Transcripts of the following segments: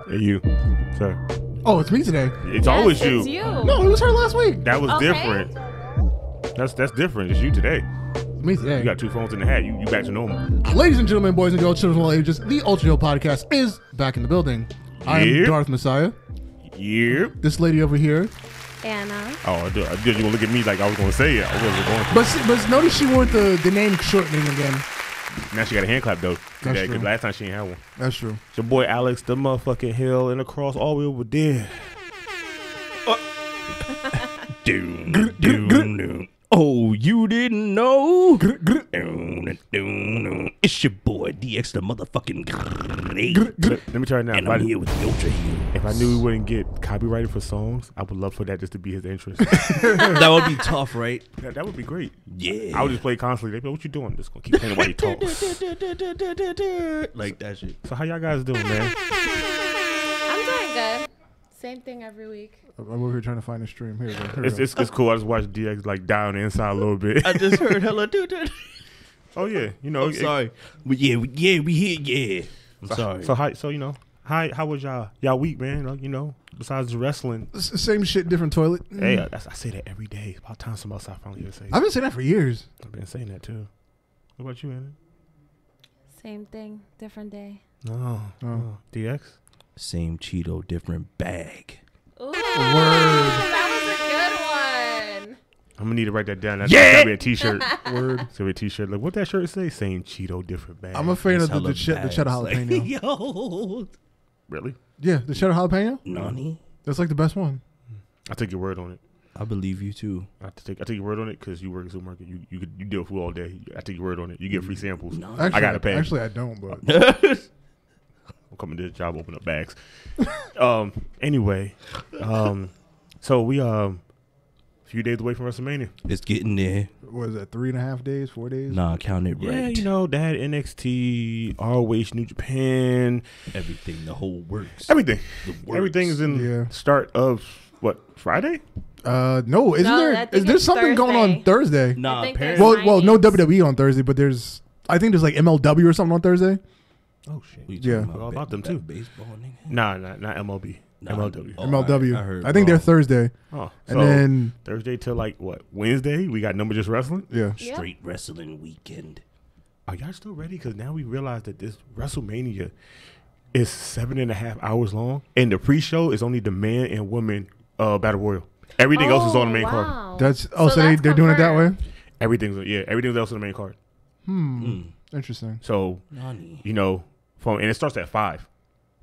Hey, you, sir. Oh, it's me today. It's always you. It's you. No, it was her last week. That was Okay. different. That's different. It's you today. It's me today. You got 2 phones in the hat. You back to normal. Ladies and gentlemen, boys and girls, children of all ages, the Ultra Heelz podcast is back in the building. I'm Yep. Darth Messiah. Yep. This lady over here. Anna. Oh, I did. You gonna look at me like I was gonna say it? I wasn't going to. But notice she wore the name shortening again. Now she got a hand clap though. That's Because true. last time she didn't have one. That's true. It's your boy Alex, the motherfucking hill and across all we over there. Oh, you didn't know? It's your boy DX, the motherfucking great. Let me try it now. And I'm here with the Ultra Heelz. If I knew we wouldn't get copyrighted for songs, I would love for that just to be his interest. That would be tough, right? that would be great. Yeah. I would just play constantly. They'd be like, what you doing? Just gonna keep playing while you talk. Like that shit. So how y'all guys doing, man? I'm doing good. Same thing every week. I'm over here trying to find the stream. Here we go. Here we It's cool. I just watched DX like die on the inside a little bit. I just heard hella do that. Oh yeah, you know. I'm sorry. But yeah, we here, yeah. I'm sorry. How was y'all week, man? You know, besides the wrestling. Same shit, different toilet. Hey, I say that every day. It's about time somebody else I finally hear say. I've been saying that for years. I've been saying that too. What about you, man? Same thing, different day. No, DX. Same Cheeto, different bag. Ooh, that was a good one. I'm gonna need to write that down. That's Yeah! gotta be a T-shirt. Word. It's gonna be a T-shirt. Like what that shirt say? Same Cheeto, different bag. I'm a fan of the Hella cheddar bags, jalapeno. Like, yo. Really? Yeah, the cheddar jalapeno. Nani? That's like the best one. I take your word on it. I believe you too. I take your word on it because you work in a supermarket. You deal with food all day. I take your word on it. You get free samples. No. Actually, I gotta pay. Actually, I don't. But I'm coming to this job, open up bags. Anyway, so we a few days away from WrestleMania. It's getting there. what is that? 3.5 days? 4 days? Nah, count it right. Yeah, you know, they had NXT, ROH, New Japan, Everything, the whole works. everything. The works. Everything is in Yeah. start of what, Friday? No, isn't No, there? I think Is there it's something going on Thursday? Nah, I think apparently. there's Well, no signings. WWE on Thursday, but I think there's like MLW or something on Thursday. Oh shit. We Yeah. talking All about them, too. Baseball nigga. Nah, not MLB. Nah, MLW. oh, MLW. I heard I think they're wrong. Thursday, Oh, and so then Thursday till like what, Wednesday? We got Number Just Wrestling. yeah. Yep. Straight wrestling weekend. Are y'all still ready? Because now we realize that this WrestleMania is 7.5 hours long, and the pre-show is only the man and woman battle royal. Everything else is on the main card. Wow. That's So so that's they're doing it that way. confirmed. Everything else on the main card. Interesting. So Nani. you know, and it starts at 5.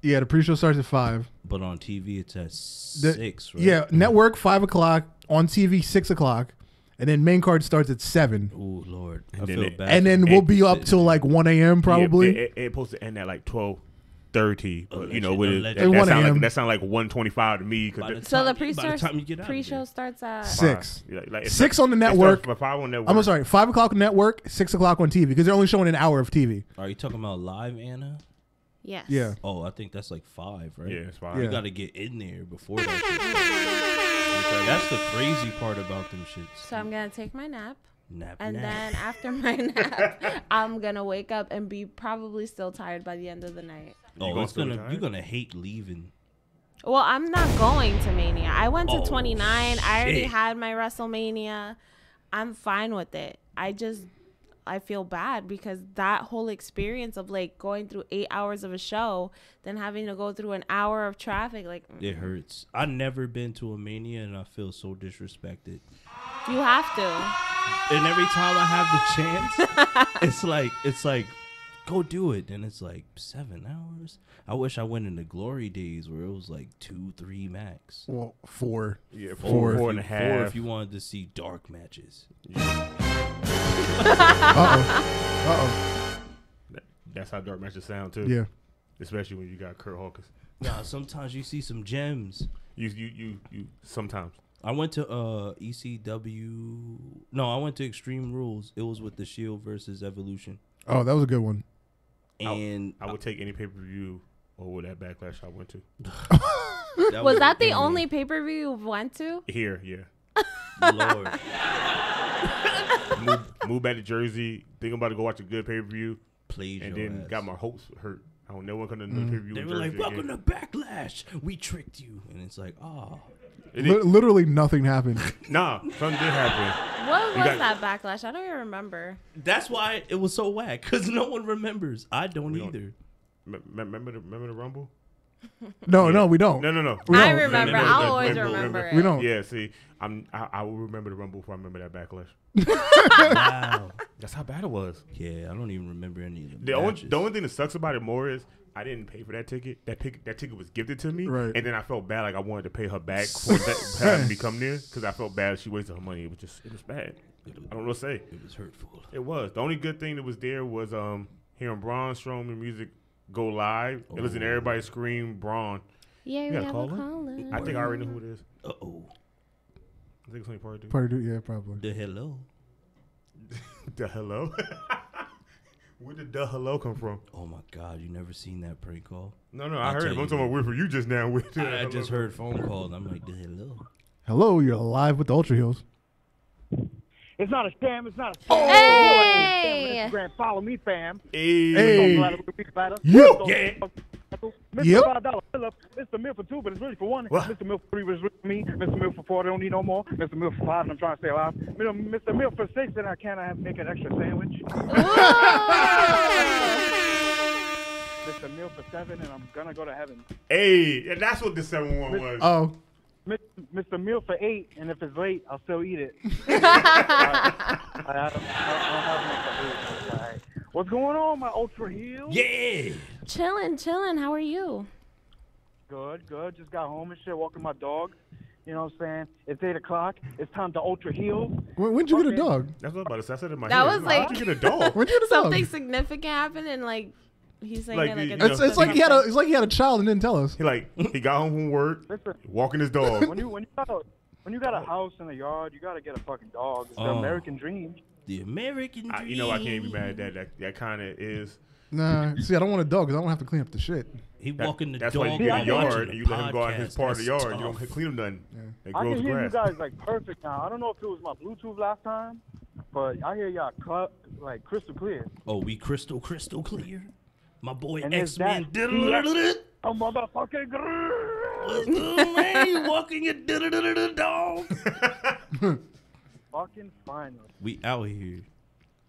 Yeah, the pre-show starts at 5. But on TV, it's at 6, right? Yeah, network 5 o'clock, on TV 6 o'clock, and then main card starts at 7. Oh Lord, I And then feel it- bad. And then for we'll be up sitting till like 1 a.m. probably. Yeah, it's supposed to end at like 12:30, but you know, Allegedly. At 1 a.m. that sound like 1:25 to me. By the Because So the time- by the time you get out of pre-show there. starts at 6. like, 6 on the it network. starts for 5 on network. I'm sorry, 5 o'clock on network, 6 o'clock on TV because they're only showing an hour of TV. Are you talking about live, Anna? yes. Yeah. Oh, I think that's like 5, right? Yeah, it's 5. Yeah. You got to get in there before that. shit starts. That's the crazy part about them shits. So I'm gonna take my nap, Nap, and nap. then after my nap, I'm gonna wake up and be probably still tired by the end of the night. You Oh, gonna it's feel gonna tired? you're gonna hate leaving. Well, I'm not going to Mania. I went to Oh, 29. I already shit. had my WrestleMania. I'm fine with it. I feel bad because that whole experience of like going through 8 hours of a show, then having to go through an hour of traffic, like It hurts. I've never been to a Mania and I feel so disrespected. you have to. And every time I have the chance, it's like, go do it. And it's like 7 hours. I wish I went in the glory days where it was like 2-3 max. Well, 4. Yeah, Four. 4 and a Or half. if you wanted to see dark matches. That's how dark matches sound too. Yeah. Especially when you got Kurt Hawkins. Nah, sometimes you see some gems. You sometimes. I went to ECW. No, I went to Extreme Rules. It was with the Shield versus Evolution. Oh, that was a good one. And I would take any pay-per-view over that Backlash I went to. Was that the only pay-per-view you went to? Here, yeah. Lord. Move back to Jersey. Think I'm about to go watch a good pay-per-view. Played And your then ass. got my hopes hurt. I don't never come to the pay-per-view. They were like, "Welcome to Backlash. We tricked you," and it's like, "Oh, Literally nothing happened. Nah, something did happen. What was that backlash? I don't even remember. that's why it was so whack because no one remembers. I don't either." Remember the Rumble? No, we don't. No. I remember. I'll always remember it. We don't. Yeah, see, I will remember the Rumble before I remember that backlash. Wow. That's how bad it was. Yeah, I don't even remember any of them. The only thing that sucks about it more is I didn't pay for that ticket. That ticket was gifted to me, right. And then I felt bad, like I wanted to pay her back for having me come there because I felt bad she wasted her money. It was bad. I don't know what to say. It was hurtful. It was. The only good thing that was there was hearing Braun Strowman music go live. It was in everybody scream Braun. Yeah, we have a caller. I think I already know who it is. Uh-oh. I think it's only part 2. Part 2, yeah, probably. The hello. The hello? Where did the hello come from? Oh my God, you never seen that prank call? No, I heard it. I'm talking about weird for you just now. I just heard phone call and I'm like, the hello. Hello, you're live with the Ultra Heelz. It's not a scam. It's not a scam. Oh. Hey! Instagram, follow me, fam. Hey. Yeah. Mr. Yep. $5 fill up. Mr. Mill for 2, but it's really for 1. What? Mr. Mill for 3 was really for me. Mr. Mill for 4, they don't need no more. Mr. Mill for 5, and I'm trying to stay alive. Mr. Mill for 6, then I can't make an extra sandwich. Mr. Mill for 7, and I'm gonna go to heaven. Hey, and that's what the 7-1 was. Oh. Mr. Mill for 8, and if it's late, I'll still eat it. I don't have enough. All right. What's going on, my Ultra Heelz? Yeah. Chilling. How are you? Good. Just got home and shit, walking my dog. You know what I'm saying? It's 8 o'clock. It's time to Ultra Heelz. When'd you get a dog? That's what I was about to say. I said it in my That head. was like- How'd you get a dog? When'd you get a dog? Something significant happened, and like he's saying Like it like the- it's It's like he had a child and didn't tell us. He got home from work, Listen, walking his dog. when you got a house and a yard, you gotta get a fucking dog. It's the American dream. The American dream. You know I can't be mad at that. That kind of is. Nah, see, I don't want a dog because I don't have to clean up the shit. He walking the That's dog. why you get a and yard watching and the you let him go out his podcast. part of the That's yard. You tough. don't clean him nothing. It I grows can hear grass. you guys like perfect now. I don't know if it was my Bluetooth last time, but I hear y'all like crystal clear. Oh, we crystal clear. My boy And there's X-Man that- did it. A motherfucking Man, you walking your dog. fucking finally. We out here.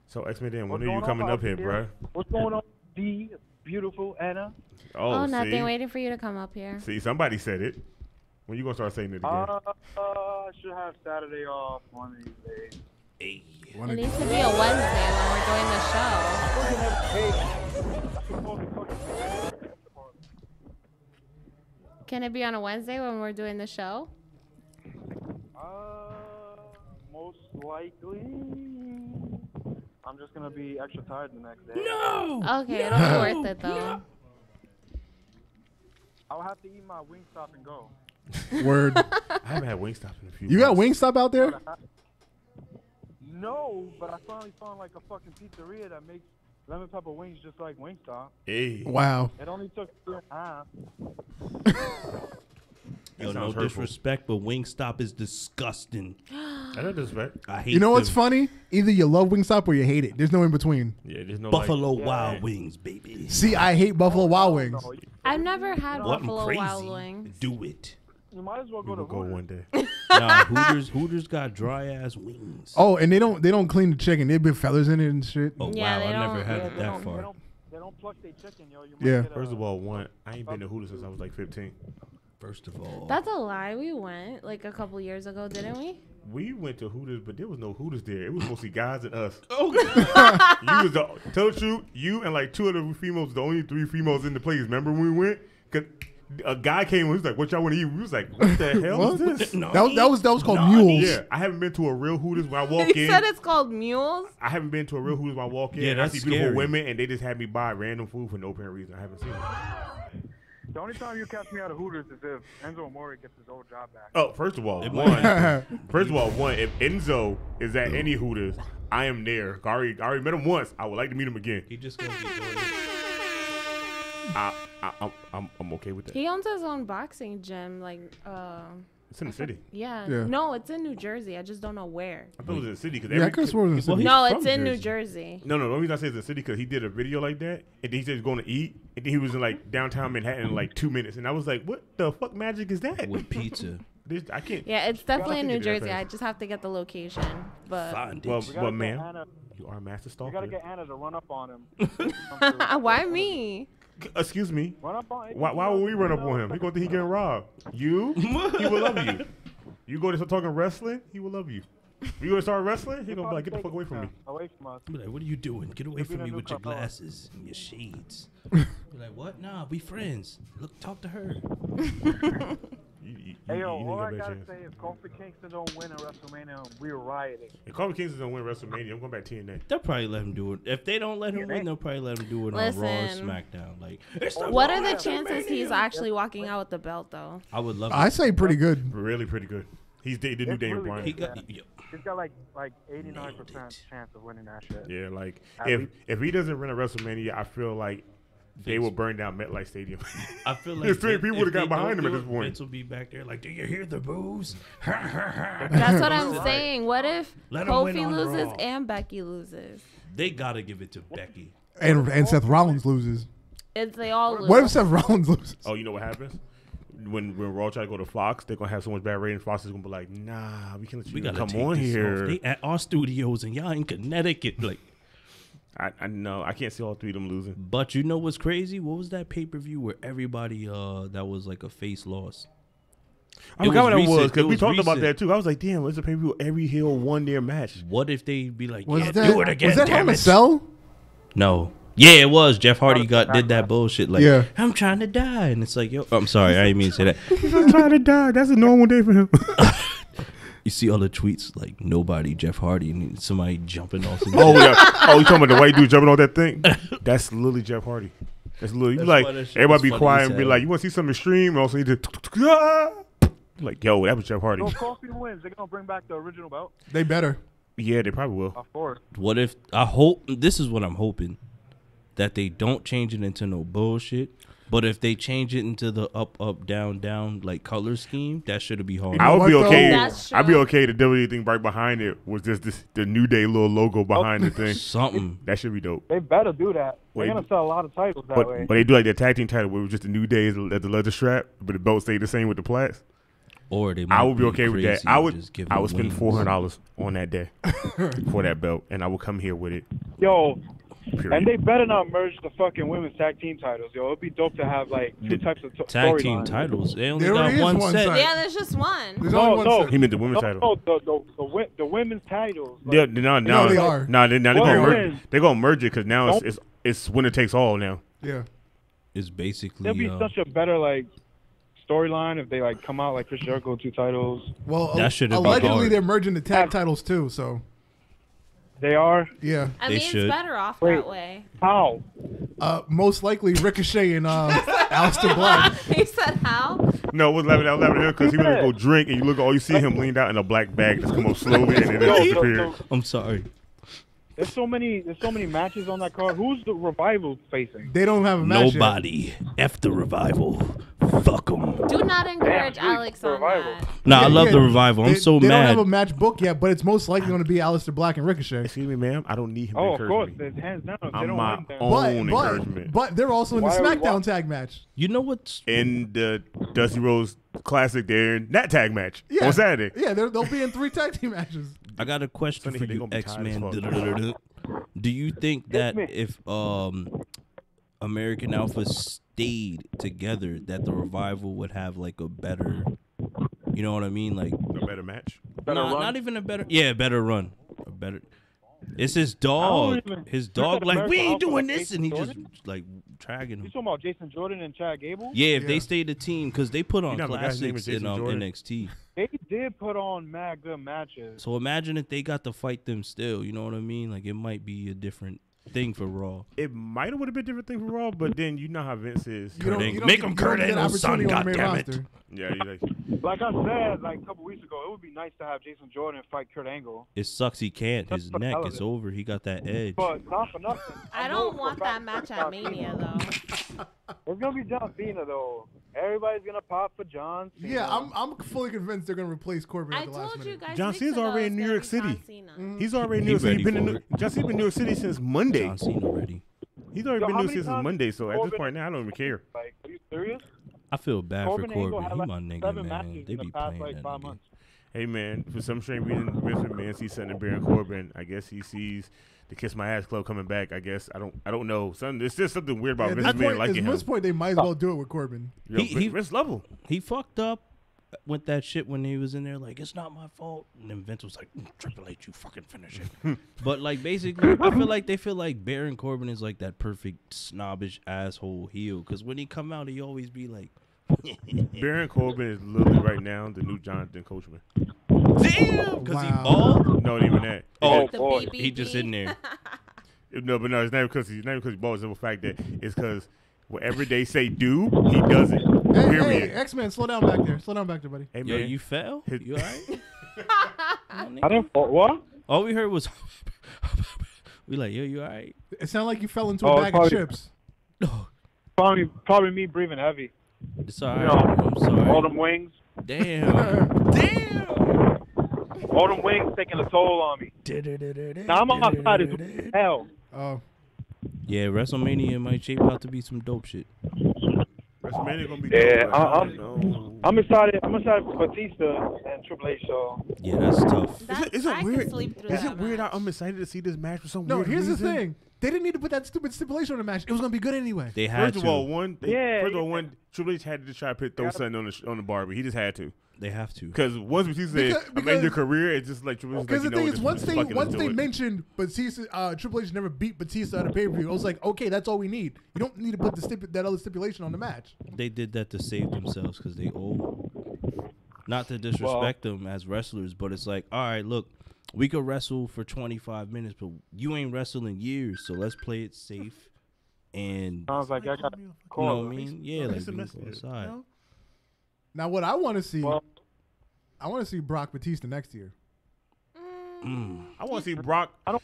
So X-Men, when What's are you going coming on up out here, there? bro? What's going on, the beautiful Anna? Oh, see? nothing. Waiting for you to come up here. See, somebody said it. When you gonna start saying it again? I should have Saturday off one of these days. Hey. It needs to be a Wednesday when we're doing the show. Can it be on a Wednesday when we're doing the show? Most likely. I'm just gonna be extra tired the next day. No. Okay, it'll be worth it though. I'll have to eat my Wingstop and go. Word. I haven't had Wingstop in a few. You got months. Wingstop out there? No, but I finally found like a fucking pizzeria that makes lemon pepper wings just like Wingstop. Hey. Wow. It only took 2.5. Yo, no sounds hurtful. disrespect, but Wingstop is disgusting. I don't disrespect. I hate You know what's them. funny? Either you love Wingstop or you hate it. There's no in between. Yeah, there's no Buffalo Like, Wild Wings, baby. See, I hate Buffalo Wild Wings. No, I've never had What? I'm Buffalo crazy. Wild Wings. Do it. you might as well we go to will go Hooters. one day. Nah, Hooters got dry ass wings. Oh, and they don't clean the chicken. They put feathers in it and shit. Oh, Yeah, wow, they I never don't- had Yeah, it that far. They don't pluck their chicken, yo. You might Yeah. get a- First of all, I ain't been to Hooters since I was like 15. First of all, That's a lie. We went like a couple years ago, didn't we? We went to Hooters, but there was no Hooters there. It was mostly guys and us. oh, You was tell the truth. You and like 2 other females, the only 3 females in the place. Remember when we went? Cause a guy came. He was like, "What y'all want to eat?" We was like, "What the hell What? is this?" no. That was called Naughty. Mules. Yeah, I haven't been to a real Hooters when I walk He in. said it's called Mules. I haven't been to a real Hooters when I walk in. Yeah, and I that's see beautiful scary. women, and they just had me buy random food for no apparent reason. I haven't seen it. The only time you catch me out of Hooters is if Enzo Amore gets his old job back. Oh, first of all, It one. If Enzo is at any Hooters, I am there. I already met him once. I would like to meet him again. he just gonna be doing it. I'm okay with that. He owns his own boxing gym. Like, It's in the city. Yeah. Yeah. No, it's in New Jersey. I just don't know where. I thought it was in the city. Cause Yeah, I could have sworn it was in the city. No, from it's in New Jersey. Jersey. No, the only reason I say it's in the city because he did a video like that, and then he said he's going to eat, and then he was in like downtown Manhattan in like 2 minutes, and I was like, what the fuck magic is that? With pizza. I can't. Yeah, it's definitely in New think it is Jersey. that I just have to get the location. But Find Well, it. We gotta get ma'am, Anna. you are a master We stalker. gotta get Anna to run up on him. why me? Excuse me. Run up on. Why would we run up on him? He gonna think he getting robbed. You? He will love you. You go to start talking wrestling, he will love you. You go to start wrestling, he gonna be like, get the fuck away from me. Away from us. Be like, what are you doing? Get away You're from being me a with your newcomer. glasses and your shades. Be like, what? Nah, we friends. Look, talk to her. Hey yo, you all I got a gotta chance. say is Kofi Kingston don't win at WrestleMania, we're rioting. If Kofi Kingston don't win WrestleMania, I'm going back to TNA. They'll probably let him do it. If they don't let him win, they'll probably let him do it on Raw and Listen. SmackDown. Like, it's the What Raw are the and chances he's WrestleMania. actually walking out with the belt, though? I would love it. I say pretty good. Really pretty good. He's the new It's Daniel really Bryan. He got, He's got like 89% Nailed it. chance of winning that shit. Yeah, like At if least- he doesn't run a WrestleMania, I feel like they will burn down MetLife Stadium. I feel like There's three Vin- people if that got they behind don't him at do this it, point. Vince will be back there like, do you hear the boos? That's what I'm saying. What if Let him win Kofi on loses Raw. and Becky loses? They gotta give it to Becky. And Seth Rollins loses. It's they all lose. What if Seth Rollins loses? Oh, you know what happens? When Raw try to go to Fox, they're gonna have so much bad ratings. Fox is gonna be like, nah, we can't let We you gotta come take on this here. off. They at our studios and y'all in Connecticut. Like, I know I can't see all three of them losing. but you know what's crazy? What was that pay per view where everybody that was like a face loss? I It forgot what was that was recent. because It we was talked about recent. that too. I was like, damn, it's a pay per view. Every heel won their match. What if they be like, Was yeah, that do it again? was that Hell damn in a it. Cell? No. Yeah, it was. Jeff Hardy did that bullshit. Like, Yeah. I'm trying to die, and it's like, yo, I'm sorry, I didn't mean to say that. He's not trying to die. That's a normal day for him. You see all the tweets like nobody Jeff Hardy and somebody jumping off. Some Oh yeah. Oh, you talking about the white dude jumping on that thing? That's literally Jeff Hardy. That's literally That's like why that shit everybody was be funny quiet as and be hell. like, you want to see something extreme? And also you just like, yo, that was Jeff Hardy. So if Kofi wins, they're gonna bring back the original belt. They better. Yeah, they probably will. Of course. What if I hope this is what I'm hoping that they don't change it into no bullshit. But if they change it into the up down down like color scheme, that should be hard. know I would be what, though? okay. That's I'd be true. okay. The WWE thing right behind it was just the New Day little logo behind the thing. Something. That should be dope. They better do that. Wait, They're gonna sell a lot of titles that way. But they do like their tag team title where it was just the New Day as the leather strap, but the belt stayed the same with the plaits. Or they I might would be okay with that. crazy I and would. just give I them would spend wings. $400 on that day for that belt, and I will come here with it. Yo, Period. and they better not merge the fucking women's tag team titles. Yo, it'd be dope to have like two types of Tag team storylines. titles. They only There got already is one one set. side. Yeah, there's just one. There's No, only one no. set. He meant the women's title. No, the women's titles. Like, Yeah, no, No, they are. No, they Well, gonna it merge. is. They're gonna merge it because now Don't- it's winner takes all now. Yeah. It's basically There'd be such a better like storyline if they like come out like Chris Jericho 2 titles. Well, That shouldn't be allegedly hard. they're merging the tag titles too. So They are. yeah, I They mean, should. it's better off Wait. that way. How? most likely Ricochet and Aleister Black. He said how? No, I was laughing at him because he went to go drink, and you look, all you see him leaned out in a black bag that's come up slowly, and then Yo, it disappeared. I'm sorry. there's so many matches on that card. Who's the Revival facing? They don't have a match yet. Nobody. F the revival. Fuck them. Do not encourage Damn, Alex on Revival. that. Nah, I Yeah, love yeah. the revival. I'm They so don't mad. have a match book yet, but it's most likely going to be Aleister Black and Ricochet. Excuse me, ma'am. I don't need him to Oh, of course. encourage me. There's hands down. If they I'm don't my win, then own encouragement. But they're also in the Why are we SmackDown wa- tag match. You know what's In the Dusty Rhodes Classic, they're in that tag match Yeah. on Saturday. Yeah, they'll be in 3 tag team matches. I got a question Sonny, for they you, gonna be tired as X-Man. fuck. Do you think that me. if American Alpha stayed together, that the revival would have like a better, you know what I mean? Like, A better match. Better run? not even a better, yeah, better run, a better. It's his dog. even- His you dog, said like, we American ain't Alpha, doing like this, and he Jason just Jordan? like dragging You him. talking about Jason Jordan and Chad Gable? Yeah, if Yeah. they stayed a team, because they put on You know the guy's name is classics in Jason Jordan? NXT. They did put on mad good matches. So imagine if they got to fight them still. You know what I mean? Like, it might be a different thing for Raw. It might have would have been a different thing for Raw, but then you know how Vince is. You don't- Kurt you Angle. don't Make get- him you don't Kurt get Angle's son, opportunity on the main goddammit. roster. Yeah, you Like I said, like a couple weeks ago, it would be nice to have Jason Jordan fight Kurt Angle. It sucks he can't. His That's neck hell is of it. over. He got that edge. But not for nothing. I know don't for a want that fact match John at Mania though. It's gonna be John Cena though. Everybody's gonna pop for John Cena. Yeah, I'm fully convinced they're gonna replace Corbin I at the last told you minute. guys. John weeks Cena's ago already it's in New gonna York be City. John Cena. He's already in New He York City. ready Been in for New, it. John Cena's been in New York City since Monday. John Cena ready. He's already Yo, been how in New York many City since times Monday. So at this Corbin- point now, I don't even care. Like, are you serious? I feel bad Corbin for ain't Corbin. gonna have He like my nigga, 7 man. matches They in be the past playing like that 5 nigga. months. Hey man, for some strange reason, Vince McMahon sees something in Baron Corbin. I guess he sees the Kiss My Ass Club coming back. I guess I don't know. It's just something weird about At Vince this McMahon point, liking at him. this point, they might as well do it with Corbin. Yo, He- Vince love him. He fucked up with that shit when he was in there. Like, it's not my fault. And then Vince was like, Triple H, you fucking finish it. But like, basically, I feel like they feel like Baron Corbin is like that perfect snobbish asshole heel. Because when he come out, he always be like, Baron Corbin is literally right now the new Jonathan Coachman. damn, because he Wow. bald. No, not even that. Oh, The boy. BBB. he just in there. No, but no, it's not because he's bald. It's the fact that it's because whatever they say do, he does it. Hey, Period. X-Man, slow down back there. Slow down back there, buddy. Hey Yo, man, you fell? His- You alright? I didn't. What? All we heard was, we like, yo, you alright? It sounded like you fell into Oh, a bag of probably- chips. Probably me breathing heavy. It's alright. You know, I'm sorry. all them wings. Damn. Damn. All them wings taking a toll on me. Now I'm outside as hell. Oh, Yeah, WrestleMania might shape out to be some dope shit. WrestleMania gonna be Yeah, dope, I'm- I'm excited. I'm excited for Batista and Triple H. So Yeah, that's tough. Is it I weird? Could sleep through Is that it weird? match. I'm excited to see this match for some no, weird here's reason. the thing. They didn't need to put that stupid stipulation on the match. It was going to be good anyway. They had First of to. all, Yeah. Triple H had to try to throw something on the Barbie. He just had to. They have to. Because once Batista said, "I'm in your career," it's just like Triple H. Because Like, the thing you is, know, once just fucking they let's do it. mentioned Batista, Triple H never beat Batista at a pay-per-view, I was like, okay, that's all we need. You don't need to put that other stipulation on the match. They did that to save themselves because they owe. Not to disrespect them as wrestlers, but it's like, all right, look, we could wrestle for 25 minutes, but you ain't wrestled in years, so let's play it safe. And sounds like I got you know called. what I mean? Yeah, like Listen, be listen, on the side. no? Now, what I want to see, Well, I want to see Brock Batista next year. I want to see Brock. I don't-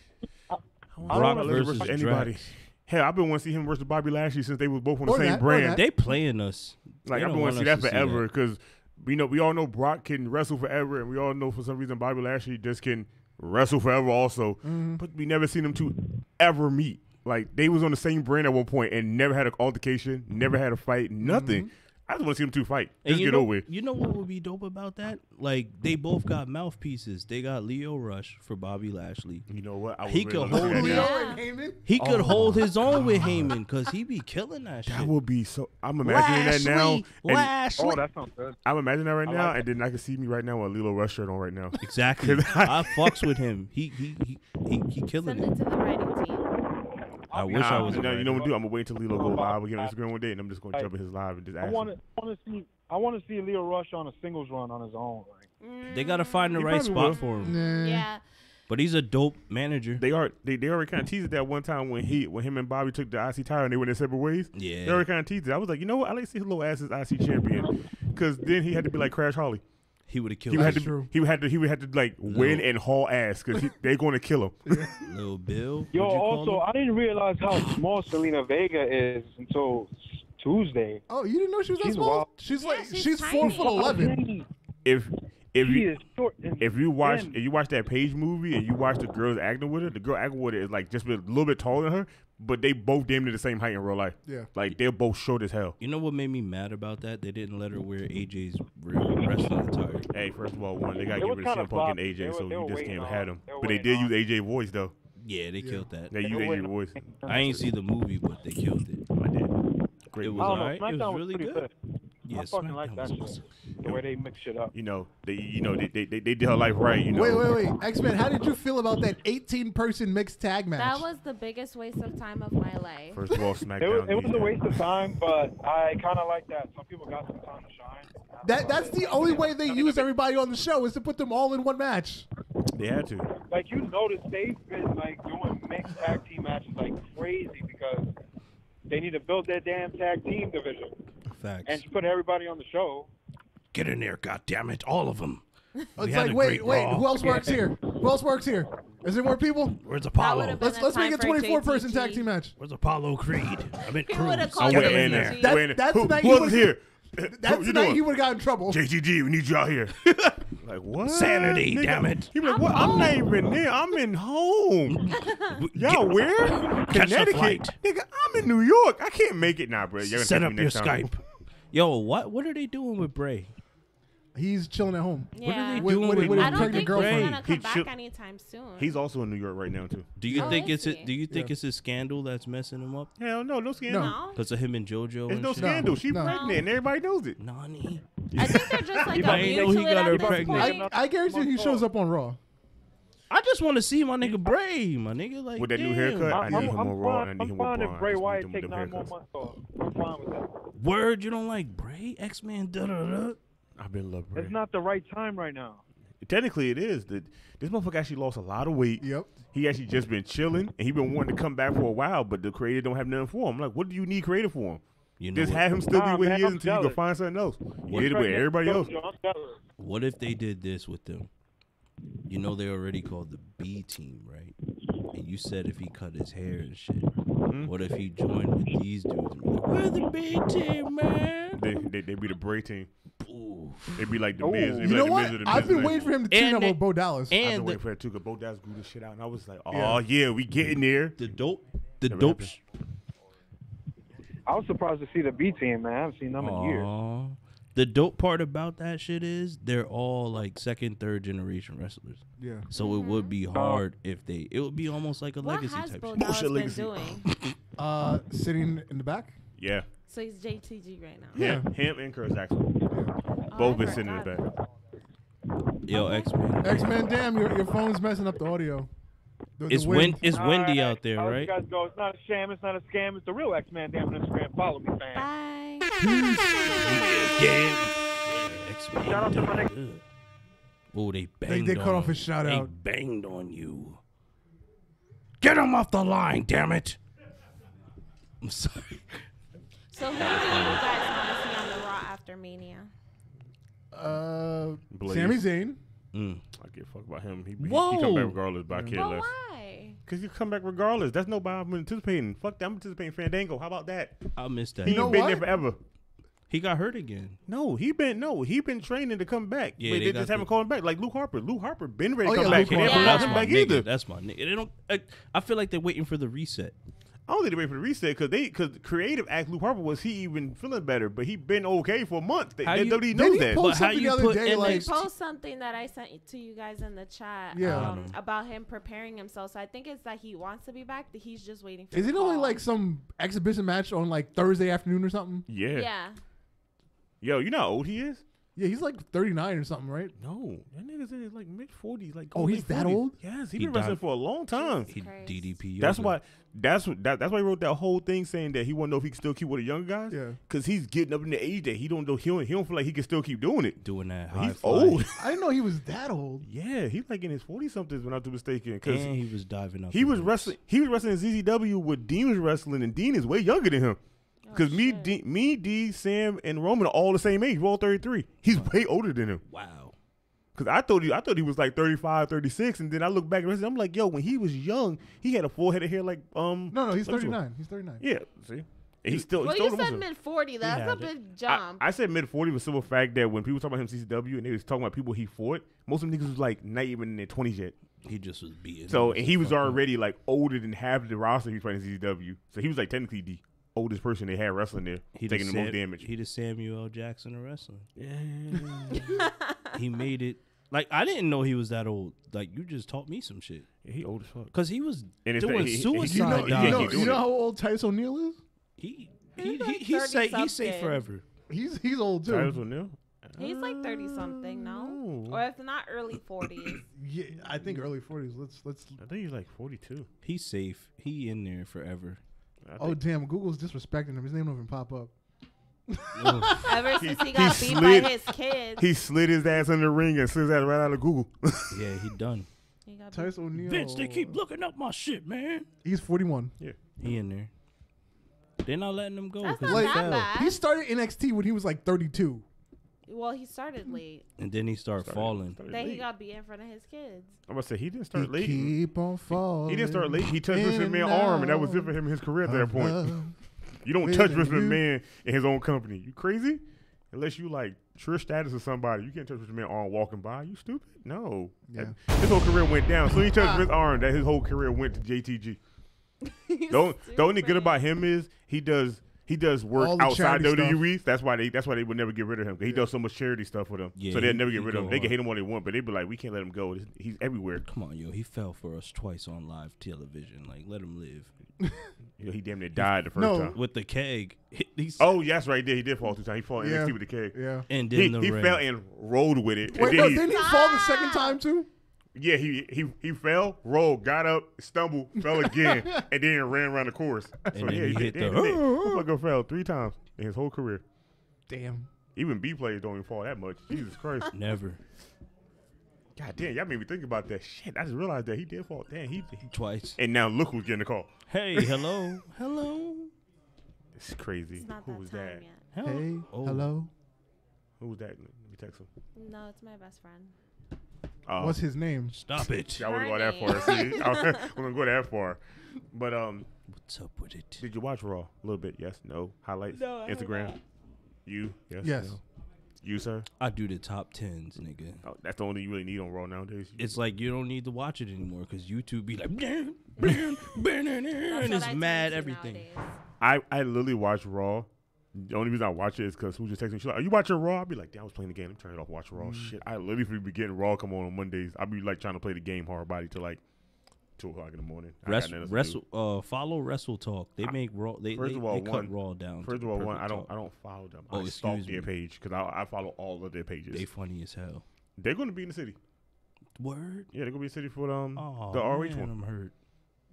Brock Brock versus anybody. Drax. Hell, I've been wanting to see him versus Bobby Lashley since they were both on the Or same that, or brand. that. They playing us. Like They I've don't been wanting to see want that us forever because we all know Brock can wrestle forever, and we all know for some reason Bobby Lashley just can wrestle forever also. But we never seen them two ever meet. Like they was on the same brand at one point and never had an altercation, never had a fight, nothing. I just want to see them two fight. And Just you get know, over it. You know what would be dope about that? Like they both got mouthpieces. They got Leo Rush for Bobby Lashley. You know what? I would He really could love hold that. Leo Yeah. and Heyman? He could hold his own with Heyman because he be killing that shit. That would be so. I'm imagining that now. And Lashley. Oh, that sounds good. I'm imagining that right I now, like and then I can see me right now with a Lilo Rush shirt on right now. Exactly. 'Cause I fucks with him. He killing Send it. it to the writing team. I wish I was. You know what I'm a gonna do? I'm gonna wait until Lilo go live again on Instagram one day, and I'm just gonna jump in his live and just I ask want him. to see Leo Rush on a singles run on his own. Like, They gotta find the He right probably spot will. for him. Nah. Yeah. But he's a dope manager. They already kind of teased it that one time when him and Bobby took the IC title and they went their separate ways. Yeah. They already kind of teased it. I was like, you know what? I like to see his little ass as IC champion, because then he had to be like Crash Holly. He would have He killed would have That's to. true. He would have to like win and haul ass because they're going to kill him. Little Bill. yo, What'd you call also, him? I didn't realize how small Selena Vega is until Tuesday. Oh, you didn't know she was that She's small? wild. She's like, she's she's tiny. 4'11". If She you is short. And if you watch thin. that Paige movie and you watch the girls acting with her, the girl acting with her is like just a little bit taller than her, but they both damn near the same height in real life. Yeah. Like they're both short as hell. You know what made me mad about that? They didn't let her wear AJ's real wrestling attire. Hey, first of all, they gotta It get was rid of kinda CM Punk and floppy. AJ, They so were you just waiting can't on- have them. they were But they did waiting use AJ voice though. Yeah, they killed that. They used were AJ waiting- voice. I ain't see the movie, but they killed it. I did. Great It movie. was I don't know. alright. It SmackDown was really pretty good. Yeah, I fucking like SmackDown that was shit. awesome. The way they mix shit up. You know, they did her life right. You know. Wait. X-Men, how did you feel about that 18-person mixed tag match? That was the biggest waste of time of my life. First of all, It SmackDown. was a waste of time, but I kind of like that. Some people got some time to shine. That's the only way they use everybody on the show is to put them all in one match. They had to. Like, you notice they've been like doing mixed tag team matches like crazy because they need to build their damn tag team division Facts. and put everybody on the show. Get in there, goddammit, all of them. It's like, wait, who else works here? Who else works here? Is there more people? Where's That Apollo? would've been Let's make a time for 24-person JTG. tag team match. Where's Apollo Creed? I'm in He would've Cruz. called I'm it waiting in there. That's the night Who he else was is here? That's you the night doing? he would have got in trouble. JTG, we need you out here. Like, what? Sanity, Nigga, damn it. He be like, what? I'm not even there. I'm in home. Y'all where? Catch a Connecticut. flight. Nigga, I'm in New York. I can't make it now, bro. Y'all gonna Set text up me your next time. Skype. Yo, what are they doing with Bray? He's chilling at home. Yeah. What are they With- doing with- with, with his I don't pregnant think girlfriend. he's gonna He come back chill- anytime soon. He's also in New York right now, too. Do you Oh, think is it's he? Do you think it's a scandal that's messing him up? Hell no scandal. No. Because of him and JoJo There's and no shit? scandal. She No. pregnant and everybody knows it. Nani? I think they're just like I ain't know immune he to it got her at this pregnant. point. I guarantee he shows up on Raw. I just want to see my nigga Bray, my nigga. Like, With that new damn. haircut, I need him on Raw and I need I'm him with fine if Braun. Bray I just need Wyatt them take with 9 more haircuts. months off. I'm fine with that. Word, you don't like Bray? X-Men, da-da-da. I've been love Bray. It's not the right time right now. Technically, it is. This motherfucker actually lost a lot of weight. Yep. He actually just been chilling, and he been wanting to come back for a while, but the creator don't have nothing for him. I'm like, what do you need creative for him? You know Just what? have him still be Nah, where man, he is I'm until you can jealous. find something else. What You did it with everybody else. I'm jealous. What if they did this with them? You know they already called the B team, right? And you said if he cut his hair and shit. What if he joined with these dudes and be like, we're the B team, man? They be the Bray team. Oof. They be like the Oh. Miz. They You be know like what? the Miz or the I've Miz been and waiting for him to team And up they- with Bo Dallas. I've been And waiting the, for that too, because Bo Dallas grew this shit out, and I was like, oh Yeah. yeah, we getting there. the dope Never I was surprised to see the B team, man. I haven't seen them in years. Aw. The dope part about that shit is they're all like second, third generation wrestlers. Yeah. So it would be hard if they. It would be almost like a What legacy has type Bo shit. Dallas been legacy. doing? Sitting in the back. Yeah, So he's JTG right now. Yeah. him and Kurt Axel. Oh, Both I been sitting in the forgot. back. Yo, X-Men. X-Men, damn, your phone's messing up the audio. The It's wind. It's windy out there, How right? You guys go. It's not a sham. It's not a scam. It's the real X-Man. Damn on Instagram. Follow me, fam. Bye. Yeah, X-Men. Shout out to my nigga. Good. Oh, they banged They on cut off him. his shout They out. banged on you. Get him off the line, damn it. I'm sorry. So who do you guys want to see on the Raw after Mania? Blaze. Sami Zayn. I give a fuck about him. He Whoa. come back regardless, but I care But less. why? Because you come back regardless. That's nobody I'm anticipating. Fuck that. I'm anticipating Fandango. How about that? I missed that. He know ain't been what? there forever. He got hurt again. No, he been training to come back. Yeah, but they they got just haven't the- called him back. Like Luke Harper. Luke Harper been ready Oh, to come yeah, back. Luke They haven't Harper. called That's him my back nigga. either. That's my nigga. They don't. I feel like they're waiting for the reset. I don't think they wait for the reset because creative asked Luke Harper was he even feeling better, but he been okay for months. How you- WWE Did knows he that. post But how something you the other put day? in Like, NXT? Post something that I sent to you guys in the chat Yeah. about him preparing himself. So I think it's that he wants to be back. That he's just waiting for is the it only call. like some exhibition match on like Thursday afternoon or something? Yeah. Yeah. Yo, you know how old he is? Yeah, he's like 39 or something, right? No, that nigga's in his like mid 40s. Like Oh, going he's late that 40s. old? Yes, he He been wrestling died- for a long time. Jesus He Christ. DDP. That's yoga. why. That's why he wrote that whole thing saying that he want to know if he can still keep with the younger guys. Yeah. Because he's getting up in the age that he don't know. He don't feel like he can still keep doing it. doing that high He's fly. old. I didn't know he was that old. Yeah, he's like in his 40 somethings, when I'm not mistaken. Because And he was diving up. he the was ropes. wrestling. He was wrestling in ZZW with Dean was wrestling, and Dean is way younger than him. Because me, D, Sam, and Roman are all the same age. We're all 33. He's way older than him. Wow. Because I thought he was like 35, 36, and then I look back and I'm like, yo, when he was young, he had a full head of hair like No, he's what's it? 39. He's 39. Yeah, see, and he's still. Well, he's you still said mid 40. That's had a it. big jump. I said mid 40 with simple fact that when people talk about him CCW and they was talking about people he fought, most of them niggas was like not even in their 20s yet. He just was beating. So him. and he was Fuck him. already like older than half the roster he was fighting in CCW. So he was like technically the oldest person they had wrestling there, He taking the most damage. He the Samuel L. Jackson of wrestling. Yeah. He made it. Like, I didn't know he was that old. Like, you just taught me some shit. Yeah, he old as fuck. Because he was And it's doing that- he- suicide you know- You Yeah, know, keep doing you know it. how old Titus O'Neil is? He's He's like safe. He's safe 30-something. forever. He's old too. Titus O'Neil? He's like 30 something, no? Oh. Or if not early 40s. Yeah, I think early 40s. Let's. I think he's like 42. He's safe. He in there forever. I Oh think- damn! Google's disrespecting him. His name don't even pop up. Ever since he he got beat by slid- his kids. He slid his ass in the ring and slid his ass right out of Google. Yeah, he done. He got beat. Titus O'Neil. Vince, they keep looking up my shit, man. He's 41. He in there. They're not letting him go. That's 'cause not he that fell. bad. He started NXT when he was like 32. Well, he started late. And then he started falling. Then he got beat in front of his kids. I'm gonna say he didn't start late. Keep on falling. He didn't start late. He touched Vince McMahon's arm, and that was it for him in his career at that point. You don't touch Vince McMahon in his own company. You crazy? Unless you like Trish Stratus or somebody, you can't touch Vince McMahon's arm walking by. You stupid? No. Yeah. His whole career went down. So he touched his arm. That his whole career went to JTG. The only good about him is he does work outside WWE. That's why they would never get rid of him. He does so much charity stuff with him. Yeah, so they'll never get rid of him. They can hate him all they want, but they be like, we can't let him go. He's everywhere. Come on, yo. He fell for us twice on live television. Like, let him live. He damn near died the first time. With the keg. Oh, yes, right there. He did fall 2 times. He fell in NXT with the keg. Yeah. And then he fell and rolled with it. Wait, didn't he fall the second time too? Yeah, he fell, rolled, got up, stumbled, fell again, and then ran around the course. And then he hit the motherfucker fell 3 times in his whole career. Damn. Even B players don't even fall that much. Jesus Christ. Never. God damn, y'all made me think about that shit. I just realized that he did fall. Damn, he twice. And now look who's getting the call. Hey, hello. Hello. It's crazy. It's not Who was that? Yet. Hey, hello. Who was that? Let me text him. No, it's my best friend. What's his name? Stop it. I wouldn't go that far. See, I wouldn't go that far. But what's up with it? Did you watch Raw a little bit? Yes, no. Highlights. No, Instagram. You? Yes. Yes. No. You, sir? I do the top 10s, nigga. Oh, that's the only you really need on Raw nowadays. It's like you don't need to watch it anymore because YouTube be like, and it's mad everything. Nowadays. I literally watch Raw. The only reason I watch it is because who just texted me. She's like, "Are you watching Raw?" I'll be like, "Damn, I was playing the game. Let me turn it off. Watch Raw." Shit, I literally be getting Raw come on Mondays. I'll be like trying to play the game hard body till like 2:00 in the morning. Follow Wrestle Talk. They make Raw. They cut Raw down. First of all, I don't follow them. I stalk their page because I follow all of their pages. They funny as hell. They're going to be in the city. Word. Yeah, they're going to be in the city for the RH one. I'm hurt.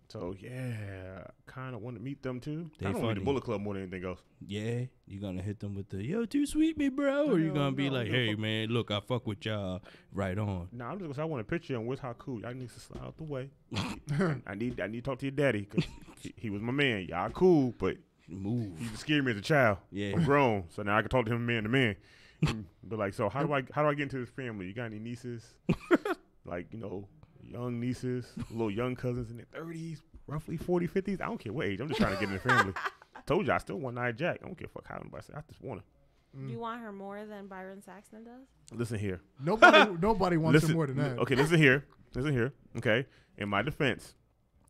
So yeah, kind of want to meet them too. I don't need the Bullet Club more than anything else. Yeah, you gonna hit them with the "yo, too sweet me, bro," or you gonna be like, "Hey man, look, I fuck with y'all." Right on. Nah, I'm just gonna say I want a picture and with how cool y'all need to slide out the way. I need to talk to your daddy because he was my man. Y'all cool, but move. He just scared me as a child. Yeah, I'm grown, so now I can talk to him man to man. But like, so how do I get into this family? You got any nieces? Like, young nieces, little young cousins in their 30s, roughly 40s, 50s. I don't care what age. I'm just trying to get in the family. Told you I still want Nia Jax. I don't give a fuck how anybody say. I just want her. You want her more than Byron Saxton does? Listen here. Nobody wants her more than that. Okay, listen here. Okay. In my defense,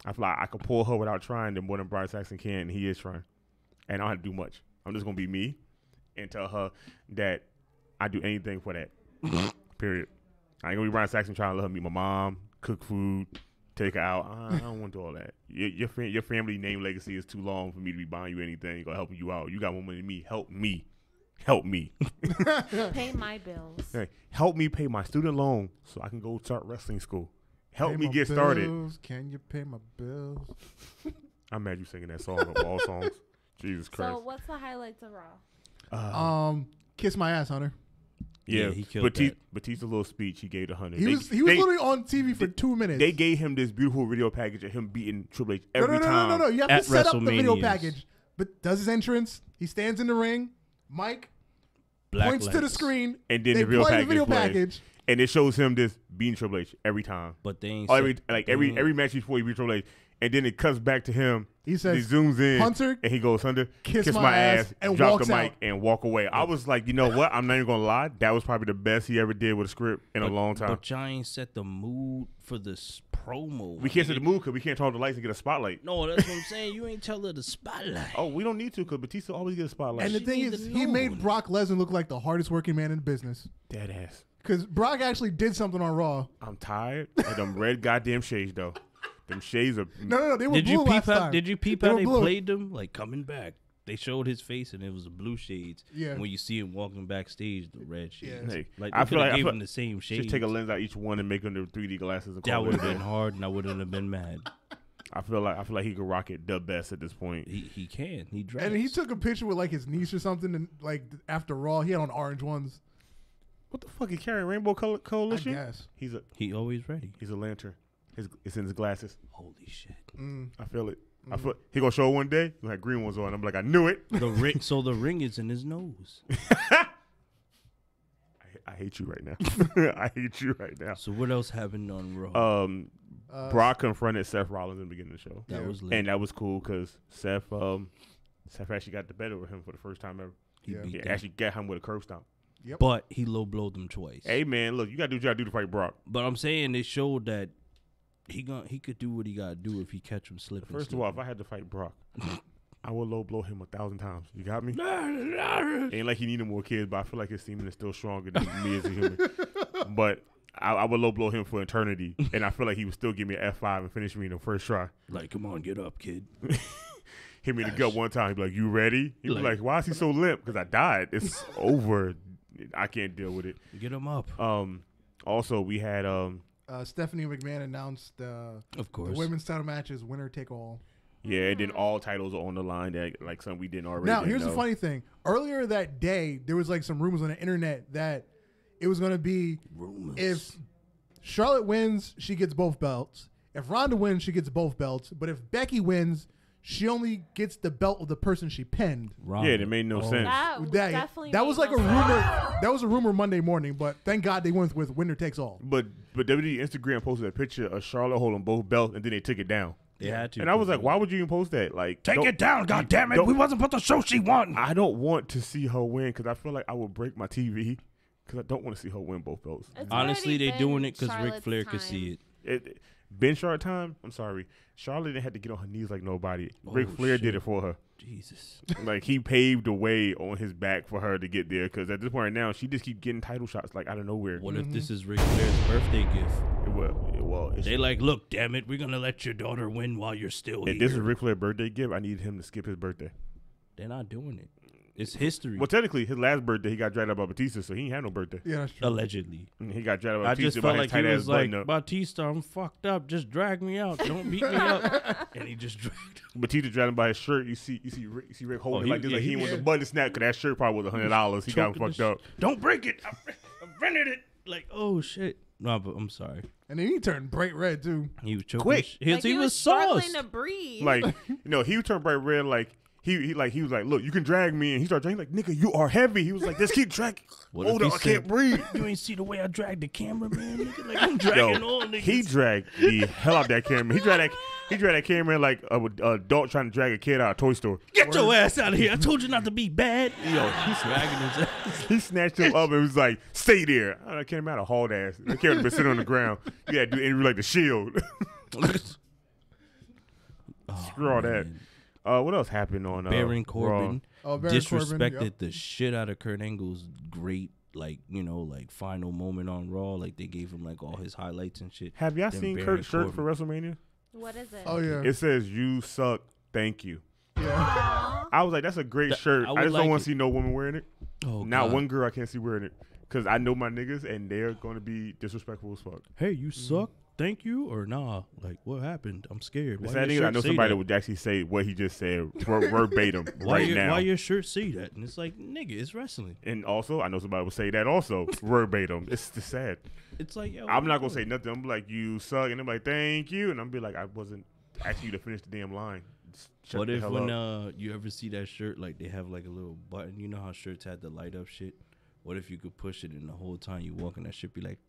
I feel like I can pull her without trying more than Byron Saxton can, and he is trying. And I don't have to do much. I'm just going to be me and tell her that I do anything for that. Period. I ain't going to be Byron Saxton trying to let her meet my mom, cook food, take her out. I don't want to do all that. Your family name legacy is too long for me to be buying you anything or helping you out. You got more money than me. Help me. Pay my bills. Hey, help me pay my student loan so I can go start wrestling school. Help me get started. Can you pay my bills? I'm mad you singing that song of all songs. Jesus Christ. So what's the highlights of Raw? Kiss my ass, Hunter. Yeah, he killed that. Batista's little speech he gave to Hunter. He was literally on TV for 2 minutes. They gave him this beautiful video package of him beating Triple H every time. No. You have to set up the video package. But does his entrance. He stands in the ring. Mike points to the screen. And then the video package. And it shows him just beating Triple H every time. But they ain't every match before he beat Triple H. And then it cuts back to him. He says, he zooms in, Hunter, and he goes, Hunter, kiss my ass, and drop walks the mic, out. and walk away. I was like, you know what? I'm not even going to lie. That was probably the best he ever did with a script in a long time. But y'all ain't set the mood for this promo. We can't set the mood because we can't turn off the lights and get a spotlight. No, that's what I'm saying. You ain't tell her the spotlight. Oh, we don't need to because Batista always gets a spotlight. And the thing is, he made Brock Lesnar look like the hardest working man in the business. Dead ass. Because Brock actually did something on Raw. I'm tired of them red goddamn shades, though. Them shades are... No, they were blue last time. Did you peep how they played them? Like, coming back. They showed his face, and it was the blue shades. Yeah. When you see him walking backstage, the red shades. Yeah. Hey, like, I feel like gave him the same shades. Just take a lens out each one and make them the 3D glasses. And that would have been hard, and I wouldn't have been mad. I feel like he could rock it the best at this point. He can. He drives. And he took a picture with, like, his niece or something, and, like, after Raw, he had on orange ones. What the fuck? He carrying Rainbow Coalition? I guess. He always ready. He's a lantern. It's in his glasses. Holy shit. I feel it. I feel he gonna show one day. He'll have green ones on. I'm like, I knew it. The ring is in his nose. I hate you right now. I hate you right now. So what else happened on Raw? Brock confronted Seth Rollins in the beginning of the show. That was lit. And that was cool because Seth actually got the better with him for the first time ever. He actually got him with a curb stomp. Yep. But he low blowed them twice. Hey man, look, you gotta do what you gotta do to fight Brock. But I'm saying they showed that he could do what he gotta do if he catch him slipping. First of all, if I had to fight Brock, I would low blow him 1,000 times. You got me? Ain't like he needed more kids, but I feel like his semen is still stronger than me as a human. But I would low blow him for eternity, and I feel like he would still give me an F5 and finish me in the first try. Like, come on, get up, kid. Hit me in the gut one time. He'd be like, "You ready?" He'd be like, "Why is he so limp?" Because I died. It's over. I can't deal with it. Get him up. Also, we had Stephanie McMahon announced of course, the women's title matches, winner take all. Yeah, and then all titles are on the line. That like something we didn't already. Now, here's the funny thing. Earlier that day, there was like some rumors on the internet that it was going to be if Charlotte wins, she gets both belts. If Ronda wins, she gets both belts. But if Becky wins, she only gets the belt of the person she pinned. Yeah, it made no sense. That was like a rumor. That was a rumor Monday morning, but thank God they went with winner takes all. But WWE Instagram posted a picture of Charlotte holding both belts, and then they took it down. They had to. And I was like, why would you even post that? Like, take it down, goddammit. We wasn't supposed to show she won. I don't want to see her win because I feel like I would break my TV because I don't want to see her win both belts. Honestly, they're doing it because Ric Flair could see it. Ben Charlotte time? I'm sorry. Charlotte didn't have to get on her knees like nobody. Ric Flair did it for her. Jesus. Like, he paved the way on his back for her to get there because at this point right now, she just keep getting title shots like out of nowhere. What if this is Ric Flair's birthday gift? Well, they like, look, damn it, we're going to let your daughter win while you're still here. If this is Ric Flair's birthday gift, I need him to skip his birthday. They're not doing it. It's history. Well, technically, his last birthday, he got dragged out by Batista, so he ain't had no birthday. Yeah, that's true. Allegedly. He got dragged out by I Batista just felt by like his tight he ass was like, button up. Batista, I'm fucked up. Just drag me out. Don't beat me up. And he just dragged him. Batista dragged him by his shirt. You see Rick holding it like this, like he didn't want the button to snap because that shirt probably was $100. He got him fucked up. Don't break it. I rented it. Like, oh, shit. No, but I'm sorry. And then he turned bright red, too. He was choking. Quick. He was struggling sauced. to breathe. Like, he turned bright red like, He was like, look, you can drag me, and he started dragging. Like, nigga, you are heavy. He was like, just keep dragging. Hold on, I can't breathe. You ain't see the way I dragged the camera, man. Nigga, like I'm dragging all niggas. He dragged the hell out that camera. He dragged that camera like a adult trying to drag a kid out of Toy Store. Get your ass out of here! I told you not to be bad. Yo, he's dragging his ass. He snatched him up and was like, stay there. I came out a hauled ass. The camera been sitting on the ground. You had to do interview like the Shield. Screw all that. What else happened on Baron Corbin? Disrespected Corbin, yep. the shit out of Kurt Angle's great, like final moment on Raw. Like they gave him like all his highlights and shit. Have y'all seen Kurt's shirt for WrestleMania? What is it? Oh yeah. It says "You suck, thank you." Yeah. I was like, that's a great shirt. I just don't want to see no woman wearing it. Oh, Not God. one girl I can't see wearing it because I know my niggas and they're going to be disrespectful as fuck. Hey, you suck. Thank you or nah? Like what happened? I'm scared. The Why sad your thing is I shirt know say somebody that? that would actually say what he just said verbatim right now. Why your shirt say that? And it's like, nigga, it's wrestling. And also, I know somebody would say that also verbatim. It's just sad. It's like, yo, I'm not going to say nothing. I'm like, you suck. And I'm like, thank you. And I'm be like, I wasn't asking you to finish the damn line. Shut What the if hell when up. you ever see that shirt, like they have like a little button? You know how shirts had the light up shit? What if you could push it and the whole time you walking, that shit be like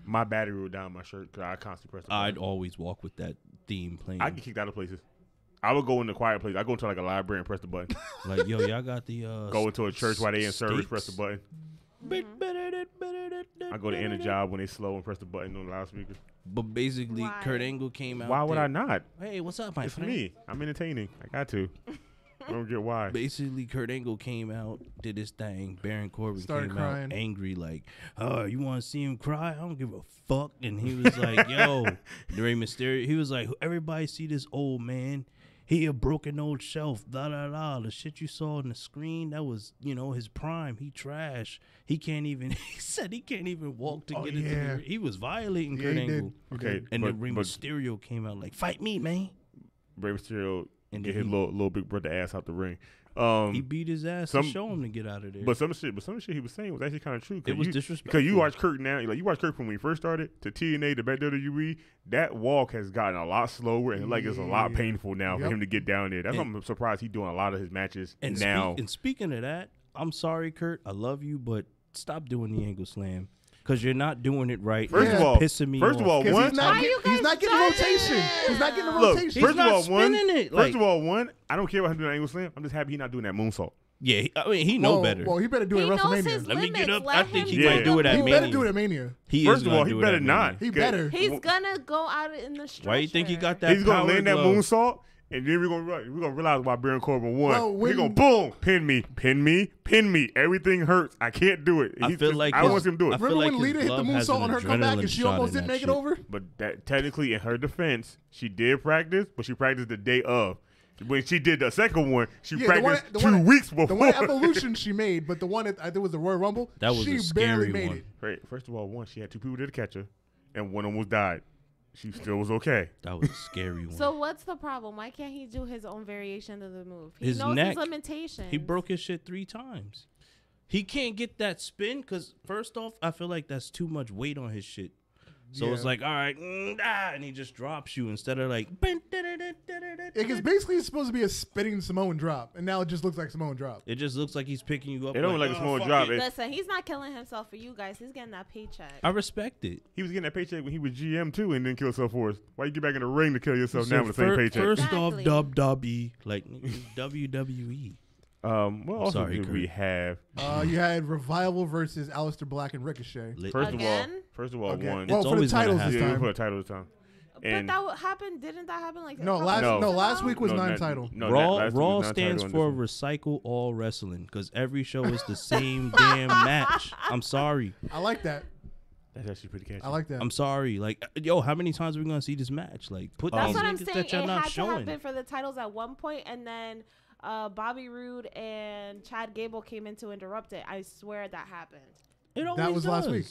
My battery would down my shirt because I constantly press the button. I'd always walk with that theme playing. I get kicked out of places. I would go in the quiet place. I go into like a library and press the button. Like, yo, y'all got the Go into a church while they in service, steaks? press the button. I go to end a job when they slow and press the button on the loudspeaker. But basically, Why? Kurt Angle came out. Why would there. I not? Hey, what's up, my It's friend? me. I'm entertaining. I got to. I don't get why. Basically, Kurt Angle came out, did his thing. Baron Corbin Started came crying. out angry, like, "Oh, you want to see him cry? I don't give a fuck." And he was like, "Yo, Rey Mysterio." He was like, "Everybody see this old man? He a broken old shelf. Da da da. The shit you saw on the screen, that was his prime. He trash. He can't even." He said he can't even walk to get into yeah. the. He was violating Yeah, Kurt he Angle. did. Okay, And then Rey but Mysterio came out like, "Fight me, man." Rey Mysterio And get then his he- little big brother ass out the ring. He beat his ass some- to show him to get out of there. But some of the shit he was saying was actually kind of true. It was Because disrespectful. you watch Kurt now, like you watch Kurt from when he first started to TNA to back WWE. That walk has gotten a lot slower and like it's a lot Yeah. painful now for Yep. him to get down there. That's why And- I'm surprised he's doing a lot of his matches And now. speaking of that, I'm sorry, Kurt. I love you, but stop doing the angle slam. Because you're not doing it right. First You're of all, pissing me first of off. all, one, He's not getting rotation. He's not getting a look, rotation. first of not all, one, spinning it, first like- of all, one, I don't care about him doing an angle slam. I'm just happy he's not doing that moonsault. Yeah, I mean, he know Well, better. Well, he better do it He at knows WrestleMania. his Let me get limits. up. Let I think him he Yeah. might do it at He Mania. better do it at Mania. He First is of all, gonna he do it better at not. He better. He's gonna go out in the stretcher. Why you think he got that? He's gonna power land that glove? moonsault, and then we're gonna realize why Baron Corbin won. Well, when- He's gonna boom, pin me, pin me, pin me. Everything hurts. I can't do it. I He's feel just- like I his- want him to do it. I feel Remember like when his Lita hit the glove has moonsault an on her comeback and adrenaline she shot almost in didn't that make it shit. over? But that technically, in her defense, she did practice, but she practiced the day of. When she did the second one, she Yeah, practiced the 2 weeks before. The one Evolution she made, but the one that I think was the Royal Rumble, That was she a scary barely made one. it. Right. First of all, one, she had 2 people there to catch her, and one almost died. She still was okay. That was a scary one. So what's the problem? Why can't he do his own variation of the move? He His knows neck. his limitations. He broke his shit 3 times. He can't get that spin because, first off, I feel like that's too much weight on his shit. So it's Yeah. like, all right, and he just drops you instead of like. Because basically it's supposed to be a spinning Samoan drop, and now it just looks like Samoan drop. It just looks like he's picking you up. It don't look like a small fuck drop. it." Listen, he's not killing himself for you guys. He's getting that paycheck. I respect it. He was getting that paycheck when he was GM too, and then kill himself for us. Why you get back in the ring to kill yourself now with the same paycheck? First off, Exactly. WWE, like WWE. What else Sorry, did we Kurt. have? You had Revival versus Aleister Black and Ricochet. Lit- First Again? of all, Okay. one. Well, It's for the always gonna titles happen. this Yeah, time. for the title this time. But And that happened. Didn't that happen like No, a couple last No. weeks ago? last week was No, non-title. no, Raw last week Raw was non-title stands on this for one. Recycle All Wrestling because every show is the same damn match. I'm sorry. I like that. That's actually pretty catchy. I like that. I'm sorry. Like, yo, how many times are we gonna see this match? Like, put That's these what I'm niggas saying. that y'all It not had to showing. happen for the titles at one point, and then Bobby Roode and Chad Gable came in to interrupt it. I swear that happened. It always That was last does. week.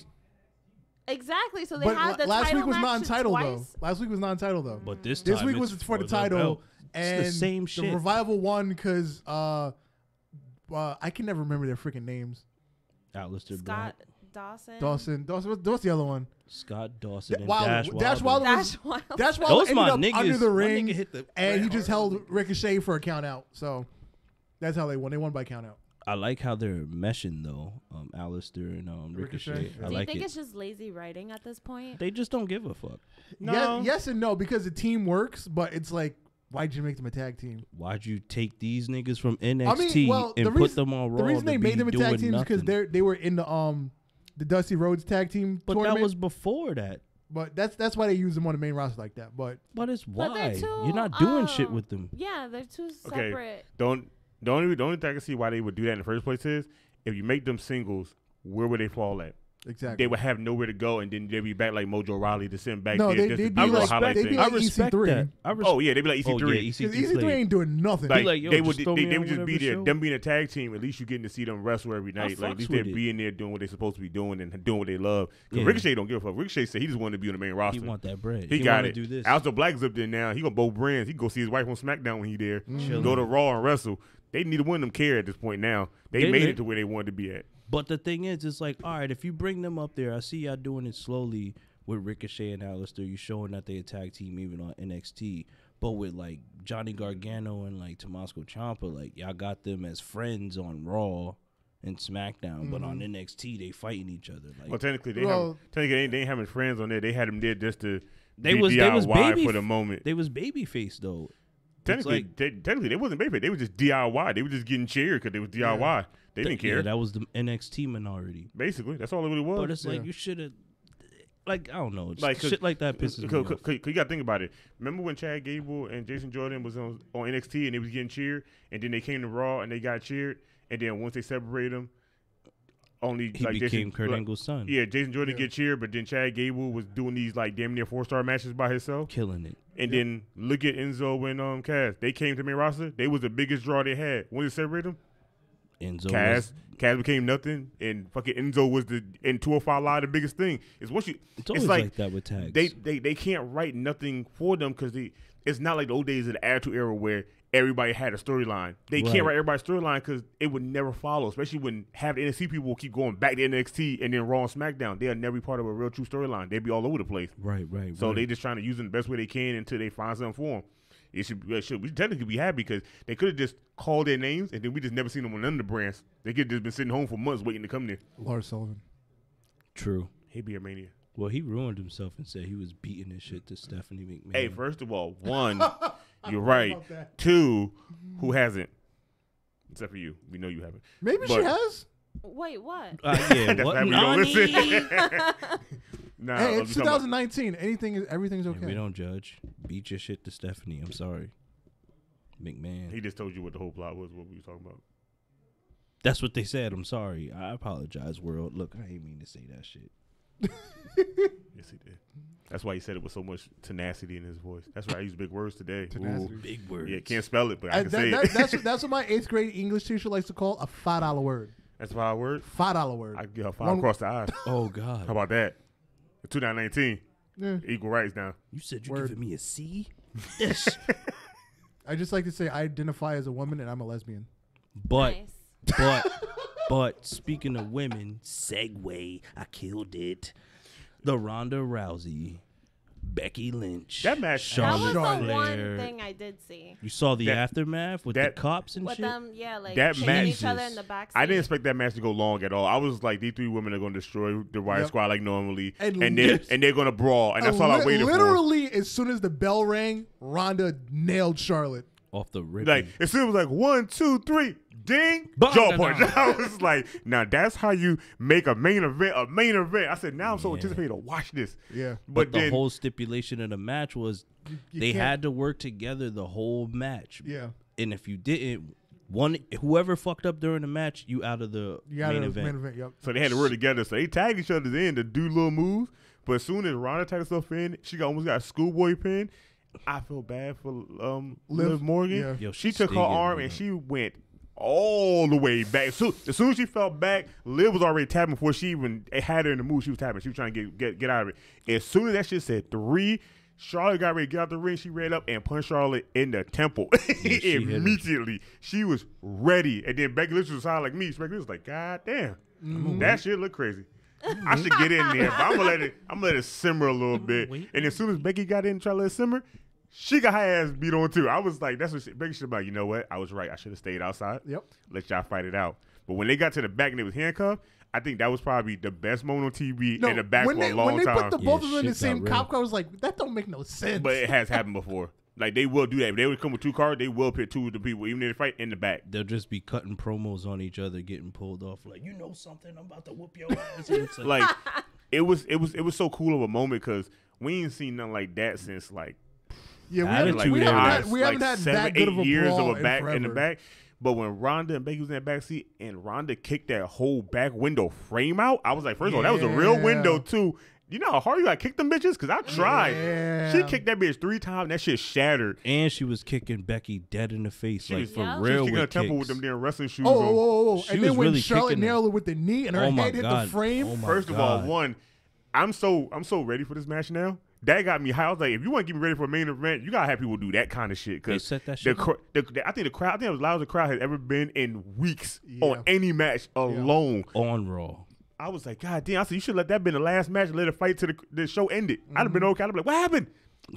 Exactly. So they But had the last title week was match non-title though. twice. Last week was non-title though. But this This time week it's was for the title, belt. and It's the same the shit. Revival won because I can never remember their freaking names. Aleister Scott Black, Dawson. Dawson. What's the other one? Scott Dawson, and Wilder. Dash Wilder. Dash Wilder. Dash Wilder Those ended my up niggas. under the My ring, nigga hit the and he red just hard. held Ricochet for a count out. So that's how they won. They won by count out. I like how they're meshing though, Aleister and Ricochet. Ricochet, yeah. I Do you like think it. it's just lazy writing at this point? They just don't give a fuck. No. Yes and no, because the team works, but it's like, why'd you make them a tag team? Why'd you take these niggas from NXT the and put reason- them on Raw? The reason to they be made them a tag doing team is because nothing? they were in the Dusty Rhodes tag team But tournament. that was before that. But that's why they use them on the main roster like that. But But it's why But they're too, you're not doing shit with them. Yeah, they're two Okay. separate. The only thing I can see why they would do that in the first place is if you make them singles, where would they fall at? exactly, They would have nowhere to go, and then they'd be back like Mojo Riley to send back No, there. they- just they'd to be do a like- highlight they'd be thing. like I respect EC3. that. Oh yeah, they'd be like EC3. Oh, yeah, because EC3. EC3 ain't doing nothing. Like, like, yo, they just would throw me they on would just be whatever there. show. Them being a tag team, at least you getting to see them wrestle every night. Like at fucks least with they're it. being there doing what they're supposed to be doing and doing what they love. Because Yeah. Ricochet don't give a fuck. Ricochet said he just wanted to be on the main roster. He want that bread. He got wanna it. Do this. Aleister Black's up there now. He got both brands. He can go see his wife on SmackDown when he there. Chillin'. Go to Raw and wrestle. They need to win them care at this point now. They They made lit. it to where they wanted to be at. But the thing is, it's like, all right, if you bring them up there, I see y'all doing it slowly with Ricochet and Aleister. You showing that they a tag team even on NXT. But with like Johnny Gargano and like Tommaso Ciampa, like y'all got them as friends on Raw and SmackDown, but on NXT they fighting each other. Like Well, technically, Well- they ain't having friends on there. They had them there just to they be was DIY baby for the moment. They was babyface though. Technically, they wasn't babyface. They was just DIY. They were just getting cheered because they was DIY. They didn't care. Yeah, that was the NXT minority. Basically, that's all it really was. But it's like Yeah. you should have, like I don't know, Like, shit like that pisses me off. Cause you got to think about it. Remember when Chad Gable and Jason Jordan was on NXT and they was getting cheered, and then they came to Raw and they got cheered, and then once they separated them, only He like became Jason, Kurt like, Angle's son. Yeah, Jason Jordan Yeah. get cheered, but then Chad Gable was doing these like damn near 4-star matches by himself. Killing it. And then look at Enzo and Cass. They came to main roster. They was the biggest draw they had. When they separated them, Enzo Cass became nothing, and fucking Enzo was in 205 Live the biggest thing. It's once you. It's always like that with tags. They can't write nothing for them because it's not like the old days of the Attitude Era where everybody had a storyline. They Right. can't write everybody's storyline because it would never follow, especially when half the NXT people will keep going back to NXT and then Raw and SmackDown. They'll never be part of a real true storyline. They'd be all over the place. right. So they just trying to use them the best way they can until they find something for them. We should technically be happy because they could have just called their names and then we just never seen them on none of the brands. They could have just been sitting home for months waiting to come there. Lars Sullivan. True. He'd be a mania. Well, he ruined himself and said he was beating this shit to Stephanie McMahon. Hey, first of all, one, you're right. about that. Two, who hasn't? Except for you. We know you haven't. Maybe she But- has. Wait, what? Yeah, That's what? why we don't Nani? listen. Nah, Hey, we it's talking about- 2019. Everything's Yeah, okay. we don't judge. Beat your shit to Stephanie. I'm sorry. McMahon. He just told you what the whole plot was, what we were talking about. That's what they said. I'm sorry. I apologize, world. Look, I ain't mean to say that shit. Yes, he did. That's why he said it with so much tenacity in his voice. That's why I use big words today. Tenacity. Ooh. Big words. Yeah, can't spell it, but I can say it. That's what my 8th grade English teacher likes to call a $5 word. That's 5 words. $5 word. I give her 5 One- across the eyes. Oh, God. How about that? 2019, Yeah. equal rights now. You said you Word. giving me a C? I just like to say I identify as a woman and I'm a lesbian. But, Nice. but speaking of women, segue, I killed it. The Ronda Rousey, Becky Lynch. That match- That was Charlotte the one Flair. thing I did see. You saw the That- aftermath with that- the cops and With shit? them, yeah, like That kicking match- each other in the back. I didn't expect that match to go long at all. I was like, these 3 women are going to destroy the Riot Yep. Squad like normally, And and lit- they're going to brawl, and that's all I waited for. Literally, as soon as the bell rang, Ronda nailed Charlotte. Off the rip. Like as soon as it was like 1, 2, 3, ding, Bang, jaw bang, punch. bang. I was like, now that's how you make a main event a main event. I said, now I'm so Yeah. anticipated to watch this. Yeah. But the then whole stipulation of the match was You they can't- had to work together the whole match. Yeah. And if you didn't, whoever fucked up during the match, you out of the You got main a event. main event. Yep. so they had to work together. So they tagged each other in to do little moves. But as soon as Ronda tagged herself in, she almost got a schoolboy pin. I feel bad for Liv Morgan. Yeah. Yo, She she's took her still getting arm beat and up. she went all the way back. So as soon as she fell back, Liv was already tapping before she even had her in the move. She was tapping. She was trying to get out of it. As soon as that shit said 3, Charlotte got ready to get out the ring. She ran up and punched Charlotte in the temple she hit her. immediately. She was ready. And then Becky Lynch was high like me. Becky Lynch was like, God damn, that shit look crazy. I should get in there, but I'm gonna let it simmer a little bit. wait. And as soon as Becky got in and tried to let it simmer, she got her ass beat on too. I was like, that's what Becky should be like, you know what? I was right. I should have stayed outside. Yep. Let y'all fight it out. But when they got to the back and they was handcuffed, I think that was probably the best moment on TV in the back when for they, a long when they time. put the both of them in the shit got same real. cop car, I was like, that don't make no sense. But it has happened before. Like they will do that. If they would come with 2 cars, they will pit 2 of the people, even if they fight in the back. They'll just be cutting promos on each other, getting pulled off. Like, you know something? I'm about to whoop your ass. And it's like, Like it was so cool of a moment because we ain't seen nothing like that since like yeah, Attitude we Era. haven't had 7, that good of a 8 years brawl of a back in the forever. back. But when Ronda and Becky was in that back seat and Ronda kicked that whole back window frame out, I was like, first of all, that was a real Yeah. window too. You know how hard you got to kick them bitches? Because I tried. Yeah. She kicked that bitch 3 times. And that shit shattered. and she was kicking Becky dead in the face, She like was- for Yeah. She was real kicking her with temple with kicks. them damn wrestling shoes Oh, on. oh, oh, oh. She And then was when really Charlotte kicking her. nailed her with the knee and her Oh my head hit God. the frame. Oh my First of all, God. one, I'm so ready for this match now. That got me high. I was like, if you want to get me ready for a main event, you gotta have people do that kind of shit. They Cause set that shit I think the crowd, I think it was loud as the crowd has ever been in weeks Yeah. on any match alone. on Raw. I was like, God damn! I said you should let that been the last match and let it fight till the show ended. I'd have been okay. I'd have been like, what happened?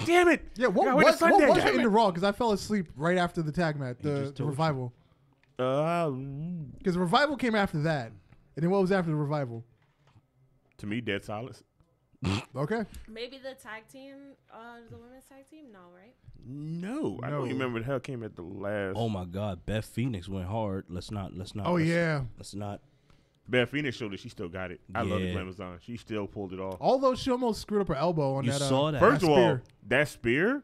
Damn it! Yeah, what Gotta wait till was Sunday, it damn in it. the Raw? Because I fell asleep right after the tag match, the just told you. revival. To Because the revival came after that. And then what was after the revival? me, dead silence. Okay. Maybe the tag team, the women's tag team? No, right? No, I No. don't remember the hell came at the last. Oh my God, Beth Phoenix went hard. Let's not. Oh, yeah. Let's not. Beth Phoenix showed that she still got it. I love the Yeah. Glamazon. She still pulled it off. Although she almost screwed up her elbow on You that. saw that. First of all, spear. that spear,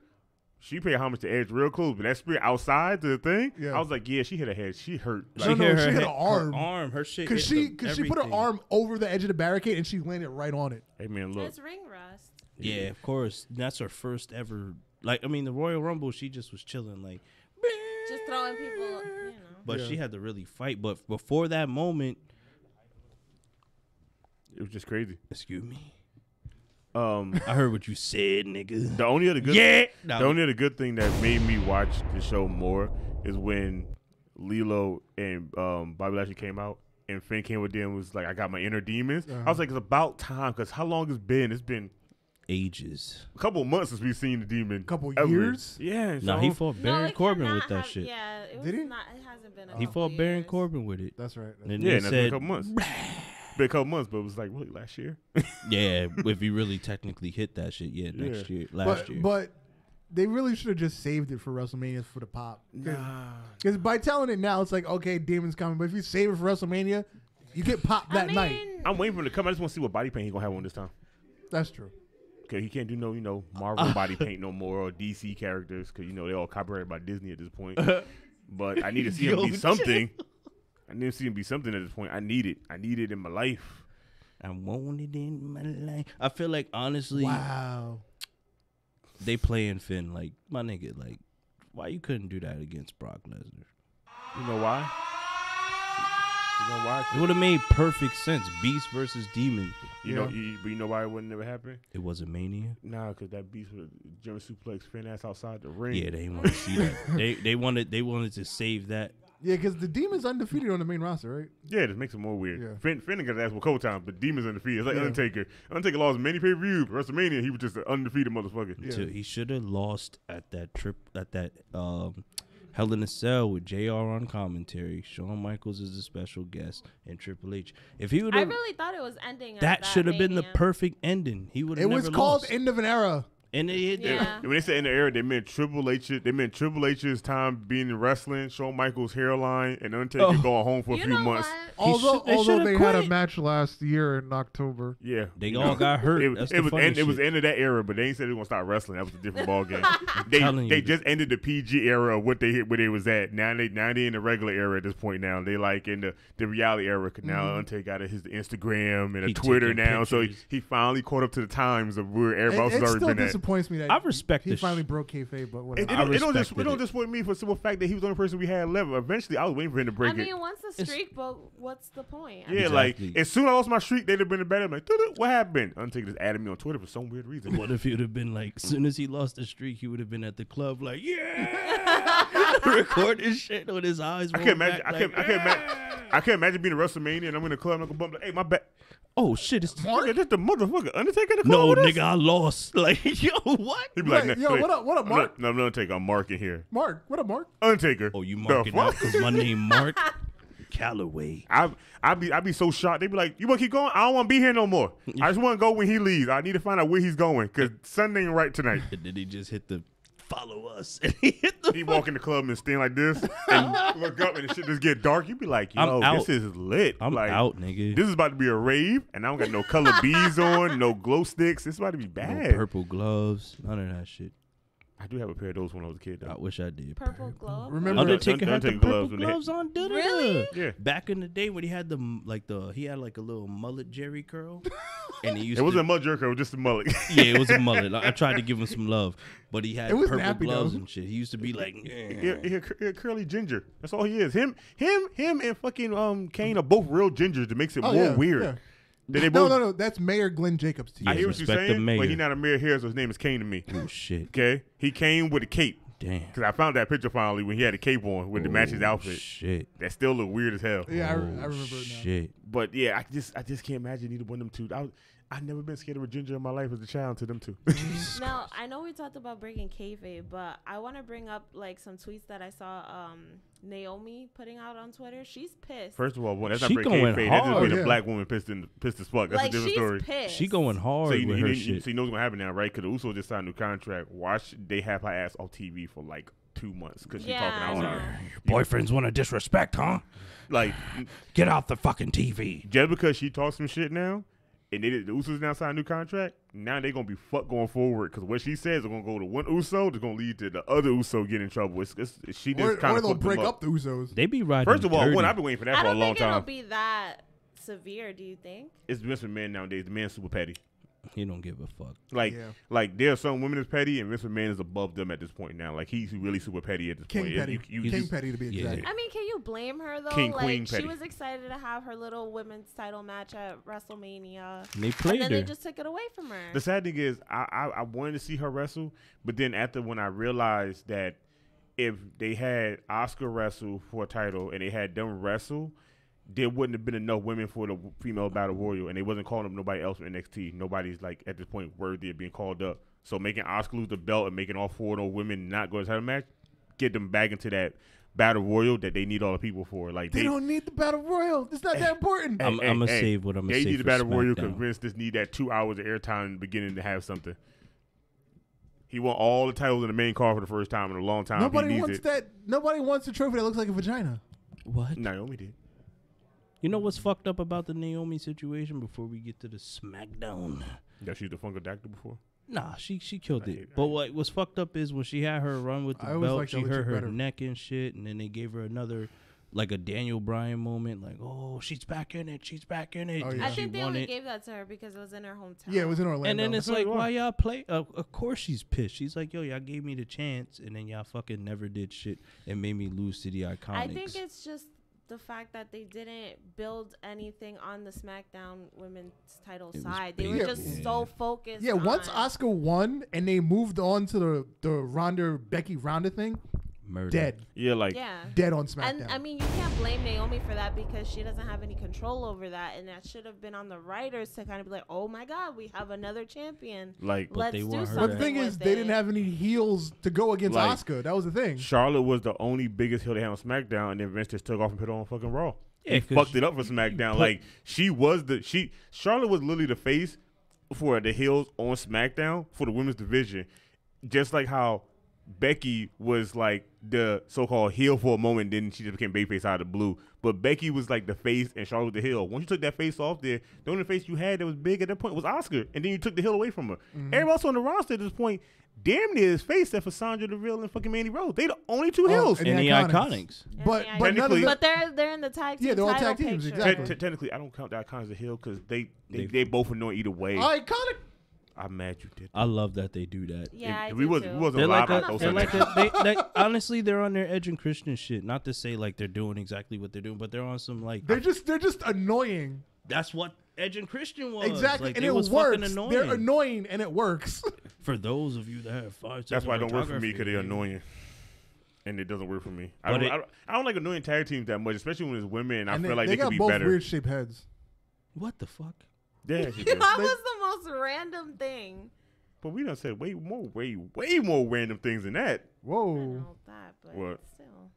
she paid homage to Edge real close, but that spear outside to the thing, Yeah. I was like, yeah, she hit her head. She hurt. No, Like, no, hit she hit head- her arm. Her shit. Because hit she put her everything. arm over the edge of the barricade and she landed right on it. hey man, look, It's ring rust. Yeah, of course. That's her first ever. Like, I mean, the Royal Rumble, she just was chilling, like. Just throwing people, you know. But Yeah. she had to really fight. But before that moment, it was just crazy. excuse me, Um, I heard what you said, nigga. the only other good, No. the only other good thing that made me watch the show more is when Lilo and Bobby Lashley came out. And Finn came with them and was like, I got my inner demons. Uh-huh. I was like, it's about time because how long it's been? It's been ages. A couple of months since we've seen the Demon. Couple ever. years? Yeah. No, he fought Baron Corbin with that shit. Yeah, it was Did he? not. It hasn't been. He fought Baron years. Corbin with it. That's right. And Yeah, they and that's been a said, couple months. Been a couple months, but it was like, really, last year? yeah, if he really technically hit that shit, last year. But they really should have just saved it for WrestleMania for the pop. Because by telling it now, it's like, okay, Demon's coming. But if you save it for WrestleMania, you get popped that night. I'm waiting for him to come. I just want to see what body paint he's going to have on this time. That's true. Okay, he can't do no, Marvel body paint no more or DC characters because, they all copyrighted by Disney at this point. But I need to see him be something. I need to see him be something at this point. I need it. I need it in my life. I want it in my life. I feel like, honestly, wow, they playing Finn like, my nigga, like, why you couldn't do that against Brock Lesnar? You know why? It would have made perfect sense. Beast versus Demon. But you know why it would never happen? It wasn't Mania. Nah, because that Beast would German suplex Finn ass outside the ring. Yeah, they didn't want to see that. They wanted to save that. Yeah, because the Demon's undefeated on the main roster, right? Yeah, this makes it more weird. Yeah. Finn got his ass with cold time, but Demon's undefeated. It's like Undertaker. Undertaker lost many pay-per-views. WrestleMania, he was just an undefeated motherfucker. Yeah. He should have lost at that Hell in a Cell with JR on commentary. Shawn Michaels is a special guest, and Triple H. If he would, I really thought it was ending. That should have been the perfect ending. He would. It was called End of an Era. And when they said in the era, they meant Triple H. They meant Triple H's time being in wrestling, Shawn Michaels' hairline, and Undertaker going home for a few months. Although they had a match last year in October. Yeah, they all got hurt. It was the end of that era, but they ain't said they were gonna start wrestling. That was a different ball game. They just ended the PG era of where they was at. Now they in the regular era at this point. Now they like in the reality era. Cause now Undertaker got his Instagram and a Twitter now, so he finally caught up to the times of where everybody else has already been at. Disappoints me that I respect he finally broke kayfabe, but whatever. It don't disappoint me for the simple fact that he was the only person we had left. Eventually, I was waiting for him to break it. I mean, once the streak broke, what's the point? Yeah, exactly. Like as soon as I lost my streak, they'd have been better. I'm like, what happened? Undertaker just added me on Twitter for some weird reason. What if he would have been like, as soon as he lost the streak, he would have been at the club like, yeah, recording shit with his eyes. I can't imagine. I can't imagine being at WrestleMania and I'm in the club and I'm like, hey, my back. Oh shit! It's Mark. That's the motherfucker Undertaker. The no, nigga, I lost. Like, yo, what? He'd be like, yo, what up, Mark? No, Undertaker. I'm Mark in here. Mark, what up, Mark? Undertaker. Oh, you marking out because my name Mark Calloway. I'd be so shocked. They'd be like, you want to keep going? I don't want to be here no more. I just want to go when he leaves. I need to find out where he's going because Sunday ain't right tonight. And then he just hit the follow us. And he walk in the club and stand like this and look up and the shit just get dark. You'd be like, yo, this is lit. I'm like, out, nigga. This is about to be a rave and I don't got no color beads on, no glow sticks. It's about to be bad. No purple gloves, none of that shit. I do have a pair of those when I was a kid, though. I wish I did. Purple gloves? Remember Undertaker had the purple gloves on? Really? Yeah. Back in the day when he had he had like a little mullet Jerry curl. And he used it wasn't a mullet Jerry curl, it was just a mullet. Yeah, it was a mullet. I tried to give him some love. But he had purple gloves and shit. He used to be like, he curly ginger. That's all he is. Him and fucking Kane are both real gingers that makes it more weird. Yeah. No. That's Mayor Glenn Jacobs to you. I hear what you're saying, but he's not a mayor here, so his name is Kane to me. Oh, shit. Okay? He came with a cape. Damn. Because I found that picture finally when he had a cape on with the matches outfit. Shit. That still look weird as hell. Yeah, I remember it now. Shit. But yeah, I just can't imagine either one of them two. I've never been scared of a ginger in my life as a child to them two. Now, I know we talked about breaking kayfabe, but I want to bring up like some tweets that I saw Naomi putting out on Twitter. She's pissed. First of all, that's not breaking kayfabe. That's just being a black woman pissed as fuck. That's a different story. Pissed. She going hard with her shit. So you know what's going to happen now, right? Because the Usos just signed a new contract. Why should they have her ass off TV for like 2 months? Because she's talking outside. Your boyfriends want to disrespect, huh? Like, get off the fucking TV. Just because she talks some shit now, and the Usos now signed a new contract, now they're going to be fucked going forward because what she says is going to go to one Uso, that's going to lead to the other Uso getting in trouble. She just kind of they'll break up the Usos. They be riding First of all, I've been waiting for that for a long time. I don't think it'll be that severe, do you think? It's Vince McMahon nowadays. The man's super petty. He don't give a fuck. Like there are some women that's petty, and Vince McMahon is above them at this point now. Like he's really super petty at this point. King petty to be exact. I mean, can you blame her though? Queen she petty. was excited to have her little women's title match at WrestleMania, and they played and her. They just took it away from her. The sad thing is, I wanted to see her wrestle, but then when I realized that if they had Asuka wrestle for a title and they had them wrestle, there wouldn't have been enough women for the female battle royal, and they wasn't calling up nobody else from NXT. Nobody's like at this point worthy of being called up. So making Asuka lose the belt and making all 4 of those women not go to have a match, get them back into that battle royal that they need all the people for. Like they don't need the battle royal. It's not that important. I'm gonna save what I'm gonna say. They need the battle royal because SmackDown. Vince just need that 2 hours of airtime in the beginning to have something. He won all the titles in the main card for the first time in a long time. Nobody he needs wants it. that. Nobody wants a trophy that looks like a vagina. What? Naomi did. You know what's fucked up about the Naomi situation before we get to the SmackDown? Yeah, she's the Funko Doctor before. Nah, she killed it. But what was fucked up is when she had her run with the I always belt, liked she the hurt her better. neck and shit, and then they gave her another, like a Daniel Bryan moment, like, oh, she's back in it, she's back in it. Oh, and yeah. I she think they won only it. gave that to her because it was in her hometown. Yeah, it was in Orlando. And then it's That's like, what it why was. y'all play? Of course she's pissed. She's like, yo, y'all gave me the chance, and then y'all fucking never did shit and made me lose to the Iconics. I think it's just the fact that they didn't build anything on the SmackDown women's title It was side. They big. were Yeah. just so focused. Yeah, once on, Asuka won and they moved on to the Ronda Becky Ronda thing, Murder. dead, Yeah, like yeah. dead on SmackDown. And I mean, you can't blame Naomi for that because she doesn't have any control over that, and that should have been on the writers to kind of be like, "Oh my God, we have another champion. Like, Let's they do want her something." but the thing is, with they it." didn't have any heels to go against Like, Asuka. That was the thing. Charlotte was the only biggest heel they had on SmackDown, and then Vince just took off and put it on fucking Raw. Yeah, He 'cause fucked it up for SmackDown. Like Charlotte was literally the face for the heels on SmackDown for the women's division, just like how Becky was like the so-called heel for a moment, then she just became babyface out of the blue. But Becky was like the face and Charlotte the heel. Once you took that face off there, the only face you had that was big at that point was Asuka, and then you took the heel away from her. Everybody else on the roster at this point, damn near is face except for Sandra Deville and fucking Mandy Rose. They the only 2 heels. and And the Iconics. And But the but none of Technically- the, But they're in the tag team. Yeah, they're all title tag teams, picture. exactly. Technically, I don't count the Icons as a heel because they both annoy either way. Iconic. I'm mad you did. I love that they do that. Yeah, I we do wasn't too. we wasn't They're live like about a, those they're like things. a, they honestly, they're on their Edge and Christian shit. Not to say like they're doing exactly what they're doing, but they're on some like They're just annoying. that's what Edge and Christian was Exactly, Like, and it it was fucking works. annoying. They're annoying, and it works. For those of you that have 5 That's why it don't work for photography, me because they're annoying, and it doesn't work for me. I But don't like annoying tag teams that much, especially when it's women. And I And feel like they could got be both better. weird shaped heads. What the fuck? Yeah, she do. That was the most random thing. But we done said way more random things than that. I Whoa. know that, but What? still.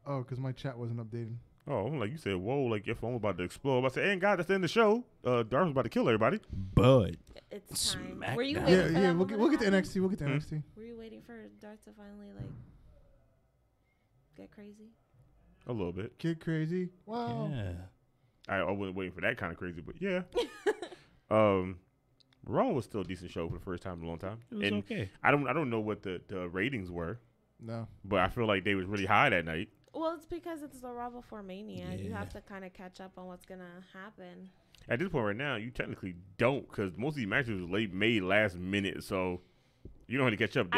Oh, because my chat wasn't updated. Oh, I'm like you said, whoa, like your phone was about to explode. I said, hey, God, that's the end of the show. Darth was about to kill everybody. But It's time. Smackdown. Were you Yeah, waiting Yeah, for yeah. that We'll get moment to to happen? NXT. We'll get to NXT. Were you waiting for Darth to finally like get crazy? A little bit. Kid crazy. Wow. yeah, I wasn't waiting for that kind of crazy, but yeah. Raw was still a decent show for the first time in a long time. it was And okay. I don't know what the ratings were, No. but I feel like they was really high that night. Well, it's because it's the Raw before Mania. You Yeah. have to kind of catch up on what's gonna happen. At this point right now, you technically don't because most of these matches was made last minute, so you don't have to catch up.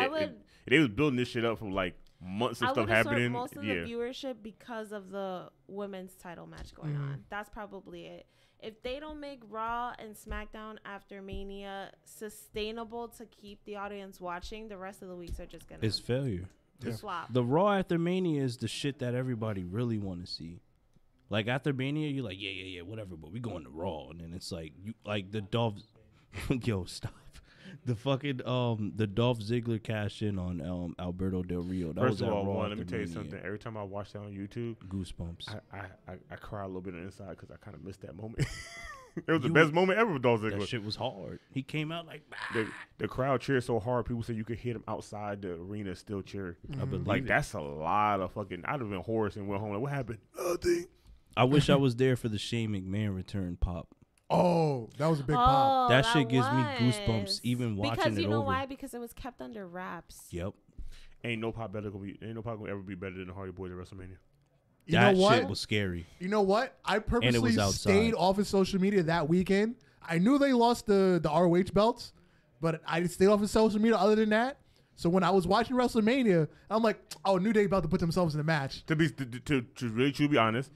They was building this shit up for like months of I stuff would assert happening. most of Yeah, the viewership because of the women's title match going Mhm. on. That's probably it. If they don't make Raw and SmackDown after Mania sustainable to keep the audience watching, the rest of the weeks are just gonna It's failure. flop. The Raw after Mania is the shit that everybody really want to see. Like after Mania, you're like, yeah, whatever, but we going to Raw, and then it's like you like the Dolph. Yo, stop. The fucking the Dolph Ziggler cash in on Alberto Del Rio. That First was of at all, Raw let me after tell you Mania. something. Every time I watch that on YouTube, Goosebumps. I cry a little bit on the inside because I kind of missed that moment. It was the You- best moment ever with Dolph That Ziggler. shit was hard. He came out like, The crowd cheered so hard, people said you could hear them outside the arena still cheer. I believe Like it. that's a lot of fucking. I'd have been hoarse and went home. Like, what happened? Nothing. I wish I was there for the Shane McMahon return pop. Oh, that was a big pop. That shit gives me goosebumps was. even watching because it you know over. why? Because it was kept under wraps. Yep. Ain't no pop gonna ever be better than the Hardy Boys at WrestleMania. You That know what? shit was scary. You know what? I purposely was outside. stayed off of social media that weekend. I knew they lost the ROH belts, but I stayed off of social media other than that. So when I was watching WrestleMania, I'm like, oh, New Day about to put themselves in a match. To really truly be honest,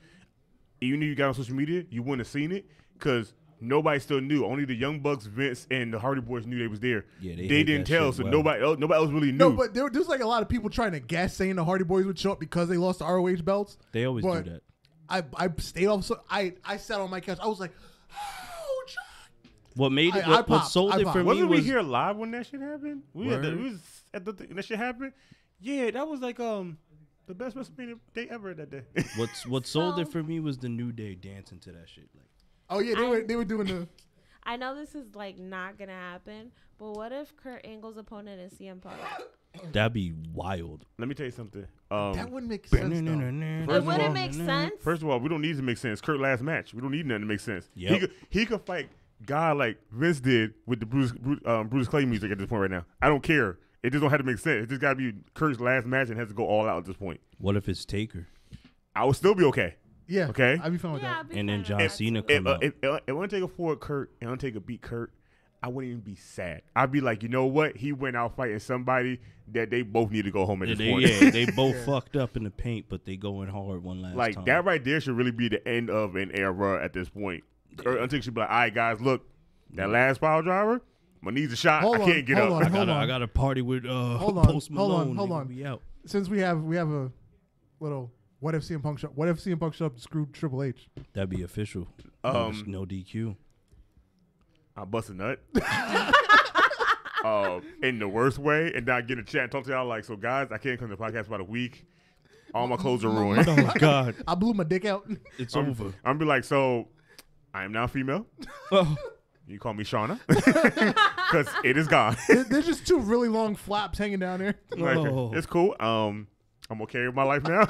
even if you got on social media, you wouldn't have seen it because nobody still knew. Only the Young Bucks, Vince, and the Hardy Boys knew they was there. Yeah, they hid didn't that tell, shit so well. nobody else really knew. No, but there's like a lot of people trying to guess saying the Hardy Boys would show up because they lost the ROH belts. They always But do that. I stayed off. So I sat on my couch. I was like, oh, John. What made it? I What sold it for me Wasn't we was here live when that shit happened? We was at the that shit happened. Yeah, that was like the best WrestleMania day ever that day. what sold it for me was the New Day dancing to that shit. Like, Oh yeah, they were doing the. I know this is like not gonna happen, but what if Kurt Angle's opponent is CM Punk? that'd be wild. Let me tell you something. That wouldn't make sense. Though. It wouldn't make sense. First of all, we don't need to make sense. Kurt last match. We don't need nothing to make sense. Yep. He could fight God like Vince did with the Bruce Clay music at this point right now. I don't care. It just don't have to make sense. It just got to be Kurt's last match and has to go all out at this point. What if it's Taker? I would still be okay. Yeah. Okay. I'd be fine with Yeah, that. And then John Cena come out. If Undertaker fought Kurt and Undertaker beat Kurt, I wouldn't even be sad. I'd be like, you know what? He went out fighting somebody that they both need to go home at this point. Yeah, they both fucked up in the paint, but they going hard one last Like time. that right there should really be the end of an era at this point. Undertaker should be like, all right, guys, look, that last power driver, my knees are shot. I can't get up. I got a party with Post Malone. Hold on. Be out. Since we have a little what if CM Punk showed up to screw Triple H? That'd be official. No DQ. I bust a nut. In the worst way, and not get a chat and talk to y'all like, so guys, I can't come to the podcast about a week. All my clothes are ruined. Oh God, I blew my dick out. it's over. I'm be like, so I am now female. Oh. You call me Shauna because it is gone. There's just two really long flaps hanging down there. Like, it's cool. I'm okay with my life now.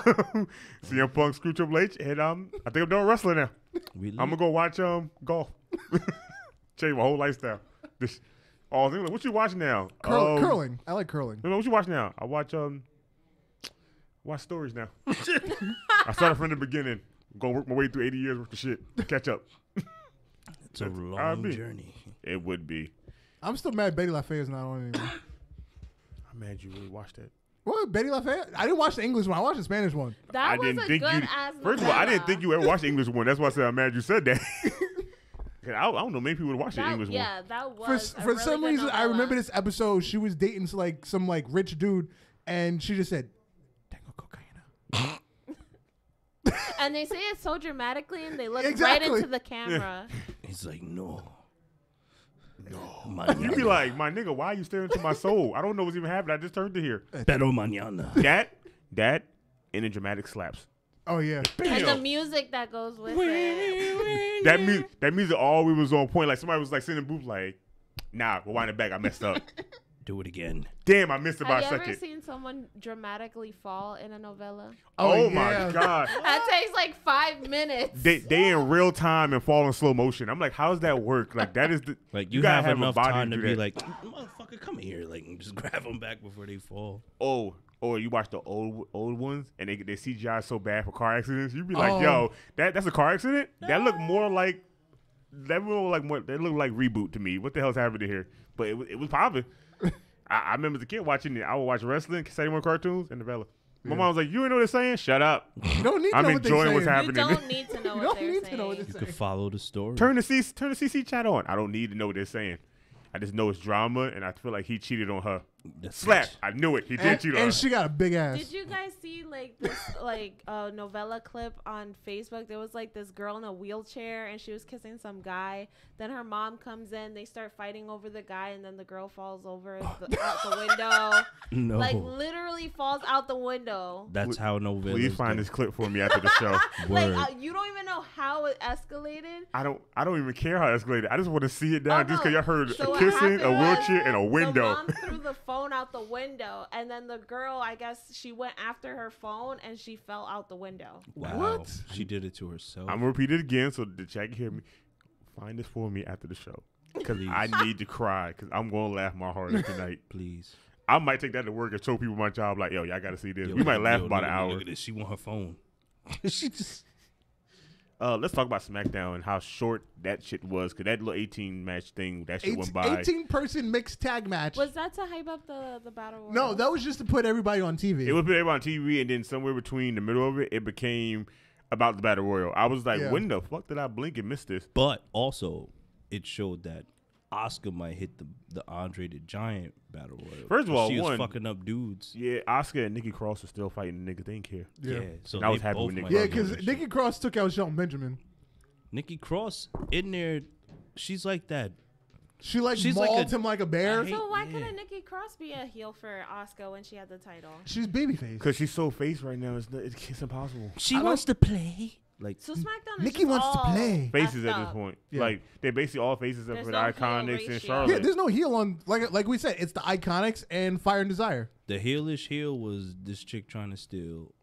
CM Punk, screw Triple H, and I think I'm done wrestling now. I'm gonna go watch golf. Change my whole lifestyle. What you watch now? Curling. I like curling. What you watch now? I watch stories now. I started from the beginning. Gonna work my way through 80 years worth of shit. Catch up. It's a long journey. It would be. I'm still mad Betty LaFayette is not on anymore. I'm mad you really watched that. What, Betty LaFayette? I didn't watch the English one. I watched the Spanish one. That was a good ass First of all, I didn't think you ever watched the English one. That's why I said I'm mad you said that. I don't know many people would watch the English one. Yeah, that was For some reason, I remember this episode. She was dating some rich dude, and she just said, "Tengo cocaine." And they say it so dramatically, and they look Exactly. right into the camera. He's like, no. You be like, my nigga, why are you staring into my soul? I don't know what's even happening. I just turned to here. Pero mañana. That, and the dramatic slaps. Oh yeah. And the music that goes with it. That music always was on point. Like somebody was like sitting in the booth like, nah, rewind it back. I messed up. Do it again. Damn, I missed it by a Have you second. ever seen someone dramatically fall in a novella? Oh yeah. my God. That takes like 5 minutes. They in real time and fall in slow motion. I'm like, how does that work? Like that is the Like you gotta have enough a body time to do be that. like, motherfucker, come here, like and just grab them back before they fall. Oh, or you watch the old ones and they CGI so bad for car accidents. You be like, yo, that's a car accident? That look more like that look like reboot to me. What the hell's happening here? But it was popping. I remember as a kid watching it. I would watch wrestling, Saturday morning cartoons, and novella. My mom was like, "You ain't know what they're saying? Shut up." You don't need to I'm know what they're enjoying what's saying. happening. You don't need to know what they're saying. You could follow the story. Turn the CC chat on. I don't need to know what they're saying. I just know it's drama, and I feel like he cheated on her. Slap! I knew it. He did cheat on her. And she got a big ass. Did you guys see like this novella clip on Facebook? There was like this girl in a wheelchair and she was kissing some guy. Then her mom comes in, they start fighting over the guy, and then the girl falls over out the window. No. Like literally falls out the window. That's how novellas Will you find this clip for me after the show? Like you don't even know how it escalated. I don't even care how it escalated. I just want to see it down just because y'all heard So a what kissing, a happened wheelchair, was and a window. The mom threw the phone out the window, and then the girl, I guess, she went after her phone and she fell out the window. Wow. What? She did it to herself. I'm gonna repeat it again so the chat can hear me. Find this for me after the show because I need to cry because I'm gonna laugh my heart out tonight. Please. I might take that to work and show people my job like, yo, y'all got to see this. Yo, We might laugh about look, an hour. Look at this. She want her phone. She just. Let's talk about SmackDown and how short that shit was because that little 18 match thing, that shit went by. 18-person mixed tag match. Was that to hype up the battle royal? No, that was just to put everybody on TV. It was put everybody on TV, and then somewhere between the middle of it, it became about the Battle Royal. I was like, when the fuck did I blink and miss this? But also, it showed that Asuka might hit the Andre the Giant battle royal. First of all, she was one, fucking up dudes. Yeah, Asuka and Nikki Cross are still fighting the nigga. They didn't care. Yeah. So And I was they happy both with Nikki might Yeah, Cross. win because that shit. Nikki Cross took out Shelton Benjamin. Nikki Cross in there, she's like that. She's like a- him like a bear. I hate- So why yeah. couldn't Nikki Cross be a heel for Asuka when she had the title? She's babyface. Because she's so face right now, it's impossible. She wants to play. Like So SmackDown is Nikki just wants to all play. Faces effed at this up. point. Yeah. Like, they're basically all faces except There's for no the heel Iconics and ratio. Charlotte. Yeah, there's no heel on like we said. It's the Iconics and Fire and Desire. the heelish heel was this chick trying to steal.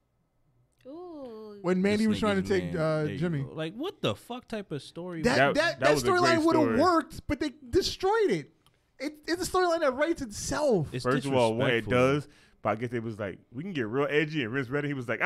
Ooh. When Mandy this was trying to nigga's take man. There you Jimmy. go. Like, what the fuck type of story? That That was a great storyline would have story. worked, but they destroyed it. It's a storyline that writes itself. It's First of all, what it disrespectful. does, but I guess it was like, we can get real edgy, and Vince Redden, he was like,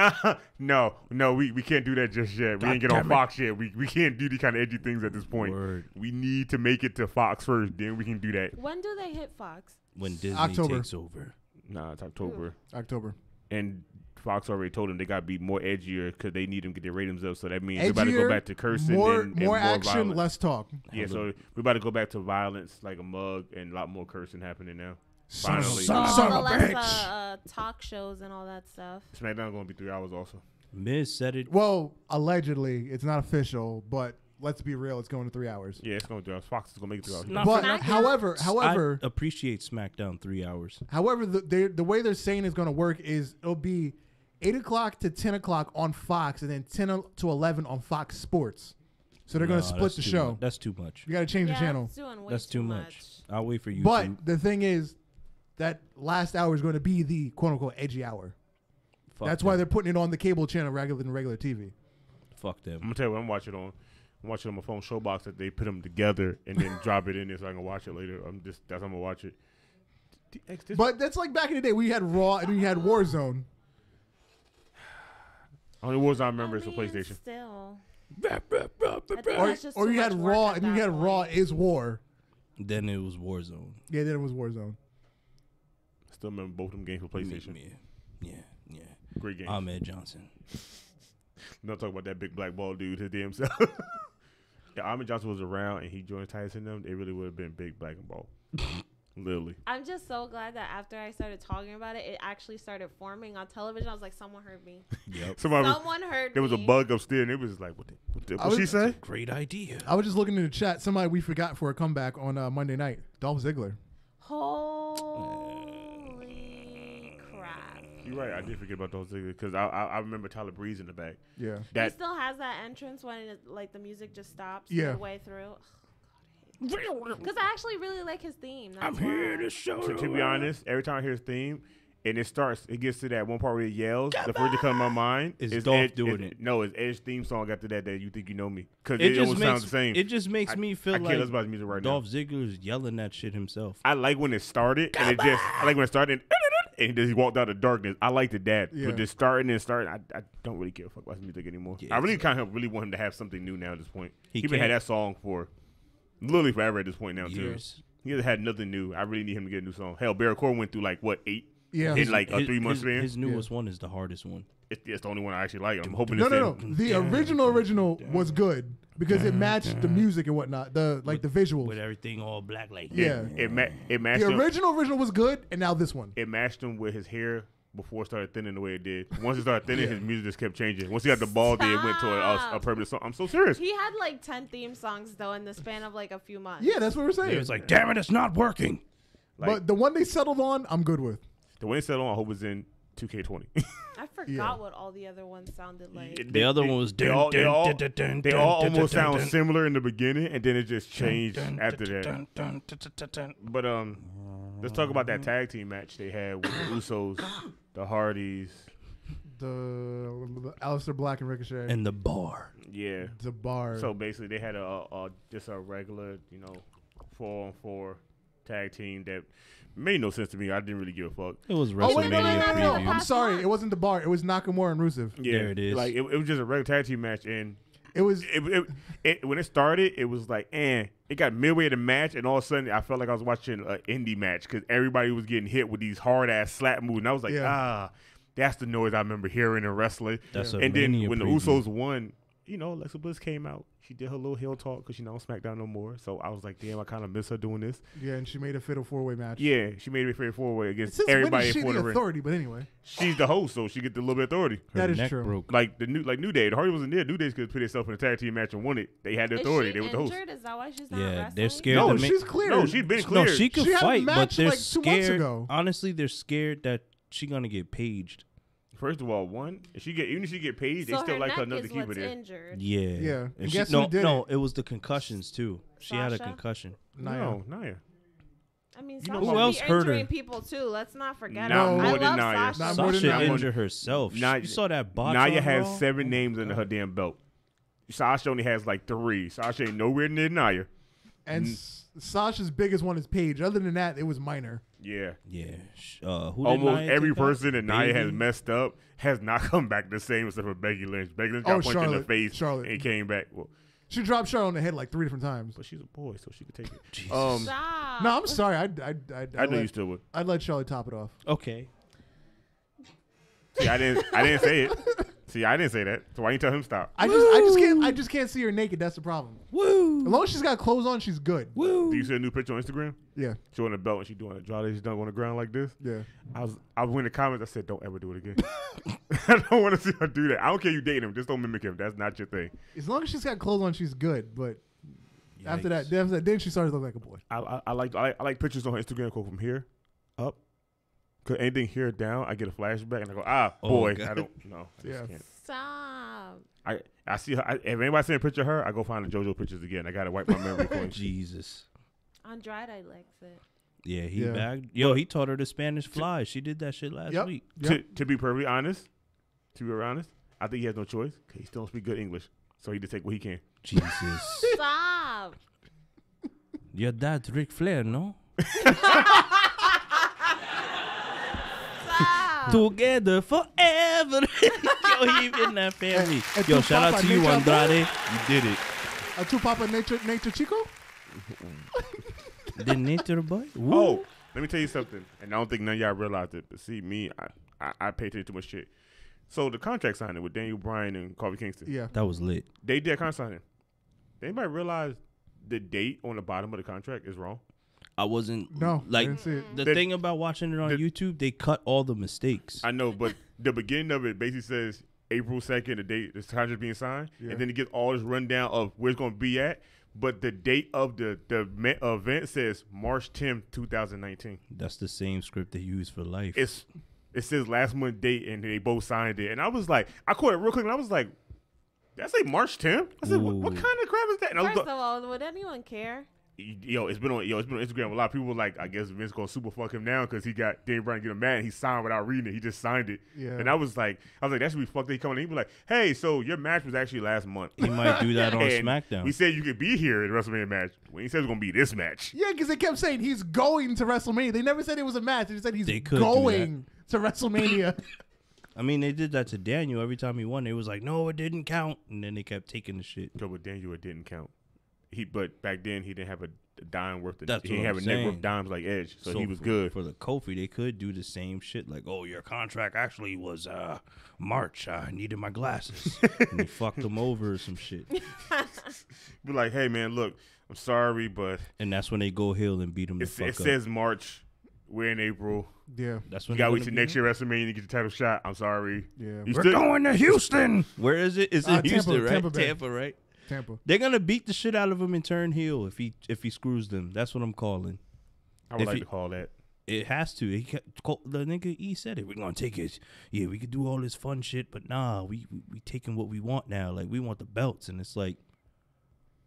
no, we can't do that just yet. We God ain't get on damn it. Fox yet. We can't do these kind of edgy things at this point. Word. We need to make it to Fox first, then we can do that. When do they hit Fox? When Disney October. takes over. Nah, it's October. October. And Fox already told them they got to be more edgier because they need them to get their ratings up. So that means we about to go back to cursing more and more more action, violence. less talk. Yeah, so we about to go back to violence, like a mug, and a lot more cursing happening now. Son of a- Finally. son All of the a less bitch. talk shows and all that stuff. SmackDown going to be 3 hours also. Miz said it. Well, allegedly, it's not official, but let's be real, it's going to 3 hours. Yeah, it's going to 3 hours. Fox is going to make it 3 hours. Not But SmackDown? however, I appreciate SmackDown 3 hours. the way they're saying it's going to work is it'll be 8 o'clock to 10 o'clock on Fox, and then 10 to 11 on Fox Sports. So they're going to No, split that's the too show. much. That's too much. You got to change the channel. That's doing way That's too much. I'll wait for you. But the thing is, that last hour is going to be the quote unquote edgy hour. That's why they're putting it on the cable channel rather than regular TV. Fuck I'm them. going to tell you what I'm watching on. I'm watching on my phone Showbox that they put them together and then drop it in there so I can watch it later. That's how I'm going to watch it. But that's like back in the day. We had Raw and we had Warzone. Only Warzone I remember is for PlayStation. Still. Or you had Raw and you had Raw is War. Then it was Warzone. Yeah, then it was Warzone. I still remember both of them games for PlayStation. Yeah. Great games. Ahmed Johnson. Not talk about that big black ball dude, his damn self. Yeah, Ahmed Johnson was around and he joined Tyson them, it really would have been big black and ball. Literally. I'm just so glad that after I started talking about it, it actually started forming on television. I was like, someone heard me. Yep. Someone heard me. There was a bug upstairs and it was like, what she say? Great idea. I was just looking in the chat. Somebody we forgot for a comeback on Monday night. Dolph Ziggler. Holy crap. You're right. I did forget about those things because I remember Tyler Breeze in the back. Yeah. He That still has that entrance when like the music just stops Yeah. midway through. Because I actually really like his theme. That's I'm here to show to be honest, every time I hear his theme and it gets to that one part where he yells, the first thing come to my mind Is Dolph doing it. No, it's Edge's theme song after that You Think You Know Me. Because It it just almost makes sounds the same. It just makes me feel I like can't listen about his music right Dolph now. Ziggler's yelling that shit himself. I like when it started and I like when it started and he walked out of darkness. I liked it that. Yeah. But just starting, I don't really give a fuck about his music anymore. Yeah, I really kind of really want him to have something new now at this point. He He been had can't. that song for literally forever at this point now Years. too. He hasn't had nothing new. I really need him to get a new song. Hell, Barry Core went through like what 8 Yeah. in like a 3 month span. His newest one is the hardest one. It's the only one I actually like. I'm hoping No, it's no. The original was good because it matched the music and whatnot. The visuals. With everything all black like Yeah. It matched The him. original was good, and now this one. It matched him with his hair before it started thinning the way it did. Once it started thinning, his music just kept changing. Once he got the ball, then it went to a permanent song. I'm so serious. He had like 10 theme songs though in the span of like a few months. Yeah, that's what we're saying. It was like, damn it, it's not working. But the one they settled on, I'm good with. The one he said on, I hope is in 2K20. I forgot what all the other ones sounded like. The other one was they all almost sound similar in the beginning, and then it just changed after that. But let's talk about that tag team match they had with the Usos, the Hardys. The Aleister Black and Ricochet. And the bar. Yeah. The bar. So basically, they had just a regular, 4-on-4 tag team that made no sense to me. I didn't really give a fuck. It was Oh, wait, WrestleMania no. preview. I'm sorry. It wasn't the bar. It was Nakamura and Rusev. Yeah, There it is. Like it was just a regular tag team match, and It was. when it started, it was like, It got midway of the match, and all of a sudden, I felt like I was watching an indie match because everybody was getting hit with these hard ass slap moves, and I was like, that's the noise I remember hearing in wrestling. That's a and then Mania when the preview. Usos won, Alexa Bliss came out. She did her little heel talk because she's not on SmackDown no more. So I was like, damn, I kind of miss her doing this. Yeah, and she made a fatal 4-way match. Yeah, she made a fatal 4-way against Since everybody. when is she for the the authority? But anyway, she's the host, so she get the little bit of authority. Her that is neck true. broke. Like New Day. The Hardy wasn't there. New Day could put themselves in a tag team match and won it. They had the authority. Is They she were the host. injured? Is that why she's not Yeah, wrestling? they're scared. no, to she's cleared. No, she's been No, cleared. she could She had a fight, but match they're like 2 months scared. ago. Honestly, they're scared that she gonna get paged. First of all, if she get paid, they So still her like her neck enough to is keep her what's there. injured. Yeah. Yeah. And And she, guess no, who did no, it? it was the concussions too. She had a Sasha? concussion. Nia. Nia. I mean, You know Sasha who else be hurt her? injuring people too. Let's not forget. Not her. more I than love Nia. Sasha. Not more than Sasha Nia. injured herself. Nia- You saw that botch Nia on has Raw? 7 names under her damn belt. Sasha only has like 3. Sasha ain't nowhere near Nia. And Sasha's biggest one is Paige. Other than that, it was minor. Yeah. Yeah. Who did Almost Nia every take out? person that Nia has Bailey? messed up has not come back the same except for Becky Lynch. Becky Lynch got punched in the Charlotte. face Charlotte. and came back. Well, She dropped Charlotte on the head like 3 different times. but she's a boy, so she could take it. Jesus. Stop. No, I'm sorry. I know you still would. I'd let Charlotte top it off. Okay. See, I didn't say it. See, I didn't say that. So why you tell him stop? I just can't see her naked. That's the problem. Woo. As long as she's got clothes on, she's good. Woo. Do you see a new picture on Instagram? Yeah, Showing the belt and she doing a draw. She's done on the ground like this. yeah. I was in the comments. I said, "Don't ever do it again." I don't want to see her do that. I don't care you dating him. Just don't mimic him. That's not your thing. As long as she's got clothes on, she's good. But after that, then she started to look like a boy. I like pictures on her Instagram. Go from here up. Cause anything here down, I get a flashback and I go, boy, God. I don't know. I just Yeah. can't. Stop. I see her. If anybody seen a picture of her, I go find the JoJo pictures again. I gotta wipe my memory clean. Jesus. Andrade likes it. Yeah, he Yeah. bagged. Yo, he taught her the Spanish fly. She did that shit last Yep. week. To be perfectly honest, I think he has no choice. 'Cause he still don't speak good English, so he just take what he can. Jesus. Stop. Your dad, Ric Flair, no? Stop. Together forever. Yo, he in that family. And Yo, tu shout out papa to you, nature Andrade. You did it. A two papa nature chico. The nature boy. Woo. Oh, let me tell you something, and I don't think none of y'all realized it. But see, me, I pay attention to much shit. So the contract signing with Daniel Bryan and Kofi Kingston, Yeah. That was lit. they did a contract signing. Did anybody realize the date on the bottom of the contract is wrong? I wasn't No, I like didn't see it. the The- thing about watching it on the- YouTube. They cut all the mistakes. I know, but the beginning of it basically says April 2nd, the date this contract being signed, Yeah. and then it gets all this rundown of where it's going to be at. But the date of the event says March 10th, 2019. That's the same script they use for life. It says last month date, and they both signed it. And I was like, I caught it real quick, and I was like, did I say March 10th? I said, what Ooh. kind of crap is that? And I was First of all, would anyone care? it's been on Instagram. A lot of people were like, I guess Vince gonna super fuck him now because he got Daniel Bryan get him mad. And he signed without reading it. He just signed it. Yeah. And I was like, that should be fucked. He coming in. He be like, hey, so your match was actually last month. He might do that on And SmackDown. We said you could be here in the WrestleMania match. When he said it was gonna be this match. Yeah, because they kept saying he's going to WrestleMania. They never said it was a match. They just said he's They could do going to WrestleMania. I mean, they did that to Daniel every time he won. They was like, no, it didn't count, and then they kept taking the shit. So with Daniel, it didn't count. But back then he didn't have a dime worth of. That's He didn't what have I'm a net worth saying. of dimes like Edge, so he was for, good. For the Kofi, they could do the same shit. Like, oh, your contract actually was March. I needed my glasses. And he fucked them over or some shit. Be like, hey man, look, I'm sorry, but And that's when they go heel and beat him the fuck it up. says March. We're in April. Yeah. That's You when gotta they're wait gonna till beat next him? year WrestleMania to get the title shot. I'm sorry. Yeah. You We're still- going to Houston. Where is it? It's in Tampa, Houston, right? Tampa Bay. Tampa, right? Tampa. They're gonna beat the shit out of him and turn heel if he screws them. That's what I'm calling. I would If like he- to call that. It has to. The nigga E said it. We're gonna take it. Yeah, we could do all this fun shit, but nah, we taking what we want now. Like we want the belts, and it's like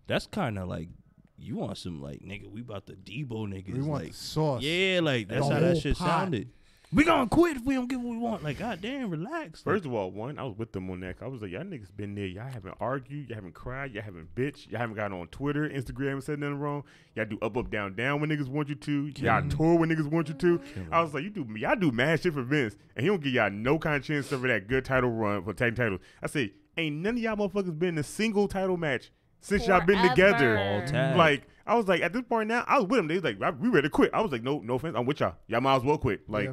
that's kind of like you want some like nigga. We about to Debo niggas. We want like the sauce. yeah, like that's The how that whole shit pot. sounded. We gonna quit if we don't get what we want. Like goddamn, relax. First of all, I was with them on that. I was like, y'all niggas been there. Y'all haven't argued. Y'all haven't cried. Y'all haven't bitched. Y'all haven't gotten on Twitter, Instagram, and said nothing wrong. Y'all do up, down, down when niggas want you to. Y'all tour when niggas want you to. I was like, y'all do mad shit for Vince, and he don't give y'all no kind of chance for that good title run for tag titles. I say, ain't none of y'all motherfuckers been in a single title match since y'all been together. All tag. Like, I was like, at this point now, I was with them. They was like, we ready to quit. I was like, no offense, I'm with y'all. Y'all might as well quit. Like,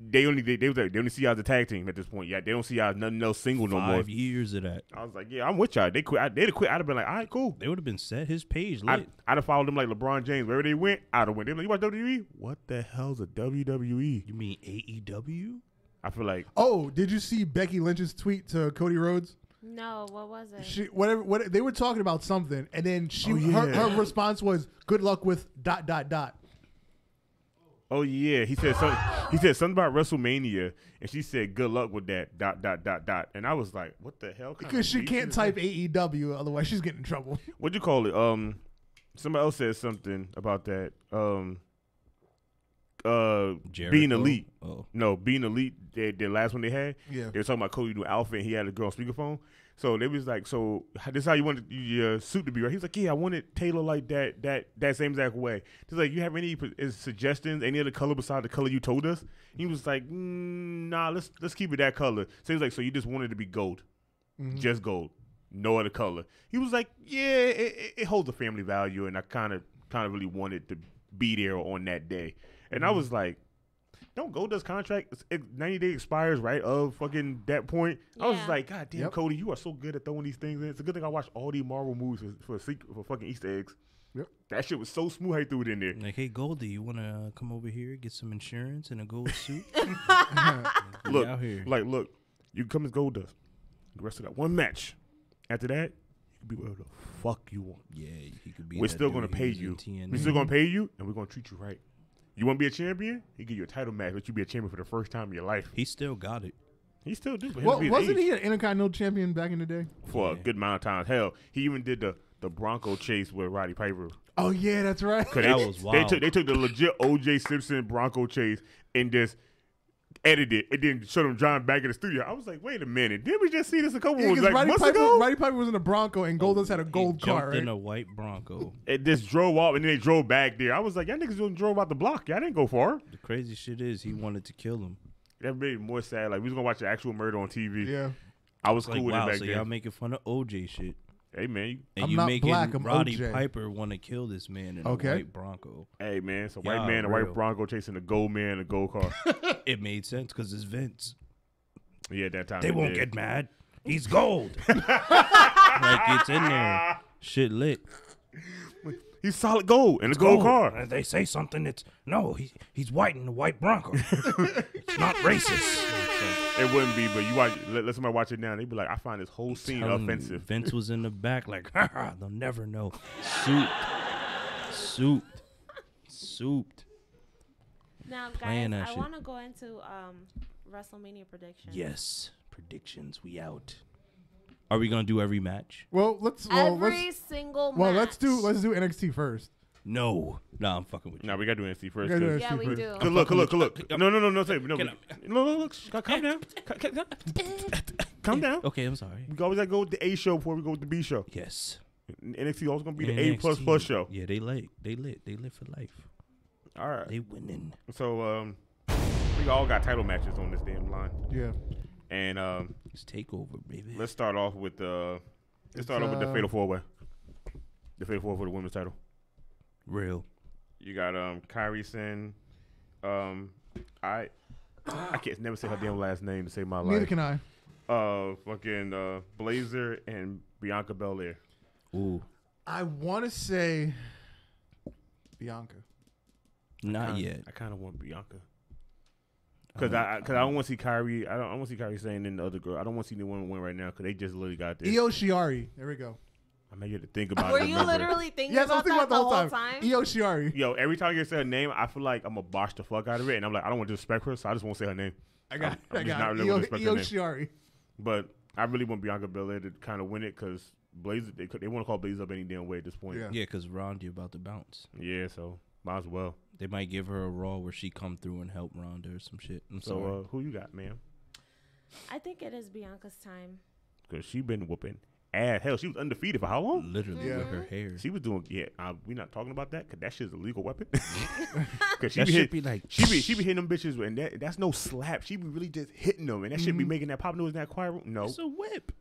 they only see y'all as a tag team at this point. Yeah, they don't see y'all as nothing else single no more. 5 years of that. I was like, yeah, I'm with y'all. They'd have quit. I'd have been like, all right, cool. They would have been set. His page lit. I'd have followed them like LeBron James. Wherever they went, I'd have went. They're like, you watch WWE? What the hell's a WWE? You mean AEW? I feel like. Oh, did you see Becky Lynch's tweet to Cody Rhodes? No, what was it? What they were talking about something, and then her response was, "Good luck with ... Oh yeah, he said something about WrestleMania, and she said, "Good luck with that ... And I was like, "What the hell?" Because she can't type AEW, otherwise she's getting in trouble. What'd you call it? Somebody else said something about that. Being elite. Oh. No, being elite. The last one they had. Yeah. They were talking about Cody doing Alpha, and he had a girl on speakerphone. So they was like, "So this is how you wanted your suit to be, right?" He was like, "Yeah, I wanted Taylor like that same exact way." He's like, "You have any suggestions? Any other color besides the color you told us?" He was like, "Nah, let's keep it that color." So he was like, "So you just wanted it to be gold, just gold, no other color?" He was like, "Yeah, it holds a family value, and I kind of really wanted to be there on that day." And I was like, don't Goldust's contract 90 days expires right of fucking that point. Yeah. I was like, God damn, Cody, you are so good at throwing these things in. It's a good thing I watched all these Marvel movies for fucking Easter eggs. Yep. That shit was so smooth how he threw it in there. Like, hey, Goldie, you want to come over here, get some insurance and a gold suit? Look, out here. Look, you can come as Goldust. The rest of that one match. After that, you can be whatever the fuck you want. Yeah, he could be. We're still going to pay you. We're still going to pay you, and we're going to treat you right. You want to be a champion? He give you a title match, but you be a champion for the first time in your life. He still got it. He still do. Well, wasn't he an Intercontinental champion back in the day? For a good amount of times. Hell, he even did the Bronco chase with Roddy Piper. Oh yeah, that's right. That was wild. They took the legit O.J. Simpson Bronco chase and just edited it and then showed him John back in the studio. I was like, wait a minute, didn't we just see this a couple months ago? Roddy Piper was in a Bronco and Goldust had a gold car, right? In a white Bronco. It just drove off and then they drove back there. I was like, y'all niggas drove out the block. Y'all didn't go far. The crazy shit is he wanted to kill him. That made me more sad. Like we was gonna watch the actual murder on TV. Yeah, I was cool with it back so then. y'all making fun of OJ shit. Hey man, and you making Roddy Piper want to kill this man in a white Bronco. Hey man, it's a white man, a white Bronco chasing a gold man in a gold car. It made sense because it's Vince. Yeah, that time they won't get mad. He's gold. Like it's in there. Shit lit. He's solid gold in a gold car. They say something. He's white in a white Bronco. It's not racist. It wouldn't be, but you watch. Let somebody watch it now. They'd be like, I find this whole scene offensive. Vince was in the back, like, they'll never know. Souped. Now, guys, I want to go into WrestleMania predictions. Yes, predictions. We out. Are we gonna do every match? Well, every single match. Well, let's do NXT first. No, I'm fucking with you. Nah, we gotta do NXT first. Yeah, we do. Good look. No, calm down. Calm down. Okay, I'm sorry. We always gotta go with the A show before we go with the B show. Yes. NXT always gonna be the A plus show. Yeah, they lit for life. All right. They winning. So we all got title matches on this damn line. Yeah. And it's takeover, baby. Let's start off with the Fatal 4-Way. The Fatal 4 for the women's title. Real. You got Kairi Sen. I can't never say her damn last name to save my life. Neither can I. Fucking Blazer and Bianca Belair. Ooh. I want to say Bianca. Not yet. I kind of want Bianca. Cause I don't want to see Kyrie. I don't want to see Kyrie saying in the other girl. I don't want to see anyone win right now because they just literally got this. Io Shirai. There we go. I may have to think about Were it. you literally thinking about that the whole time? Io Shirai. Yo, every time I say her name, I feel like I'm gonna botch the fuck out of it, and I'm like, I don't want to disrespect her, so I just won't say her name. I got Io Shirai. But I really want Bianca Belair to kind of win it because Blazer, they want to call Blazer up any damn way at this point. Yeah, because Ronda about to bounce. Yeah, so might as well. They might give her a Raw where she come through and help Ronda or some shit. So who you got, ma'am? I think it is Bianca's time. Because she been whooping ass. Hell, she was undefeated for how long? Literally with her hair. She was doing, we're not talking about that because that shit's a legal weapon. Because she be like, she be hitting them bitches, and that's no slap. She be really just hitting them, and that shit be making that pop noise in that quiet room. No. It's a whip.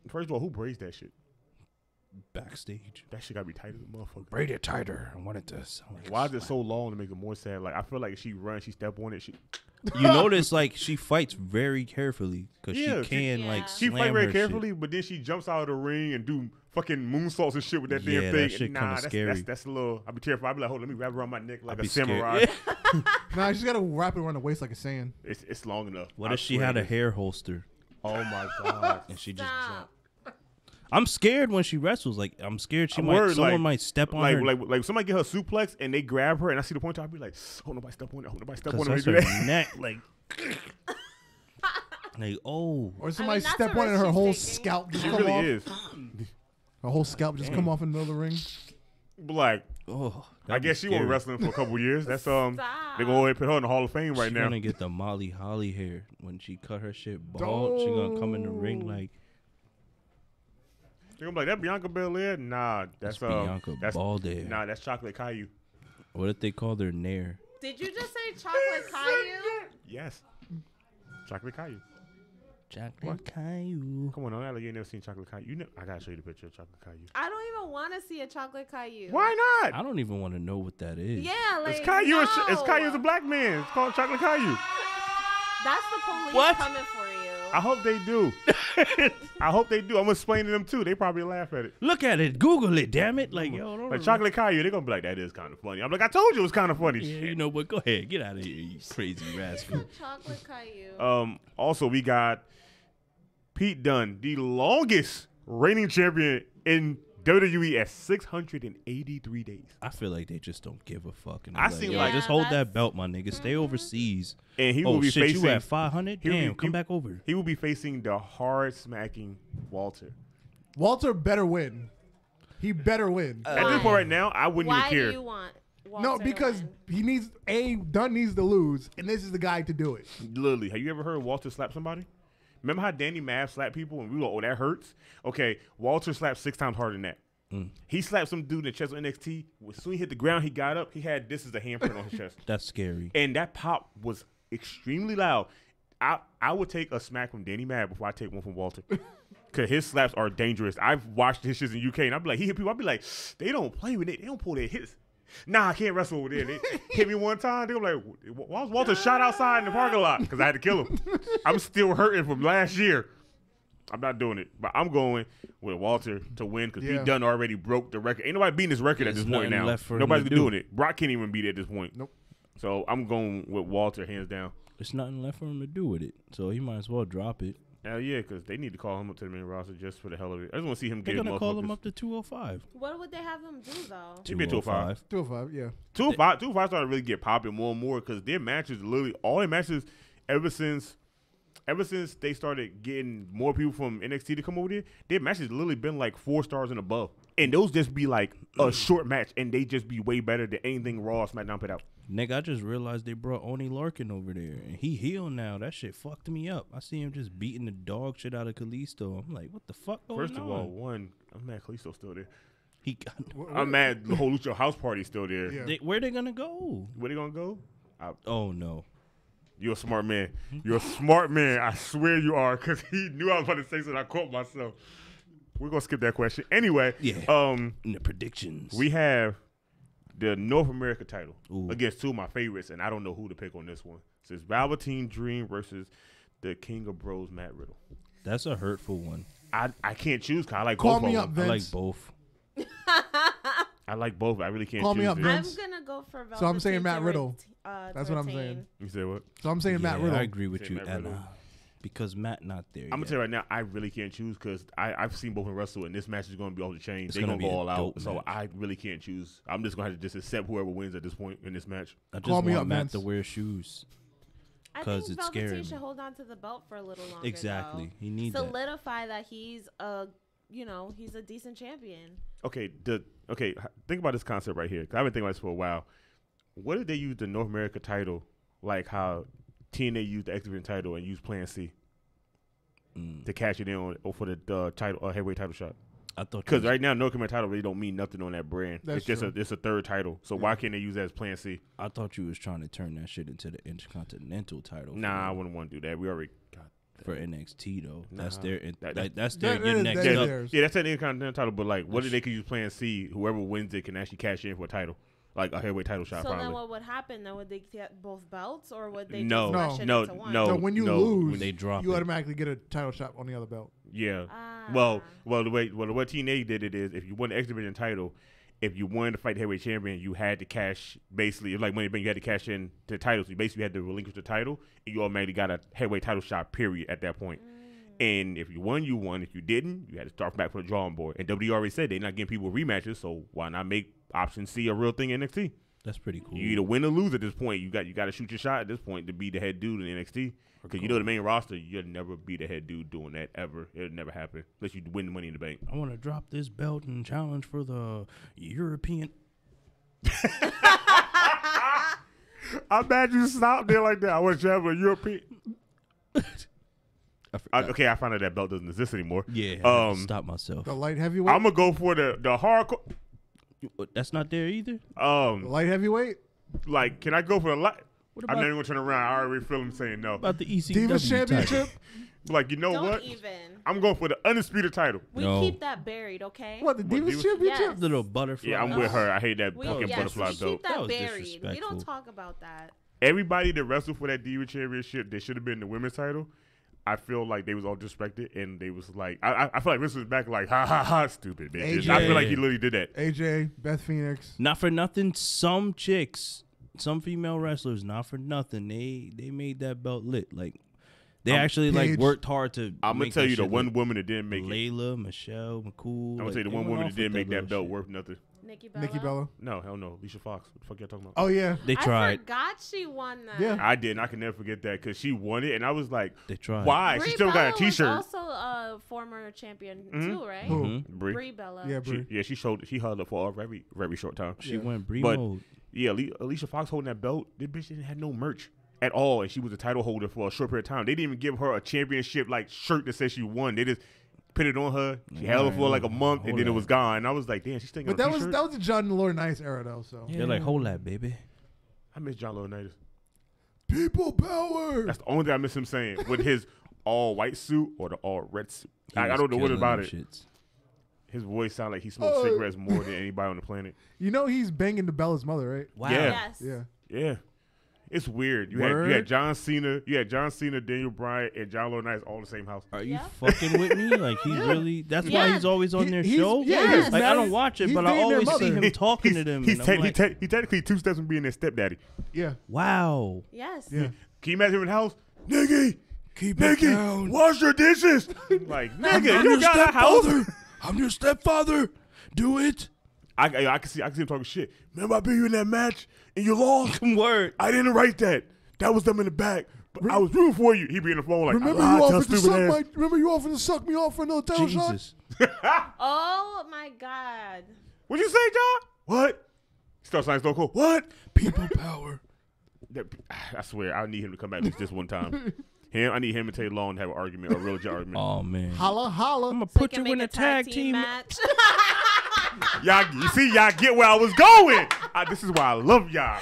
First of all, who braids that shit? backstage. That shit gotta be tight as a motherfucker. Braid it tighter. I wanted this. Why is it so long to make it more sad? Like I feel like if she runs, she step on it. You notice like she fights very carefully because she can like she slam fight very her carefully, shit. but then she jumps out of the ring and do fucking moonsaults and shit with that damn thing. That shit kind of that's, scary. That's a little. I'd be terrified. I'd be like, hold, let me wrap around my neck like I'd a samurai. scared. Nah, she's got to wrap it around the waist like a sand. It's long enough. What I if she swear had it a is. hair holster Oh my god. and she just Stop. jumped? I'm scared when she wrestles. Like I'm scared someone might step on her. Like somebody get her suplex and they grab her and I see the point. I'd be like, oh, nobody step on it. Oh, nobody step on Because it. that's her neck, like oh. Or somebody that's step a on it and risk her she's whole taking. scalp just She come really off. is. Her whole scalp just come off in the middle of the ring. But like, Oh, I guess she won't be wrestling for a couple years. That's They're gonna go ahead and put her in the Hall of Fame right She's now. gonna get the Molly Holly hair when she cut her shit bald. She gonna come in the ring like They're gonna be like, that Bianca Belair? Nah, that's Bianca Baldhead. Nah, that's Chocolate Caillou. What if they called her Nair? Did you just say chocolate Caillou? Yes. Chocolate Caillou. Chocolate Caillou. Come on, like you ain't never seen Chocolate Caillou. I gotta show you the picture of Chocolate Caillou. I don't even want to see a chocolate Caillou. Why not? I don't even want to know what that is. Yeah, like It's Caillou. no. It's Caillou as a black man. It's called Chocolate Caillou. That's the police What? coming for you. I hope they do. I hope they do. I'm gonna explain to them too. They probably laugh at it. Look at it. Google it. Damn it. Like yo, don't Like Chocolate Caillou, they're gonna be like, that is kind of funny. I'm like, I told you it was kind of funny. Yeah, Shit. you know what? Go ahead. Get out of here, you crazy rascal. Chocolate Caillou. Also, we got Pete Dunne, the longest reigning champion in WWE at 683 days. I feel like they just don't give a fuck. And I they're seen yo, like- just hold that's- that belt, my nigga. Stay overseas. And he Oh will be shit, facing you at 500? he will be- Damn, come he- back over. He will be facing the hard smacking Walter. Walter better win. He better win. At this point right now, I wouldn't Why even care. do you want Walter No, to because win? Dunn needs to lose, and this is the guy to do it. Literally, have you ever heard Walter slap somebody? Remember how Danny Mav slapped people and we were like, oh, that hurts? Okay, Walter slapped 6 times harder than that. He slapped some dude in the chest on NXT. As soon as he hit the ground, he got up. He had this as a handprint on his chest. That's scary. And that pop was extremely loud. I would take a smack from Danny Mav before I take one from Walter. Because his slaps are dangerous. I've watched his shit in UK, and I'd be like, he hit people. I'd be like, they don't play with it. They don't pull their hits. Nah, I can't wrestle over there. They hit me one time. They were like, why was Walter shot outside in the parking lot? Because I had to kill him. I'm still hurting from last year. I'm not doing it. But I'm going with Walter to win because Yeah. Pete Dunne already broke the record. Ain't nobody beating his record at There's this point nothing now. left for him Nobody's to do. doing it. Brock can't even beat it at this point. Nope. So I'm going with Walter hands down. There's nothing left for him to do with it. So he might as well drop it. Hell yeah, because they need to call him up to the main roster just for the hell of it. I just want to see him They're get going to call him motherfuckers. up to 205. What would they have him do though? He'd be at 205. 205, yeah. 205 started to really get popping more and more because their matches, literally all their matches, ever since they started getting more people from NXT to come over there, their matches literally been like 4 stars and above, and those just be like a short match, and they just be way better than anything Raw or SmackDown put out. Nigga, I just realized they brought Oni Larkin over there, and he healed now. That shit fucked me up. I see him just beating the dog shit out of Kalisto. I'm like, what the fuck going First on? of all, one, I'm mad Kalisto's still there. He got, I'm mad the whole Lucha House Party's still there. Yeah. where they gonna go? Where they gonna go? Oh no. You're a smart man. You're a smart man. I swear you are, because he knew I was about to say something. I caught myself. We're gonna skip that question anyway. Yeah. In the predictions, We have the North America title Ooh. against 2 of my favorites, and I don't know who to pick on this one. So it's Velveteen Dream versus the King of Bros, Matt Riddle. that's a hurtful one. I can't choose because I like Call both me of up, them. I like Vince. both. I like both. I really can't Call choose. me up, it. Vince. I'm gonna go for Velveteen. So I'm saying to Matt Riddle. to That's what I'm retain. saying. You said what? So I'm saying Matt Yeah, Riddle. I agree with Say you, Matt Anna, Riddle. because Matt not there. I'm gonna yet. tell you right now, I really can't choose because I've seen both of them wrestle, and this match is gonna be off the chain. It's They're gonna gonna go be a all out. dope So match. I really can't choose. I'm just gonna have to just accept whoever wins at this point in this match. I just Call me want up, Matt Vince. to wear shoes. I 'Cause think it's Velveteen scaring should me. hold on to the belt for a little longer. Exactly. Though. He needs that. Solidify that he's he's a decent champion. Okay, think about this concept right here. 'Cause I've been thinking about this for a while. What if they use the North America title like how TNA used the X Division title and used Plan C to cash it in on for the title heavyweight title shot? I thought Because right now, North American title really don't mean nothing on that brand. That's it's just true. it's a third title. So why can't they use that as Plan C? I thought you was trying to turn that shit into the Intercontinental title. Nah, I wouldn't want to do that. We already got for NXT though. That's Nah. their That- that's their that your is- next that is up. theirs. Yeah, that's an Intercontinental title, but like, what if they could use Plan C? Whoever wins it can actually cash in for a title, like a heavyweight title shot. So probably. then what would happen? Then would they get both belts, or would they No. just rush it No, into one? no. So when you no, lose, when they drop you it. automatically get a title shot on the other belt. Yeah. Ah. Well, the way TNA did it is, if you won the X Division title, if you wanted to fight the heavyweight champion, you had to cash. Basically, it's like Money in the Bank, you had to cash in to the title. So you basically had to relinquish the title, and you automatically got a heavyweight title shot. Period. At that point. And if you won, you won. If you didn't, you had to start back from the drawing board. And WWE already said they're not giving people rematches, so why not make option C a real thing in NXT? That's pretty cool. You either win or lose at this point. You got to shoot your shot at this point to be the head dude in NXT. Because you know the main roster, you'll never be the head dude doing that ever. It'll never happen unless you win the Money in the Bank. I want to drop this belt and challenge for the European. I'm mad you stopped there like that. I want to travel a European. Okay, I found out that belt doesn't exist anymore. Yeah, I had to stop Oh. myself. The light heavyweight. I'm gonna go for the hardcore. That's not there either. The light heavyweight. Like, can I go for the light? What I'm about, not even gonna turn around. I already feel him saying no. about the ECW Divas Championship. title? Like, you know Don't what? even. I'm going for the undisputed title. We No. keep that buried, okay? What, the Divas Divas? Championship? Yes. Little butterfly. Yeah, I'm with her. I hate that We, fucking yes, butterfly we belt. keep that That was buried. We disrespectful. don't talk about that. Everybody that wrestled for that Diva Championship, they should have been the women's title. I feel like they was all disrespected, and they was like, I feel like Vince was back like, ha ha ha, stupid bitches. I feel like he literally did that. AJ, Beth Phoenix. Not for nothing, some chicks, some female wrestlers, not for nothing, they made that belt lit. Like they actually like Paige. worked hard to. I'm gonna make tell that you the shit one lit. woman that didn't make it. Layla, Michelle, McCool. I'm gonna like, say the they one went woman off that didn't with make that little belt shit. worth nothing. Nikki Bella. Nikki Bella. No, hell no. Alicia Fox. What the fuck y'all talking about? Oh yeah. They I tried. forgot she won that. Yeah. I didn't. I can never forget that because she won it, and I was like, They tried. why? Brie She still Bella got a T-shirt. was also a former champion too, right? Who? Mhm. Brie. Brie Bella. Yeah, Brie. She showed. She held up for a very very short time. She went Brie But- mode. Yeah, Alicia Fox holding that belt. This bitch didn't have no merch at all, and she was a title holder for a short period of time. They didn't even give her a championship like shirt that says she won. They just put it on her. She held it for like a month, and Hold then it on. was gone. And I was like, damn, she's still got But a that was T-shirt. the John Laurinaitis era though. So They're like, hold that, baby. I miss John Laurinaitis. people power. That's the only thing I miss him saying with his all white suit or the all red suit. He I was don't know what killing about them it. shits. His voice sounds like he smokes cigarettes more than anybody on the planet. You know he's banging the Bella's mother, right? Wow. Yeah. Yes. Yeah. Yeah. It's weird. You had Word? John Cena, Daniel Bryan, and John Laurinaitis all in the same house. Are you Yeah. fucking with me? Like he really? That's why Yeah. he's always on their He's- show. yeah, he's Like I don't married- watch it, he's but I dating their always see mother. him talking to them. He's, and I'm like, he technically 2 steps from being their stepdaddy. Yeah. wow. Yes. Yeah. Can you imagine him in the house? Nigga, Keep Nigga, wash your dishes. Like, nigga, you got a house. I'm your stepfather. Do it. I can see him talking shit. Remember I beat you in that match and you lost? Word. I didn't write that. That was them in the back. But I was rooting for you. He be in the phone like, Remember I you lied to her offered to stupid suck ass. remember you offered to suck me off for another title shot? Jesus. Oh my God. What'd you say, John? What? He starts saying Stone Cold. What? People power. I swear, I need him to come back at least this one time. I need him and Taylor Long to have an argument, a real legit argument. Oh man. Holla holla. I'm gonna So put we can you in make a tag team. match. Y'all get where I was going. This is why I love y'all.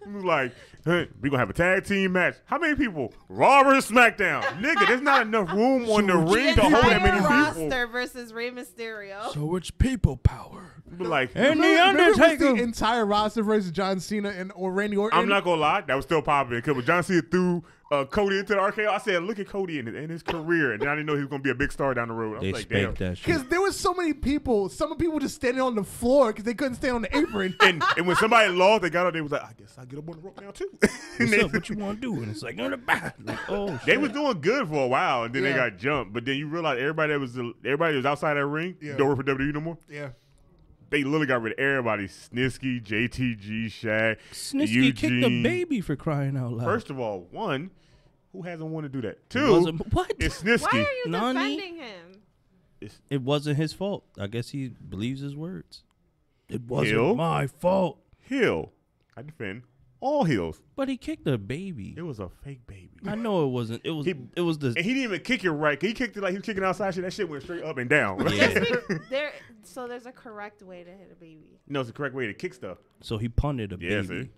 Like, hey, we gonna have a tag team match. How many people? Raw and SmackDown. Nigga, there's not enough room on the ring to hold that many Entire people. roster versus Rey Mysterio. So it's people power. But like, And the Remember it was Undertaker. the entire roster versus John Cena or Randy Orton. I'm not gonna lie, that was still popular because when John Cena threw Cody into the RKO, I said, look at Cody in his career, and then I didn't know he was gonna be a big star down the road. I They was like, damn. spanked that shit. Because there was so many people. Some people just standing on the floor because they couldn't stand on the apron. And when somebody lost, they got up. They was like, I guess I'll get up on the rope now too. What's up? What you want to do? And it's like, on the back. Like, oh, They shit. was doing good for a while, and then they Yeah. got jumped. But then you realize everybody that was outside that ring Yeah. don't work for WWE no more. Yeah. They literally got rid of everybody. Snitsky, JTG, Shaq, Snitsky kicked the Eugene. baby for crying out loud. First of all, one, who hasn't wanted to do that? It Two, wasn't- what? it's Why Snitsky. are you Nani? defending him? It wasn't his fault. I guess he believes his words. It wasn't Hill? my fault. Hill. I defend all heels. But he kicked a baby. It was a fake baby. I know it wasn't. It was. It was the. And he didn't even kick it right. He kicked it like he was kicking outside shit. That shit went straight up and down. Yeah. So there's a correct way to hit a baby. No, it's the correct way to kick stuff. So he punted a Yeah, baby.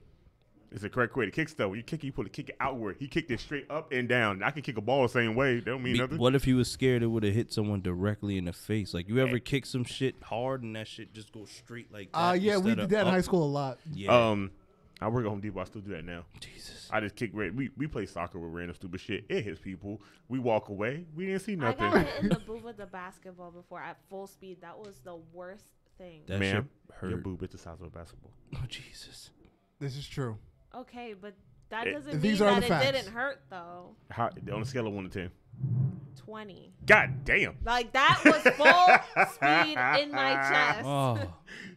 see? It's a correct way to kick stuff. When you kick it, you put the kick it outward. He kicked it straight up and down. I can kick a ball the same way. That don't mean nothing. What if he was scared it would have hit someone directly in the face? Like, you ever kick some shit hard and that shit just goes straight like that? Yeah, we did that in high school a lot. Yeah. I work at Home Depot. I still do that now. Jesus. I just kick. We play soccer with random stupid shit. It hits people. We walk away. We didn't see nothing. I got hit in the boob with the basketball before at full speed. That was the worst thing. That Ma'am, shit hurt. your boob is the size of a basketball. Oh, Jesus. This is true. Okay, but that doesn't these mean are that the it facts. didn't hurt though. How on a scale of 1 to 10? 20. God damn. Like that was full speed in my chest. Oh.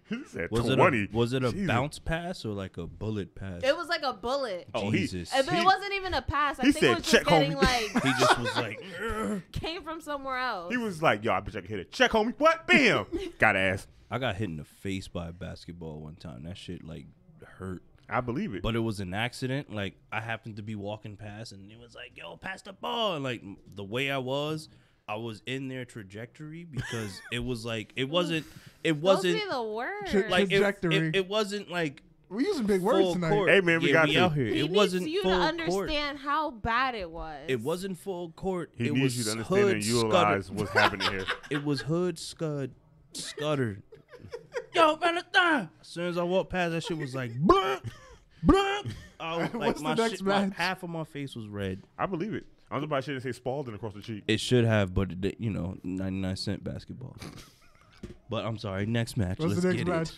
He said Was 20. was it a Jesus. bounce pass or like a bullet pass? It was like a bullet. Oh, Jesus. But it wasn't even a pass. I he think it said, was "Check, just getting homie." like He just was like, came from somewhere else. He was like, yo, I bet I can hit it. Check, homie. What? Bam. Got ass. I got hit in the face by a basketball one time. That shit like hurt. I believe it. But it was an accident. Like, I happened to be walking past and it was like, yo, pass the ball. And like the way I was in their trajectory because it was like it wasn't Those be the worst. like Trajectory. it wasn't like We're using big words full tonight. court. Hey, man, we got to. out here. He It needs wasn't you full to court. understand how bad it was. It wasn't full court. He it needs was you to understand hood and utilize scudder. what's happening here. It was hood scuddered. Yo, Valentine! As soon as I walked past, that shit was like, blunt, blunt. I was, like, What's my the next shit, my, match? half of my face was red. I believe it. I was about to say Spalding across the cheek. It should have, but it, 99-cent basketball. But I'm sorry. Next match. What's Let's the next get match?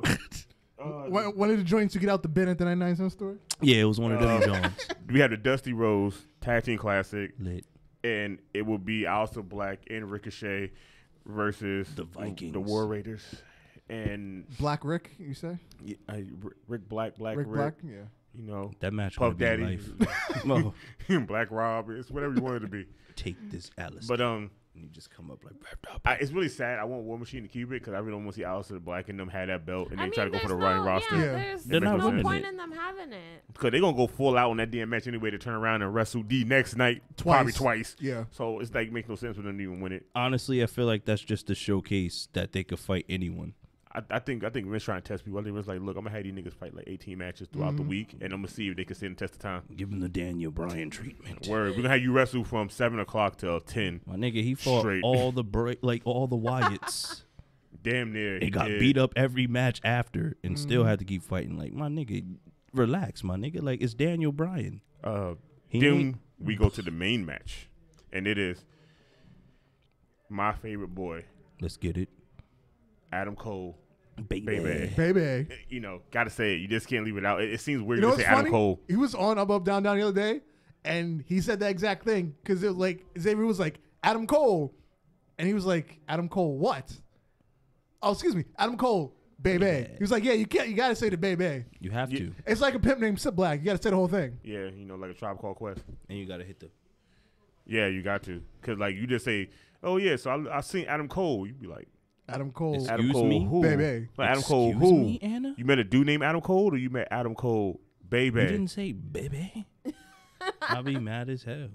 it. One of the joints you get out the bin at the 99-cent store? Yeah, it was one of them Jones. We had the Dusty Rose Tag Team Classic, Lit. and it will be Aleister Black and Ricochet versus The Vikings. the War Raiders, and Black Rick, you say? Rick Black, Rick Black? Yeah. You know, That match Puff would be Daddy, life. Well, Black Rob. It's whatever you want it to be. take this, Alice. But and you just come up like, it's really sad. I want War Machine to keep it because I really don't want to see Aleister Black and them have that belt and I then mean, try to go for the there's running no- roster. Yeah. There's They're not no winning point it. in them having it. Because they're going to go full out on that damn match anyway to turn around and wrestle the next night probably twice. Yeah. So it's like makes no sense for them to even win it. honestly, I feel like that's just to showcase that they could fight anyone. I think Vince trying to test people. I think Vince like, look, I'm going to have these niggas fight like 18 matches throughout the week, and I'm going to see if they can stand the test of time. Give him the Daniel Bryan treatment. Word. We're going to have you wrestle from 7 o'clock till 10. My nigga, he fought Straight. all the Wyatts. Damn near. He got beat up every match after and still had to keep fighting. Like, my nigga, relax, my nigga. Like, it's Daniel Bryan. He Then ain't- we go to the main match, and it is my favorite boy, Let's get it. Adam Cole. Baby. Baby. You know, got to say it. You just can't leave it out. It seems weird You know to what's say Adam funny? Cole. He was on Up, Up, Down, Down the other day, and he said that exact thing because it was like Xavier was like Adam Cole, and he was like Adam Cole what? Oh, excuse me, Adam Cole, baby. Yeah. He was like, yeah, you got to say the baby. You have to. It's like a pimp named Sip Black. You got to say the whole thing. Yeah, you know, like a Tribe Called Quest. And you got to hit the. Yeah, you got to. Because, like, you just say, oh, yeah, so I seen Adam Cole. You be like, Adam Cole, It's- Adam Excuse Cole me? who? Baby. Like, Adam Cole Excuse who? me, Anna? You met a dude named Adam Cole or you met Adam Cole baby? You didn't say baby. I'll be mad as hell.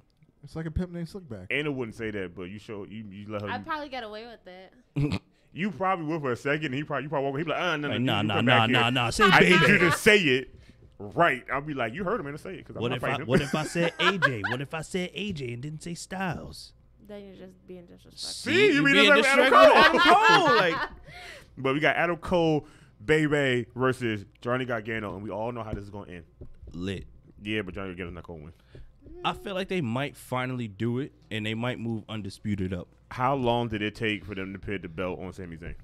it's like a pimp named Slickback. Anna wouldn't say that, but you let her. I'd probably get away with it. You probably would for a second. You probably walk. He'd be like, no, Like, you nah, come back here. nah. Say I need baby. you to say it right. I'll be like, you heard him and say it because I'm What not if fighting what him. if I said AJ? What if I said AJ and didn't say Styles? Then you're just being disrespectful. See, you being being disrespectful to Adam Cole. Like, But we got Adam Cole, Baby versus Johnny Gargano, and we all know how this is going to end. lit. Yeah, but Johnny Gargano's not going to win. I feel like they might finally do it, and they might move Undisputed up. How long did it take for them to put the belt on Sami Zayn?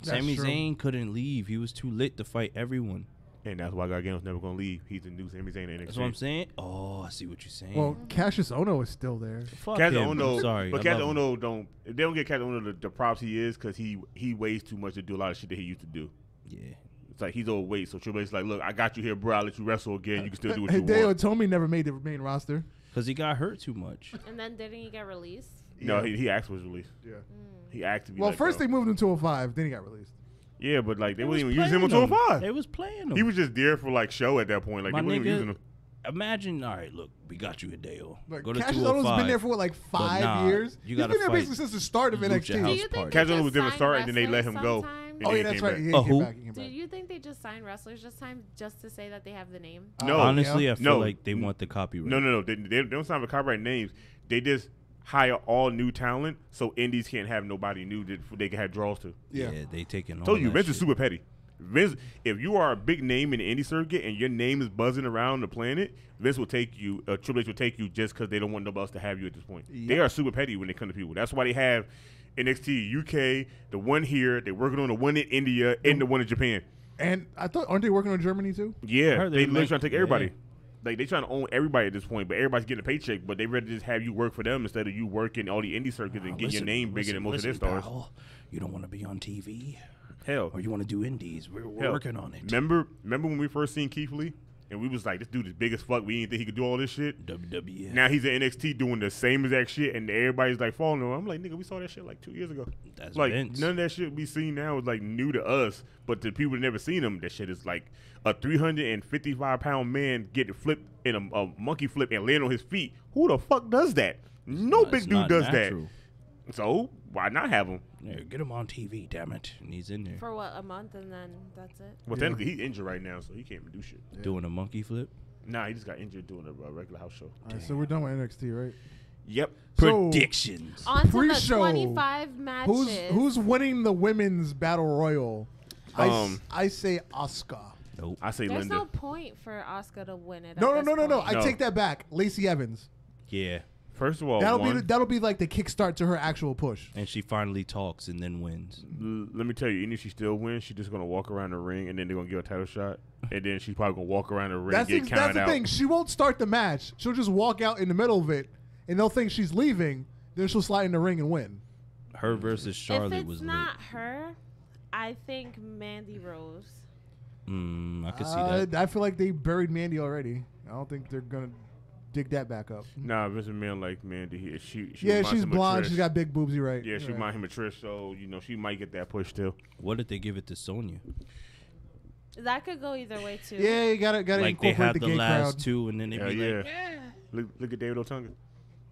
That's Sami true. Zayn couldn't leave. He was too lit to fight everyone. And that's why Gargano's never going to leave. He's the new Sami Zayn in NXT. That's what I'm saying. Oh, I see what you're saying. Well, Cassius Ono is still there. fuck Kaz him. Ono, I'm sorry. but I Kaz love him. Ono don't. If they don't get Kaz Ono the props he is, because he weighs too much to do a lot of shit that he used to do. Yeah. It's like he's overweight, so Triple H is like, look, I got you here, bro. I'll let you wrestle again. You can still do what you Hideo want. Itami never made the main roster. Because he got hurt too much. And then didn't he get released? No, he asked for his release. Yeah. He asked to be Well, let first go. they moved him to 205, then he got released. Yeah, but like they They wouldn't was even use him on playing him. 205. They was playing him. He was just there for like show at that point. Like My they wasn't even using nigga, him. imagine, all right, look, we got you, Hideo. Like, Go to Cassius 205. Ono's been there for what, like 5 nah, years? you He's gotta been there fight basically since the start of Lucha NXT. House Do you think Party. they Kaz Ono just was different sign start and then they let wrestlers him go. sometimes? And Oh then yeah, he that's came right. back. He Oh, came who? back. He came Do back. you think they just sign wrestlers just to say that they have the name? No, Honestly, yeah. I feel No. like they want the copyright. No. They don't sign for copyright names. They just hire all new talent, so indies can't have nobody new that they can have draws to. Yeah. They taking all Told you, that Vince shit. is super petty. Vince, if you are a big name in the indie circuit and your name is buzzing around the planet, Vince will take you. Triple H will take you just because they don't want nobody else to have you at this point. Yep. They are super petty when they come to people. That's why they have NXT UK, the one here. They're working on the one in India and the one in Japan. And I thought, aren't they working on Germany too? Yeah, heard they they literally make- trying to take everybody. yeah. Like they trying to own everybody at this point, but everybody's getting a paycheck. But they rather just have you work for them instead of you working all the indie circuits and getting your name bigger than most of their stars. Pal, you don't want to be on TV, Hell, or you want to do indies. We're hell. working on it. Remember when we first seen Keith Lee and we was like, this dude is big as fuck. We didn't think he could do all this shit. WWF. Now he's in NXT doing the same exact shit, and everybody's like following him. I'm like, nigga, we saw that shit like 2 years ago. That's Like Vince. none of that shit we see now is like new to us, but to people that never seen him, that shit is like a 355-pound man getting flipped in a monkey flip and land on his feet. Who the fuck does that? No It's big dude not does natural. that. So why not have him? Yeah, get him on TV, damn it. And he's in there For what, a month, and then that's it? Well, Yeah. technically he's injured right now, so he can't even do shit. doing a monkey flip. Nah, he just got injured doing a regular house show. All right, so we're done with NXT, right? Yep. So- Predictions. On to the Pre-show. 25 matches. Who's winning the women's battle royal? I say Asuka. Nope. I say There's Linda. no point for Asuka to win it. No. at this I point. No. take that back. Lacey Evans. Yeah. First of all, That'll be like the kickstart to her actual push. And she finally talks and then wins. let me tell you, even if she still wins, she's just gonna walk around the ring and then they're gonna give her a title shot, and then she's probably gonna walk around the ring and get That's counted the out. thing. She won't start the match. She'll just walk out in the middle of it, and they'll think she's leaving. Then she'll slide in the ring and win. Her versus Charlotte if it's was not her, I think Mandy Rose. lit. I could see that. I feel like they buried Mandy already. I don't think they're gonna dig that back up. Nah, Vince McMahon like Mandy. She Yeah, reminds she's him of blonde. Trish. She's got big boobs. You're right. Yeah, she You're right. remind him of Trish, so she might get that push still. What if they give it to Sonya? That could go either way too. Yeah, you gotta Like they incorporate have the the gay last crowd. two, and then they Hell be yeah. like, Look at David Otunga.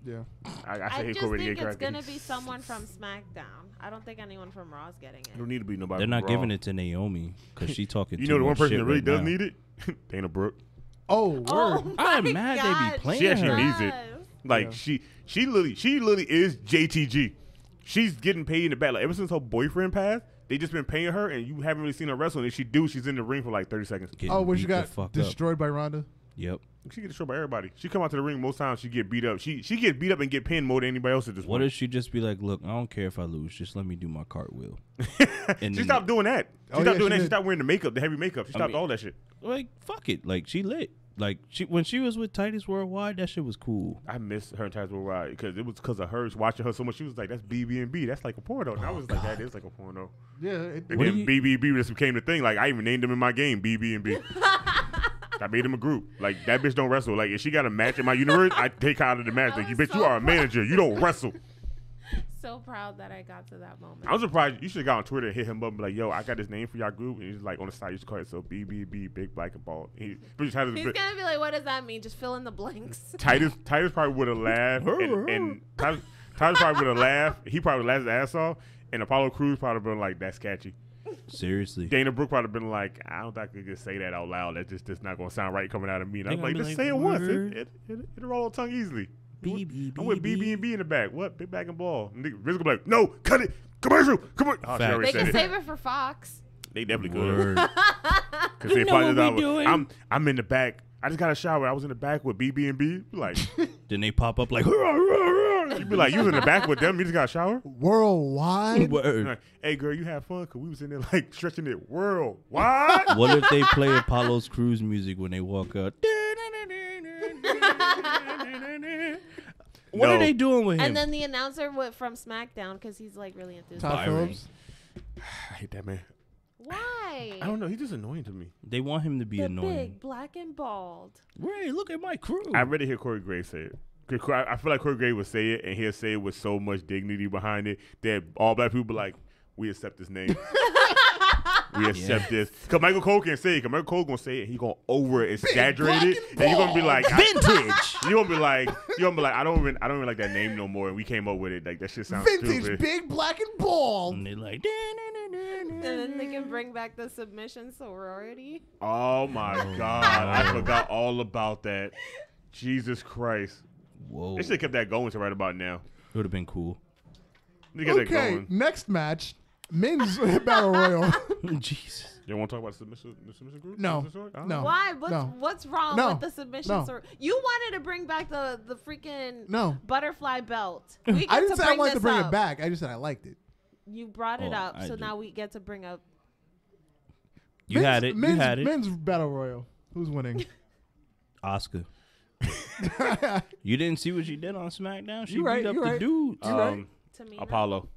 Yeah. I I say he just incorporated think gay it's crowd. gonna be someone from SmackDown. I don't think anyone from Raw's getting it. Don't need to be nobody. they're from not Raw. giving it to Naomi because she talking. You too know the one much person shit that really right does now. need it? Dana Brooke. Oh, word. Oh I'm my mad they God, be playing She actually her. needs it. yes. Like Yeah. she literally is JTG. She's getting paid in the back. Like ever since her boyfriend passed, they just been paying her, and you haven't really seen her wrestle. And if she's in the ring for like 30 seconds. Getting Oh, when she beat the got fuck up. destroyed by Ronda. Yep. She gets destroyed by everybody. She come out to the ring most times. She get beat up. She get beat up and get pinned more than anybody else at this What point. if she just be like, look, I don't care if I lose, just let me do my cartwheel. And She then- stopped doing that. She Oh, stopped yeah, doing she that. She did. stopped wearing the makeup, the heavy makeup. She stopped mean- all that shit. Like, fuck it. Like, she lit. Like, when she was with Titus Worldwide, that shit was cool. I miss her entire world because it was because of her watching her so much. She was like, "That's BB&B. That's like a porno." And I was like, "That is like a porno." Yeah. It, And What then do you- BB&B just became the thing. Like I even named them in my game, BB&B. I made them a group. Like that bitch don't wrestle. Like if she got a match in my universe, I take her out of the match. I Like you was bitch, you so are a manager. You don't wrestle. So proud that I got to that moment. I was surprised. You should have got on Twitter and hit him up and be like, "Yo, I got this name for y'all group." And he's like on the side, you should call it so BB&B, Big Black and Bald. He just had He's gonna be like, "What does that mean?" Just fill in the blanks. Titus probably would have laughed, and Titus probably would have laughed. He probably laughed his ass off, and Apollo Crews probably been like, "That's catchy." Seriously. Dana Brooke probably been like, "I don't think I could just say that out loud. That's just not gonna sound right coming out of me." And They I'm gonna like, be "Just like, say it once. word. It'll roll on tongue easily." BB&B. I'm with BB&B in the back. What? Big Black and Ball. And Vince gonna be like, "No, cut it. Commercial. Come on." Oh, she Fact. already They said can it. save it for Fox. They definitely could. Word. Because We know what we doing. I'm in the back. I just got a shower. I was in the back with BB&B. Like, Then they pop up like, you be like, you was in the back with them. You just got a shower. worldwide. word. Like, hey girl, you had fun because we was in there like stretching it worldwide. What if they play Apollo's Crews music when they walk out? What No. are they doing with him? And then the announcer from SmackDown because he's like really enthusiastic. Todd Byron. Phillips. I hate that man. Why? I don't know. He's just annoying to me. they want him to be The annoying. big black and bald. Ray, look at my crew. I'd rather hear Corey Graves say it. 'Cause I feel like Corey Graves would say it, and he'll say it with so much dignity behind it that all black people be like, "We accept this name. We accept this." Because Michael Cole can't say it. Because Michael Cole gonna say it. He gonna over exaggerate it, and you're gonna be like, Vintage. You're gonna be like, I don't even like that name no more. And we came up with it. Like that shit sounds Vintage, stupid. big, black, and bald. And they like, And then they can bring back the submission sorority. Oh my God, I forgot all about that. Jesus Christ. Whoa. They should have kept that going to right about now. It would have been cool. They kept that Okay, going. next match, men's battle royal. Jesus. You want to talk about the submission group? No. No. Why? No. What's wrong No. with the submission No. sorority? You wanted to bring back the freaking No. butterfly belt. We get I didn't to say I bring wanted to this bring up. it back. I just said I liked it. You brought it Oh, up, I so did. now we get to bring up. You had it. You had it. Men's battle royal. Who's winning? Oscar. You didn't see what she did on SmackDown? She You right, beat up you the right. dudes. right. Tamina. Apollo.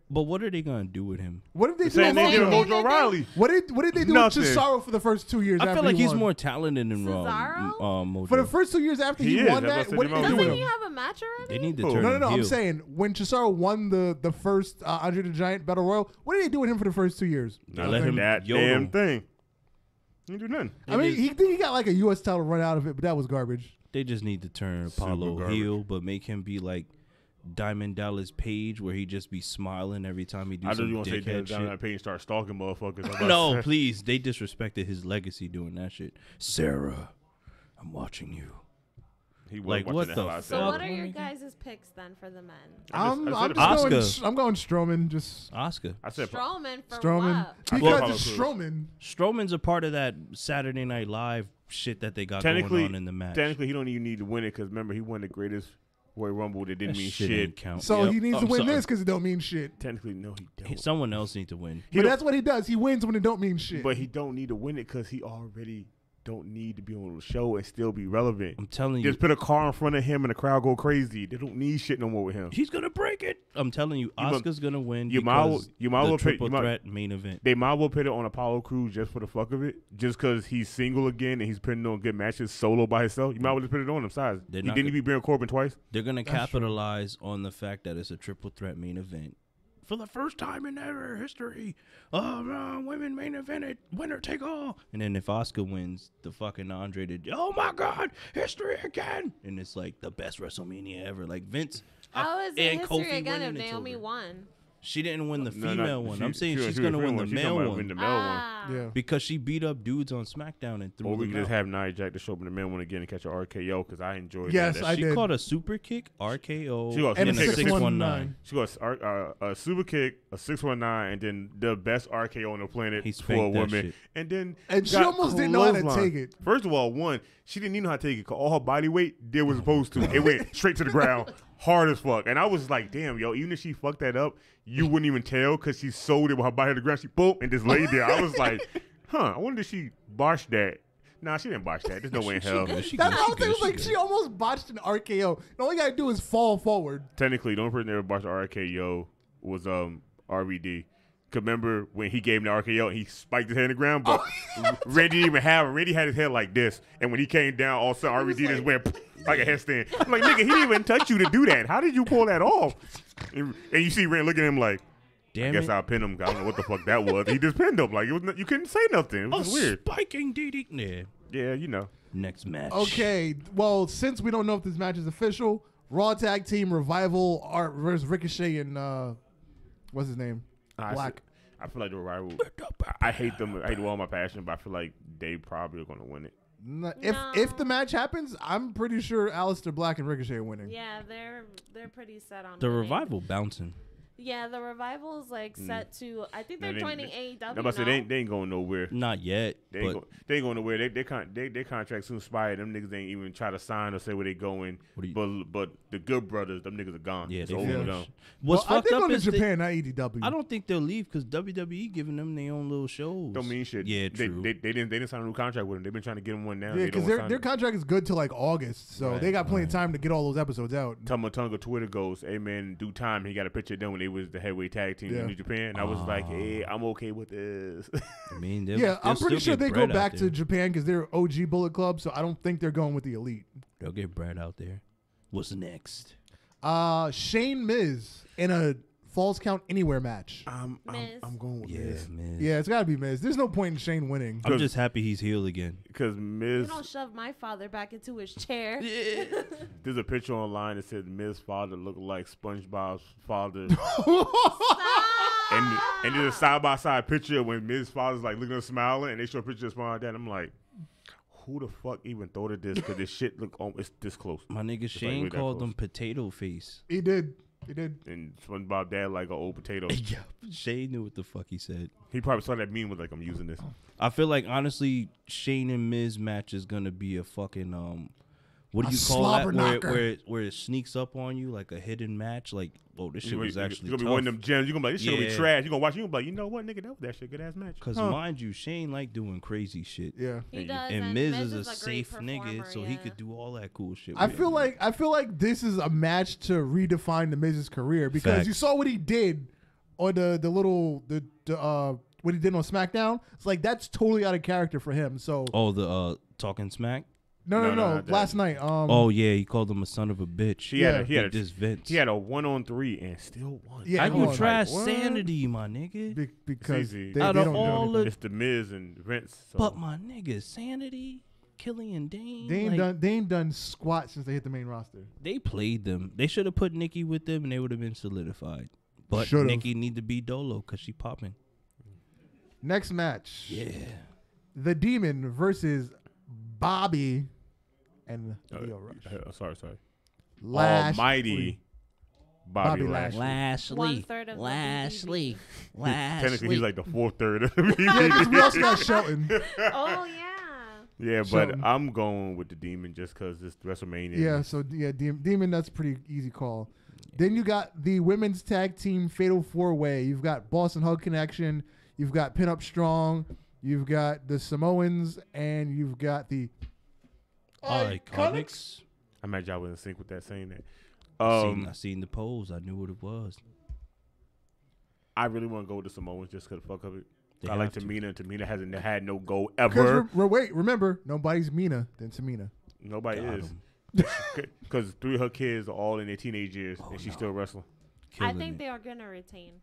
But what are they gonna do with him? What did they do? Saying they with did a Mojo? Mojo Riley. What did they do Nothing. with Cesaro for the first 2 years? I after feel like he he's won? more talented than Cesaro? Mojo. For the first 2 years after he He is. won That's that, what I what said did to they you do about with Doesn't him? he have a match already? They need to Who? turn No, him I'm heel. saying when Cesaro won the first Andre the Giant Battle Royal, what did they do with him for the first 2 years? Not let him that yodel. damn thing. He didn't do nothing. I mean, he got like a U.S. title run out of it, but that was garbage. They just need to turn Super Apollo garbage. heel, but make him be like Diamond Dallas Page, where he just be smiling every time he do I know some you want to say dickhead down shit. that page and start stalking motherfuckers. I'm about to No, say. please. They disrespected his legacy doing that shit. Sarah, I'm watching you. He was Like, watching what the the hell out of So that. what are Fuck. your guys' picks then for the men? I'm said going. Asuka. I'm going Strowman. Just Oscar. I said Strowman for Strowman what? I because love it's Apollo Strowman. Strowman's a part of that Saturday Night Live shit that they got going technically, on in the match. technically, he don't even need to win it because remember he won the greatest Royal Rumble that didn't That mean shit shit. ain't count. So Yep. he needs to I'm win sorry. this because it don't mean shit. Technically, no, he don't. Someone else need to win. But that's what he does. He wins when it don't mean shit. But he don't need to win it because he already don't need to be on the show and still be relevant. I'm telling you, Just put a car in front of him and the crowd go crazy. They don't need shit no more with him. he's gonna break it. I'm telling you, might- Oscar's gonna win. you might because you might the well put- triple you might- threat main event. They might well put it on Apollo Crews just for the fuck of it, just because he's single again and he's putting on good matches solo by himself. You might well just put it on him. Size. They're He not didn't gonna- beat Baron Corbin twice. They're gonna That's true. capitalize on the fact that it's a triple threat main event for the first time in ever history. Women main evented, winner take all. And then if Oscar wins, the fucking Andre did. Oh my God, history again! And it's like the best WrestleMania ever. Like Vince. How is it and history Kofi again if winning, it's Naomi over. won? She didn't win the No, female one. I'm saying she's gonna win the She's male talking about one win the male one. Ah. yeah. because she beat up dudes on SmackDown and threw Or we them could just out. have Nia Jax to show up in the male one again and catch a RKO because I enjoyed Yes, that. I She did. caught a super kick, RKO, She got And a and a 619. 619. She got a super kick, a 619, and then the best RKO on the planet He for a spanked that woman. shit. And then And she got almost didn't know how to clothesline. take it. First of all, one, she didn't even know how to take it because all her body weight did what it was supposed to. It went straight to the ground, hard as fuck. And I was like, damn, yo, even if she fucked that up, you wouldn't even tell because she sold it with her body to the ground. She boom and just laid there. I was like, I wonder if she botched that. Nah, she didn't botch that. There's no way in hell. She That good, whole she thing good, was like good. she almost botched an RKO. The only gotta do is fall forward. Technically, the only person that ever botched the RKO was RVD. Cause remember when he gave him the RKO, he spiked his head in the ground, but Randy didn't even have it. Randy had his head like this, and when he came down, all of a sudden RVD just went like a headstand. I'm like, nigga, he didn't even touch you to do that. How did you pull that off? And you see Randy looking at him like, Damn I guess it. I'll pin him. I don't know what the fuck that was. He just pinned him. Like, it was, you couldn't say nothing. It was just weird. Spiking DD. Yeah. Yeah, you know. Next match. Okay, well, since we don't know if this match is official, Raw Tag Team Revival Art versus Ricochet and what's his name? Black. I feel like the rival. I hate them. I hate them with all my passion, but I feel like they probably are going to win it. If the match happens, I'm pretty sure Aleister Black and Ricochet are winning. Yeah, they're pretty set on The winning. Revival bouncing. Yeah, the Revival is like set to. I think they're No, joining AEW. I'm about to say, they ain't going nowhere. Not yet. They ain't, But they ain't going nowhere. Their contract soon expired. Them niggas ain't even try to sign or say where they going. What do you- But the Good Brothers, them niggas are gone. yeah, It's they over and finished. gone. What's I fucked think up going to is they- Japan, not EDW. I don't think they'll leave because WWE giving them their own little shows. Don't mean shit. Yeah, true. They didn't sign a new contract with them. They've been trying to get them one now. Yeah, They because don't sign their it. contract is good till like August, so Right, they got plenty of right. time to get all those episodes out. Tama Tonga Twitter goes, hey man, in due time, he got a picture of them when they was the heavyweight tag team Yeah. in New Japan. And I was like, hey, I'm okay with this. I mean, Yeah, I'm pretty sure they go back to Japan because they're OG Bullet Club, so I don't think they're going with the Elite. They'll get Brad out there. What's next? Shane Miz in a Falls Count Anywhere match. I'm going with Yeah, Miz. man. Yeah, it's got to be Miz. There's no point in Shane winning. I'm just happy he's healed again. Because You Miz, don't shove my father back into his chair. there's a picture online that said Miz father looked like SpongeBob's father. And there's a side by side picture when Miz father's like looking at him smiling, and they show a picture of Spawn like that. I'm like, who the fuck even thought of this? Because this shit look it's this close. My nigga Shane like called them potato face. He did. And SpongeBob dad like an old potato. Yeah, Shane knew what the fuck he said. He probably saw that meme with like, I'm using this. I feel like honestly, Shane and Miz match is gonna be a fucking what do you call that? Where it sneaks up on you like a hidden match? Like, oh, this shit was actually You're gonna be one of them gems. You're gonna be like, this shit gonna be trash. You're gonna watch. You're gonna be like, you know what, nigga, that was that shit. Good ass match. Because mind you, Shane like doing crazy shit. Yeah, he does. And Miz is a safe great nigga, so yeah. he could do all that cool shit. I feel like this is a match to redefine the Miz's career because Facts. you saw what he did on the what he did on SmackDown. It's like that's totally out of character for him. So the talking smack. No. Last night. Oh yeah, he called him a son of a bitch. He had this Vince. He had a 1-on-3 and still won. Yeah, How you like, trash what? sanity, my nigga? because easy. they Out don't of do all anything. the, It's the Miz and Vince. So. but my nigga, sanity, Killian Dane. They ain't done squat since they hit the main roster. They played them. They should have put Nikki with them, and they would have been solidified. But Should've. Nikki need to be Dolo because she popping. Next match. Yeah. The Demon versus Bobby and Leo Rush. Sorry. Lashley. Almighty Bobby Bobby Lashley. Lashley. 1/3 of the Lashley. Technically, he's like the 4/3 of the Yeah, 'cause we also got Shelton. Oh yeah. Yeah, Shelton. but I'm going with the Demon just because it's WrestleMania. Yeah, so Demon, that's a pretty easy call. Then you got the women's tag team Fatal 4-Way. You've got Boston Hug Connection. You've got Pinup Strong. You've got the Samoans, and you've got the Iconics. I imagine I was in sync with that saying that. I seen the polls. I knew what it was. I really want to go with the Samoans just because fuck of it. They I like have to. Tamina. Tamina hasn't had no goal ever. Wait, remember, nobody's meaner than Tamina. Nobody Got is. 'em. Because 3 of her kids are all in their teenage years, and she's still wrestling. I Killing think it. they are gonna retain.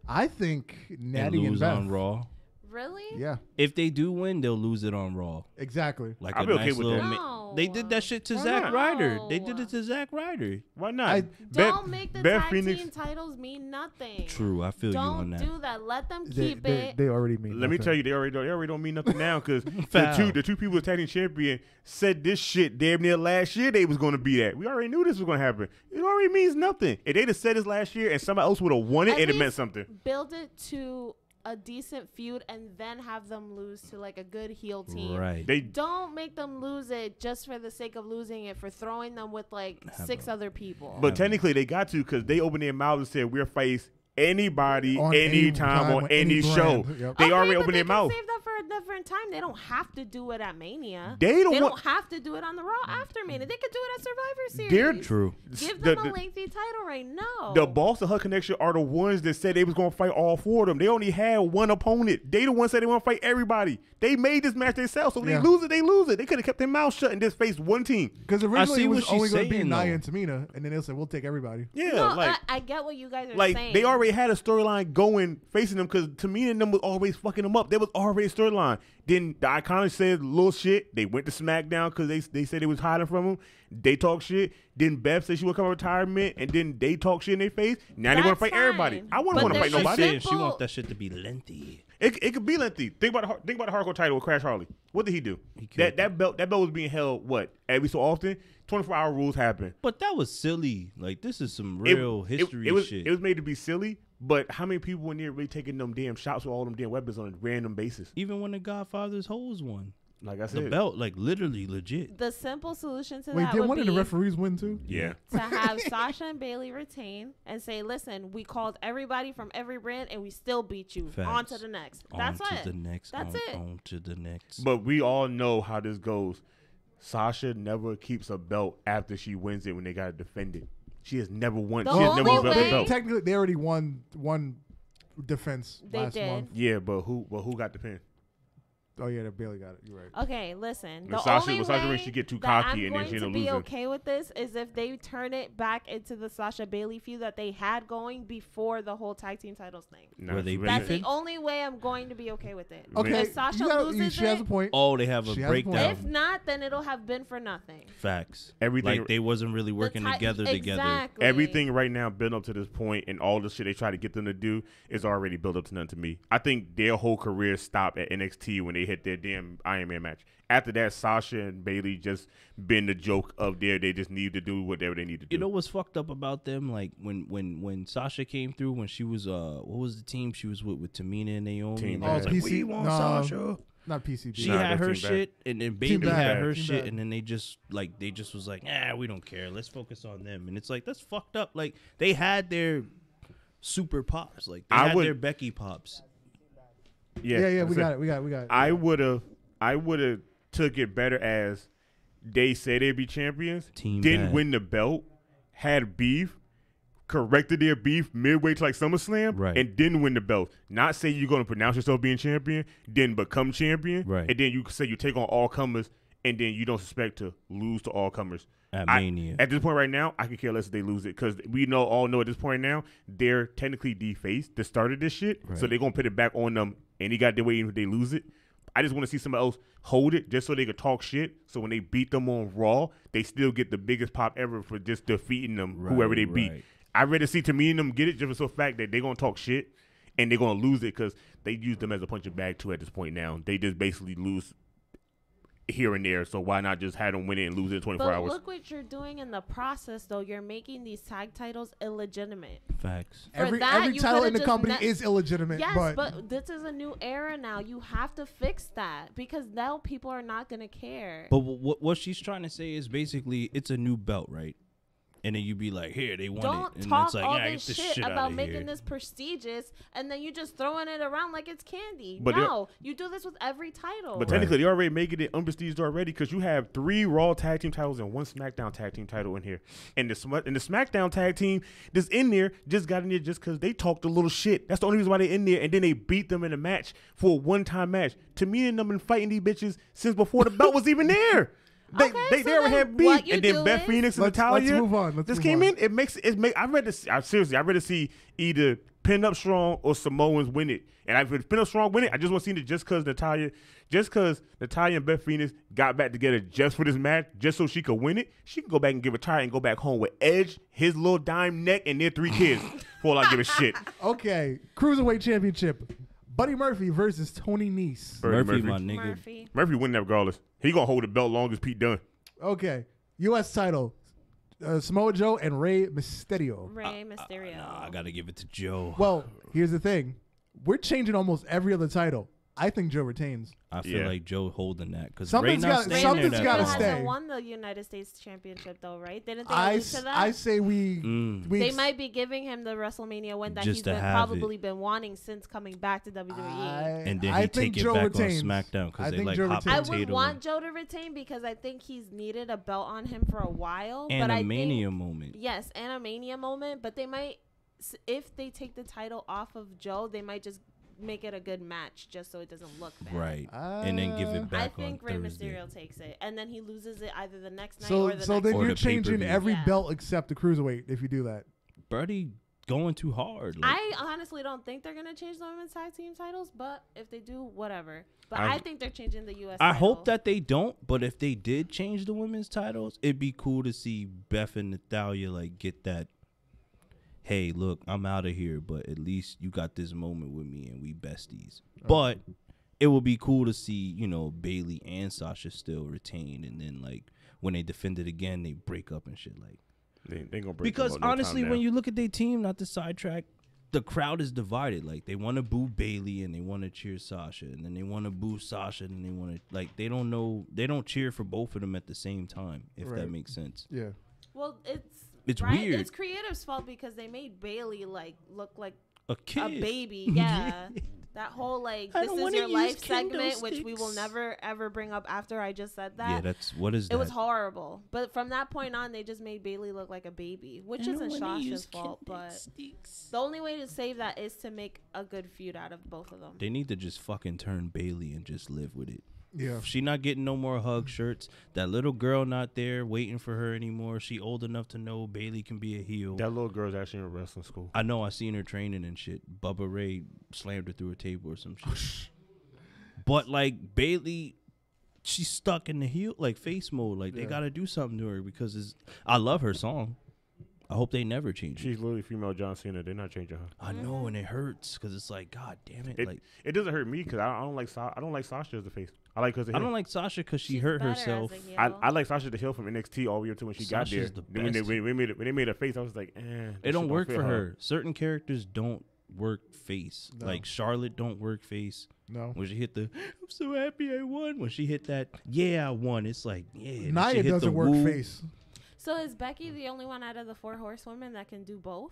I think And Natty and lose Beth. on Raw. Really? Yeah, If they do win, they'll lose it on Raw. exactly. Like I'll a be okay nice with little. that. No. They did that shit to Why Zack not? Ryder. They No. did it to Zack Ryder. Why not? I- Don't make the Beth tag Phoenix. team titles mean nothing. True, I feel you on Don't that. do that. Let them They, keep they, it. they already mean. Let me nothing. tell you, they already don't mean nothing now because Foul. the two people tag team champion said this shit damn near last year they was going to be that. We already knew this was going to happen. It already means nothing. If they'd have said this last year and somebody else would have won it, At it'd have meant least something. Build it to a decent feud and then have them lose to like a good heel team. Right. They Don't make them lose it just for the sake of losing it, for throwing them with like Have 6 other people. But technically, they got to because they opened their mouths and said we'll face anybody, On any anytime, time, on on any any show. brand. Yep. They Okay, already but opened they their can mouth. save that for a different time. They don't have to do it at Mania. They don't want. don't have to do it on the Raw after Mania. They could do it at Survivor They're Series. True. Give the- them a lengthy title reign. No. The Boss and her connection are the ones that said they was gonna fight all 4 of them. They only had one opponent. They the ones said they want to fight everybody. They made this match themselves, so when Yeah. they lose it, they lose it. They could have kept their mouth shut and just faced one team. Because originally see it was what she's only going to be saying, Nia though. and Tamina, and then they'll say we'll take everybody. Yeah, No, like I get what you guys are like saying. they already had a storyline going facing them because Tamina and them was always fucking them up. There was already a storyline. Then the Iconics said little shit. They went to SmackDown because they said they was hiding from them. They talk shit. Then Beth said she would come out of retirement, and then they talk shit in their face. Now they want That's to fight everybody. fine. I wouldn't But want to there's fight a nobody. Saying she Simple- want that shit to be lengthy. It could be lengthy. Think about the hardcore title with Crash Harley. What did he do? He killed That belt was being held what every so often. 24-hour rules happen. But that was silly. Like this is some It- real history it was, shit. It was made to be silly, but how many people in there really taking them damn shots with all them damn weapons on a random basis? Even when the Godfather's hoes won Like I the said, belt, like literally legit. The simple solution to Wait, that did would one of the be referees win too? Yeah. to have Sasha and Bailey retain and say, "Listen, we called everybody from every brand and we still beat you. Facts. On to the next." That's on it. to the next. That's it. On to the next. But we all know how this goes. Sasha never keeps a belt after she wins it when they got to defend it. She has never won. The She has only never won a way- belt. Technically, they already won one defense They last did. month. Yeah, but who got the pin? Oh yeah, Bailey got it. You're right. Okay, listen. When The Sasha- only when Sasha way Banks, she get too that cocky I'm and then going she to end up be losing. okay with this is if they turn it back into the Sasha Bailey feud that they had going before the whole tag team titles thing. Were they That's beefing? the only way I'm going to be okay with it. Okay, If Sasha loses she has a it, point. Oh, they have a She has a point. breakdown. if not, then it'll have been for nothing. Facts. Everything- like they wasn't really working together. Exactly. Everything right now built up to this point, and all the shit they try to get them to do is already built up to nothing to me. I think their whole career stopped at NXT when they hit their damn Iron Man match. After that, Sasha and Bailey just been the joke of there. They just need to do whatever they need to do. You know what's fucked up about them? Like when Sasha came through, when she was what was the team she was with Tamina and Naomi? Team And they was Bad. like, PC we want no. Sasha. Not PCB. She Nah, had that's her Team Bad. shit, and then Bailey Bad. had her Team shit, Bad. and then they just was like, we don't care. Let's focus on them. And it's like that's fucked up. Like they had their super pops, like they had their Becky pops. Yeah, we got it. I would have took it better as they said they'd be champions, Team didn't Bad. win the belt, had beef, corrected their beef midway to like SummerSlam, Right. and didn't win the belt. Not say you're going to pronounce yourself being champion, then become champion, Right. and then you say you take on all comers, and then you don't suspect to lose to all comers. At Mania. At this point right now, I could care less if they lose it because we all know at this point now they're technically defaced that started this shit, so Right. they're gonna put it back on them any goddamn way even if they lose it. I just want to see somebody else hold it just so they could talk shit. So when they beat them on Raw, they still get the biggest pop ever for just defeating them, whoever they beat. Right. I'd rather see Tamina and them get it just for the fact that they're gonna talk shit and they're gonna lose it because they use them as a punching bag too at this point now. They just basically lose here and there, so why not just have them win it and lose it in 24 But hours? look what you're doing in the process, though. You're making these tag titles illegitimate. Facts. For Every that, you title coulda in the just company ne- is illegitimate. Yes, but this is a new era now. You have to fix that because now people are not going to care. But what she's trying to say is basically it's a new belt, right? And then you be like, here, they won Don't it. And talk it's like, all get this this shit out about of making here. this prestigious, and then you just throwing it around like it's candy. But No, you do this with every title. But technically, they already making it unprestiged already because you have 3 Raw tag team titles and 1 SmackDown tag team title in here. And the SmackDown tag team that's in there just got in there just because they talked a little shit. That's the only reason why they're in there. And then they beat them in a match for a one-time match. To me and them been fighting these bitches since before the belt was even there. They Okay, so already then had beef, what you and then do Beth is- Phoenix and Let's Natalya move on. Let's just move came on. in. I'd rather see either Pin Up Strong or Samoans win it. And if Pin Up Strong win it, I just want to see it just because Natalya and Beth Phoenix got back together just for this match, just so she could win it. She can go back and give a tie and go back home with Edge, his little dime neck, and their 3 kids. For all I give a shit. Okay, Cruiserweight Championship. Buddy Murphy versus Tony Nese. Murphy, my nigga. Murphy win that regardless. He gonna hold the belt long as Pete Dunne. Okay, U.S. title. Samoa Joe and Rey Mysterio. Rey Mysterio. Nah, I got to give it to Joe. Well, here's the thing. We're changing almost every other title. I think Joe retains. I feel Yeah. like Joe holding that because Something's Ray not gotta- staying something's there that gotta long. stay. hasn't won the United States Championship though, right? Didn't they I allude to that? I say we They might be giving him the WrestleMania win that Just he's to been have probably been wanting since coming back to WWE. And then I he think take it Joe back retains. on SmackDown I because they think like Joe hot retains. I would potato want Joe to retain because I think he's needed a belt on him for a while. and but a I Mania think, moment. Yes, and a Mania moment. But they might, if they take the title off of Joe, they might just make it a good match just so it doesn't look bad. Right. And then give it I back think on Rey Thursday. Mysterio takes it, and then he loses it either the next night So or the so next then Or you're the changing pay-per-view. every Yeah. belt except the Cruiserweight if you do that. Brody going too hard. Like, I honestly don't think they're gonna change the women's tag team titles, but if they do, whatever. But I- I think they're changing the U.S. I hope title. that they don't, but if they did change the women's titles, it'd be cool to see Beth and Natalya like get that. Hey, look, I'm out of here, but at least you got this moment with me and we besties. But it would be cool to see, Bailey and Sasha still retain, and then like when they defend it again, they break up and shit. Like They gonna break because them up no time honestly, now. when you look at their team, not to sidetrack, the crowd is divided. Like they want to boo Bailey and they want to cheer Sasha, and then they want to boo Sasha and they want to they don't cheer for both of them at the same time. If Right. that makes sense. Yeah. Well, it's It's right? weird. It's creative's fault because they made Bailey look like A kid. a baby. Yeah. That whole like I this don't is wanna your use life kendo segment, which we will sticks. never ever bring up after I just said that. Yeah, that's what is that? It was horrible. But from that point on, they just made Bailey look like a baby, which isn't Sasha's fault. But the only way to save that is to make a good feud out of both of them. They need to just fucking turn Bailey and just live with it. Yeah. She not getting no more hug shirts. That little girl not there waiting for her anymore. She old enough to know Bailey can be a heel. That little girl's actually in wrestling school. I know. I seen her training and shit. Bubba Ray slammed her through a table or some shit. But like Bailey, she's stuck in the heel like face mode. Like they gotta do something to her because I love her song. I hope they never change it. She's literally female John Cena. They're not changing her. I know, and it hurts because it's like, God damn it! Like It doesn't hurt me because I don't like Sasha as the face. I like her as a heel. I don't like Sasha because she She's hurt better herself. as a heel. I like Sasha the heel from NXT all the way up to when she got there. Sasha's the Then when best. when they made her face, I was like, It don't work for her. Certain characters don't work face. No. Like Charlotte don't work face. No. When she hit the, I'm so happy I won. When she hit that, yeah, I won. It's like, yeah. When she Nia hit the doesn't work woo. face. So is Becky the only one out of the 4 horsewomen that can do both?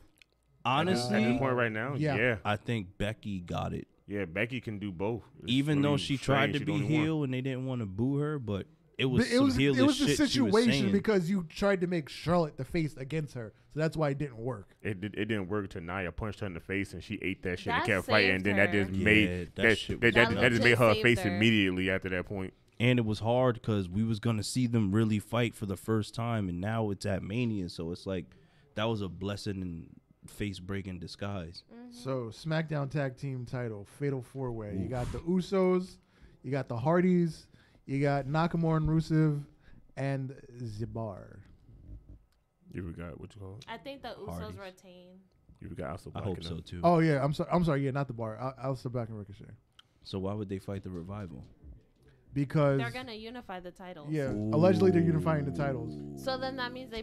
At this Honestly, point right now, yeah. I think Becky got it. Yeah, Becky can do both. It's Even though really she strange tried to she be the only one. heel and they didn't want to boo her, but it was But it some was heelish the shit she was situation saying. because you tried to make Charlotte the face against her, so that's why it didn't work. It didn't work till Nia punched her in the face and she ate that shit That and kept fighting, and then that saved just her. made Yeah, that shit that, was that, bad. that just made her Legit face saved her. immediately after that point. And it was hard because we was going to see them really fight for the first time, and now it's at Mania, so it's like that was a blessing in face break in disguise. So SmackDown Tag Team title, Fatal 4-Way. You got the Usos, you got the Hardys, you got Nakamura and Rusev, and Zibar. You forgot what you call it. I think the Usos Hardys. retain. You forgot also I hope so too. Oh yeah, I'm sorry, yeah, not the Bar. I'll step back and Ricochet So why would they fight the Revival? because They're gonna unify the titles. yeah, allegedly they're unifying the titles. So then that means they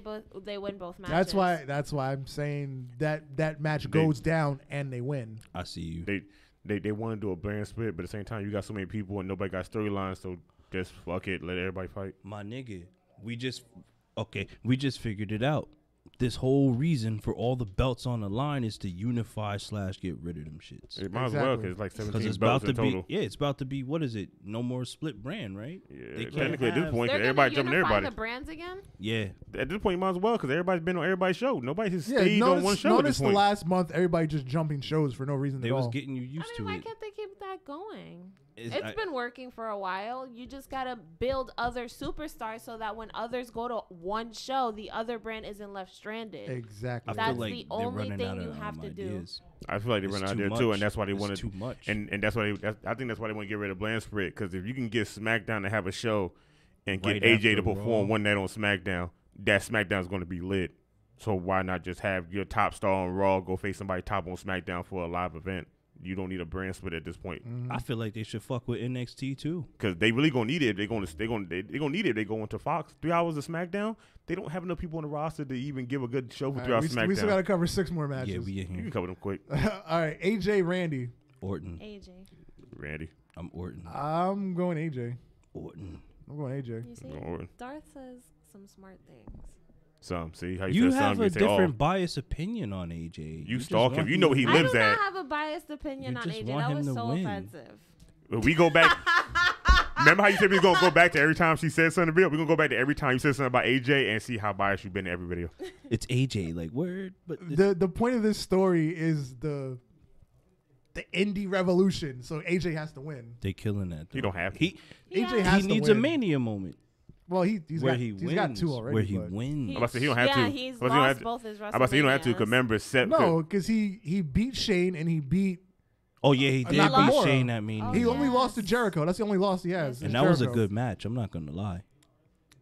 win both matches. That's why I'm saying that match goes down and they win. I see you. They want to do a brand split, but at the same time you got so many people and nobody got storylines, so just fuck it, let everybody fight. My nigga, we just figured it out. This whole reason for all the belts on the line is to unify / get rid of them shits. It might as well Exactly. because it's like Because 17 it's about belts to in total. be, it's about to be, what is it? No more split brand, right? Yeah, They can't technically at this have- point, 'cause They're everybody gonna jumping unify everybody. the brands again. Yeah, At this point, you might as well because everybody's been on everybody's show. Nobody has Yeah, stayed on one notice, show at this notice the point. last month everybody just jumping shows for no reason they at was all. getting you used I mean, why to it. can't they keep that going? It's- It's I- been working for a while. You just gotta build other superstars so that when others go to one show, the other brand isn't left stranded. Exactly. I That's feel like the they're only running thing out you of have to do. ideas. I feel like they It's run out too there too, much. and that's why they It's want too much. And that's why I think that's why they want to get rid of Bland Split because if you can get SmackDown to have a show and get Right AJ to after perform Raw. one night on SmackDown, that SmackDown is going to be lit. So why not just have your top star on Raw go face somebody top on SmackDown for a live event? You don't need a brand split at this point I feel like they should fuck with NXT too. because they really gonna need it. They're gonna need it. They go into Fox 3 hours of SmackDown. They don't have enough people on the roster to even give a good show for All 3 right, hours of we still got SmackDown. to cover 6 more matches. Yeah, we in You can here. cover them quick, All right, AJ, Randy. Orton. AJ, Randy. I'm Orton. I'm going AJ. Orton. I'm going AJ. you see, Orton. Darth says some smart things. Some see how You said have some, a you say, oh, different biased opinion on AJ. You just stalk him. want You know he I lives do not at. have a biased opinion You on just AJ. want That him was to so win. offensive. We go back. Remember how you said we was gonna go back to every time she said something? We're gonna go back to every time you said something about AJ and see how biased you've been in every video. It's AJ, like word, but The point of this story is the indie revolution, so AJ has to win. they killing that. You though. don't have to. He AJ has he to needs win. a Mania moment Well, he's where got he he's wins. got 2 already. Where he but- wins. I'm about to say he don't have to. He's I'm about to say you don't have lost to. both his I'm about to say you don't have to. Cause WrestleManias. remember, Seth. No, because he beat Shane and he beat Oh yeah, he did beat Nakamura. Shane at Mania. he Oh, only lost to yes. Jericho. That's the only loss he has. And is that was a Jericho. good match. I'm not gonna lie.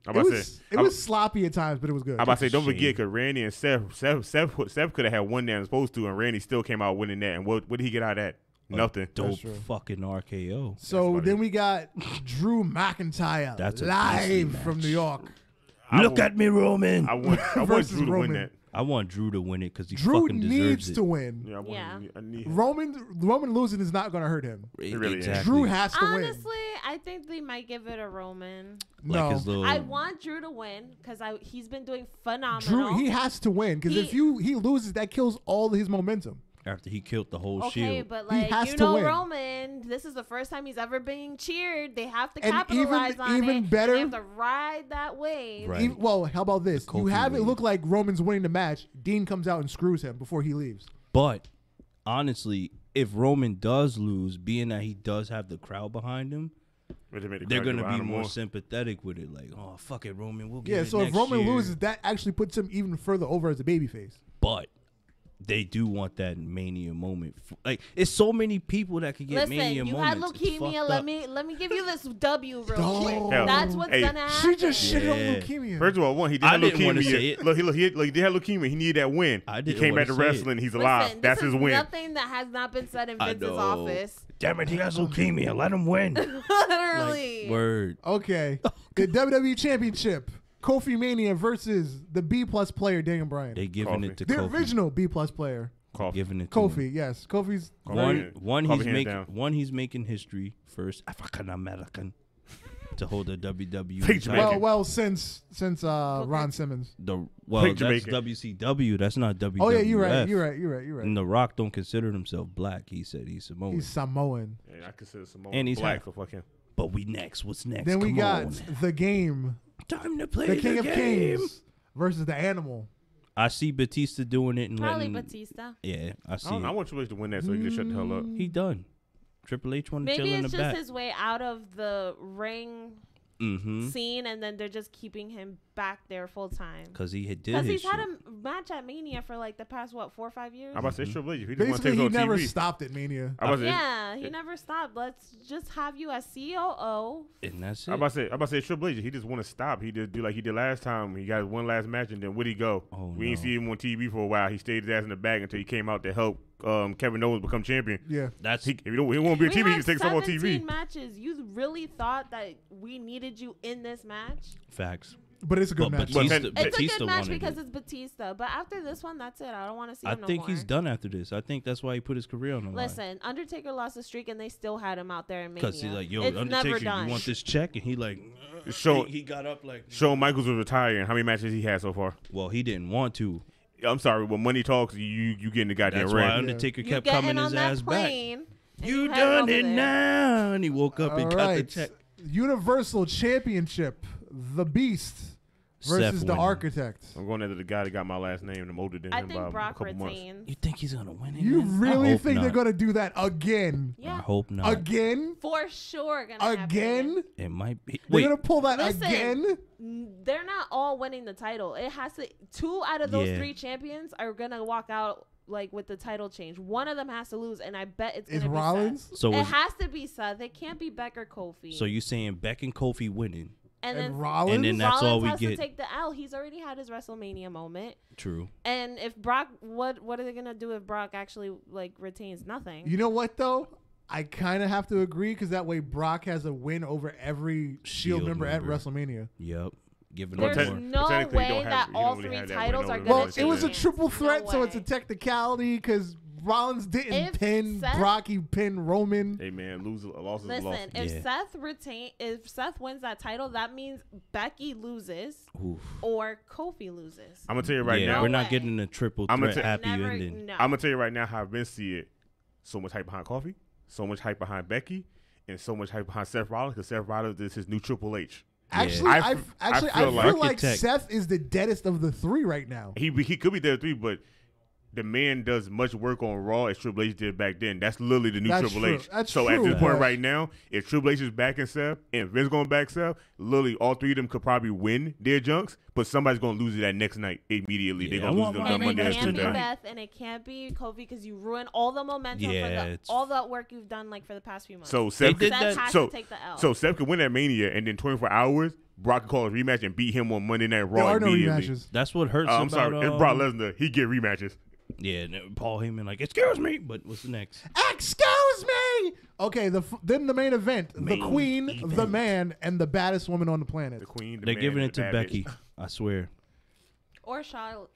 I'm It about to was say. it was sloppy at times, but it was good. I'm about to say, don't Shame. forget, because Randy and Seth could have had one that was supposed to, and Randy still came out winning that. And what did he get out of that? Nothing. Dope true. fucking RKO. So funny. then we got Drew McIntyre That's a beastly live from match. New York. Look at me, Roman. I want Versus Drew to win Roman. that. I want Drew to win it because he Drew fucking deserves needs it. to win. Yeah, I need him. Roman losing is not going to hurt him. It really is. Exactly. Drew has to win. Honestly, I think they might give it a Roman. like No, his little. I want Drew to win because he's been doing Drew phenomenal. he has to win because if He- he loses, that kills all his momentum. After he killed the whole Okay, Shield. but He like has you to know, win. Roman, this is the first time he's ever being cheered. They have to And capitalize on even it. better- They have to ride that wave. Right. Well, how about this? The You Kofi have it wave. look like Roman's winning the match. Dean comes out and screws him before he leaves. But honestly, if Roman does lose, being that he does have the crowd behind him, they're going to be more sympathetic with it. Like, oh, fuck it, Roman, we'll get Yeah, it so if next Roman year. loses, that actually puts him even further over as a babyface. But they do want that Mania moment. Like, it's so many people that could get Listen, Mania you moments. had It's leukemia. fucked Let me give you this W real Dog. quick. Hell, That's what's hey, gonna happen. She just shitted on Yeah. leukemia. First of all, one, he did I have didn't wanna say leukemia. it. Look, he did have leukemia. He needed that win. I He didn't came back wanna to say it. wrestling. He's Listen, alive. That's this his is win. Nothing that has not been said in I Vince's know. office. Damn it, he has leukemia. Let him win. Literally. Word. Okay, the WWE Championship, Kofi Mania versus the B+ player Daniel Bryan. They giving it to The Kofi. original B+ player, Coffee. Giving it to him. Kofi. Yes, Kofi's. One he's making history first African American to hold the WWE Fake title. Jamaican. Well, since Ron Simmons. Fake That's Jamaican. WCW. That's not WWF. Oh yeah, you're right. And The Rock don't consider himself black. He said he's Samoan. He's Samoan. Yeah, I consider Samoan And he's black. half. So fuck him. But we next. What's next? Then we Come got on. the game, Time to play the King of game. Kings versus the Animal. I see Batista doing it and Probably letting. Batista. Yeah, I see. I it. want Triple H to win that so he can just shut the hell up. He done. Triple H want to chill Maybe in the it's just back. his way out of the ring Mm-hmm. scene, and then they're just keeping him back there full time. Because he did Because his he's had shit. a match at Mania for like the past 4 or 5 years. I'm about to say Triple H. He just want to Basically, take he it on never TV. stopped at Mania. I'm about to say- Yeah, he never stopped. Let's just have you as COO. And that's it. I'm about to say Triple H. He just want to stop. He just do like he did last time. He got one last match and then where'd he go? Oh, We ain't no. see him on TV for a while. He stayed his ass in the back until he came out to help Kevin Owens become champion. Yeah. That's If he won't be on We TV, he had can take some on 17 TV. matches. You really thought that we needed you in this match? facts. But it's a good But match. But Batista, then- It's a Batista good match wanted because it. it's Batista. But after this one, that's it. I don't want to see I him no think more. he's done after this. I think that's why he put his career on the line. Listen, Undertaker lost a streak and they still had him out there in Mania. Because he's like, yo, it's never Undertaker, done. you want this check? And he like, Show- he got up like, Shawn Michaels was retiring. How many matches he had so far? well, he didn't want to. I'm sorry. When money talks, you get in the goddamn That's why ring. Undertaker You kept getting coming on his that ass back. plane, and You heading done over it there. now. And he woke up and All got the right. check. Universal Championship, the Beast versus Seth the winning. Architect. I'm going after the guy that got my last name and I'm older than I him by think a Brock couple months. retains. You think he's going to win it? You man? I really hope think they're not. going to do that again? I Yeah, hope not. Again? for sure gonna happen Again? It might be. They're Wait, going to pull that Listen. again? They're not all winning the title. It has to. 2 out of those Yeah. 3 champions are gonna walk out like with the title change. One of them has to lose, and I bet it's Is gonna be Rollins? Seth. so It is, has to be Seth. It can't be Beck or Kofi. so you saying Beck and Kofi winning? and then Rollins? And then that's all Rollins we has get. to take the L. He's already had his WrestleMania moment. True. And if Brock, what are they gonna do if Brock actually like retains nothing? You know what, though? I kind of have to agree because that way Brock has a win over every Shield member at member. WrestleMania. Yep. Giving There's him te- more. no technically, you way don't have- that you don't all really 3 have that titles win are over gonna Well, That's it was a change. triple threat, No so it's a way. technicality because Rollins didn't If pin Seth- Brock, he pinned Roman. Hey man, loss is a loss. Listen, if Yeah. if Seth wins that title, that means Becky loses Oof. or Kofi loses. I'm gonna tell you right yeah, now. we're No not way. getting a triple I'ma threat ta- happy Never, ending. no. I'm gonna tell you right now how I've been see it. So much hype behind Coffee, so much hype behind Becky, and so much hype behind Seth Rollins because Seth Rollins is his new Triple H. Actually, I I, f- actually, I I feel feel, like- like Architect. Seth is the deadest of the 3 right now. He could be there 3, but the man does much work on Raw as Triple H did back then. That's literally the new That's Triple true. H. That's so at true, this point but- right now, if Triple H is backing Seth and Vince going back Seth, literally all 3 of them could probably win their junks, but somebody's gonna lose it that next night immediately. Yeah, They're I gonna lose want it my on And it Monday or can't be Tuesday. Beth and it can't be Kofi because you ruin all the momentum Yeah, for it's- all the work you've done like for the past few months. So They Seth, did Seth that- has so to take the L. so Seth could win at Mania, and then 24 hours, Brock could call a rematch and beat him on Monday Night There Raw are no immediately. rematches. That's what hurts I'm about, sorry, it's Brock Lesnar. He get rematches. Yeah, no, Paul Heyman like, excuse me, but what's the next? Excuse me. Okay, then the main event: the Main Queen, event. the Man, and the baddest woman on the planet. The Queen, the They're man, giving and it to the bad Becky. bitch. I swear. Or Charlotte.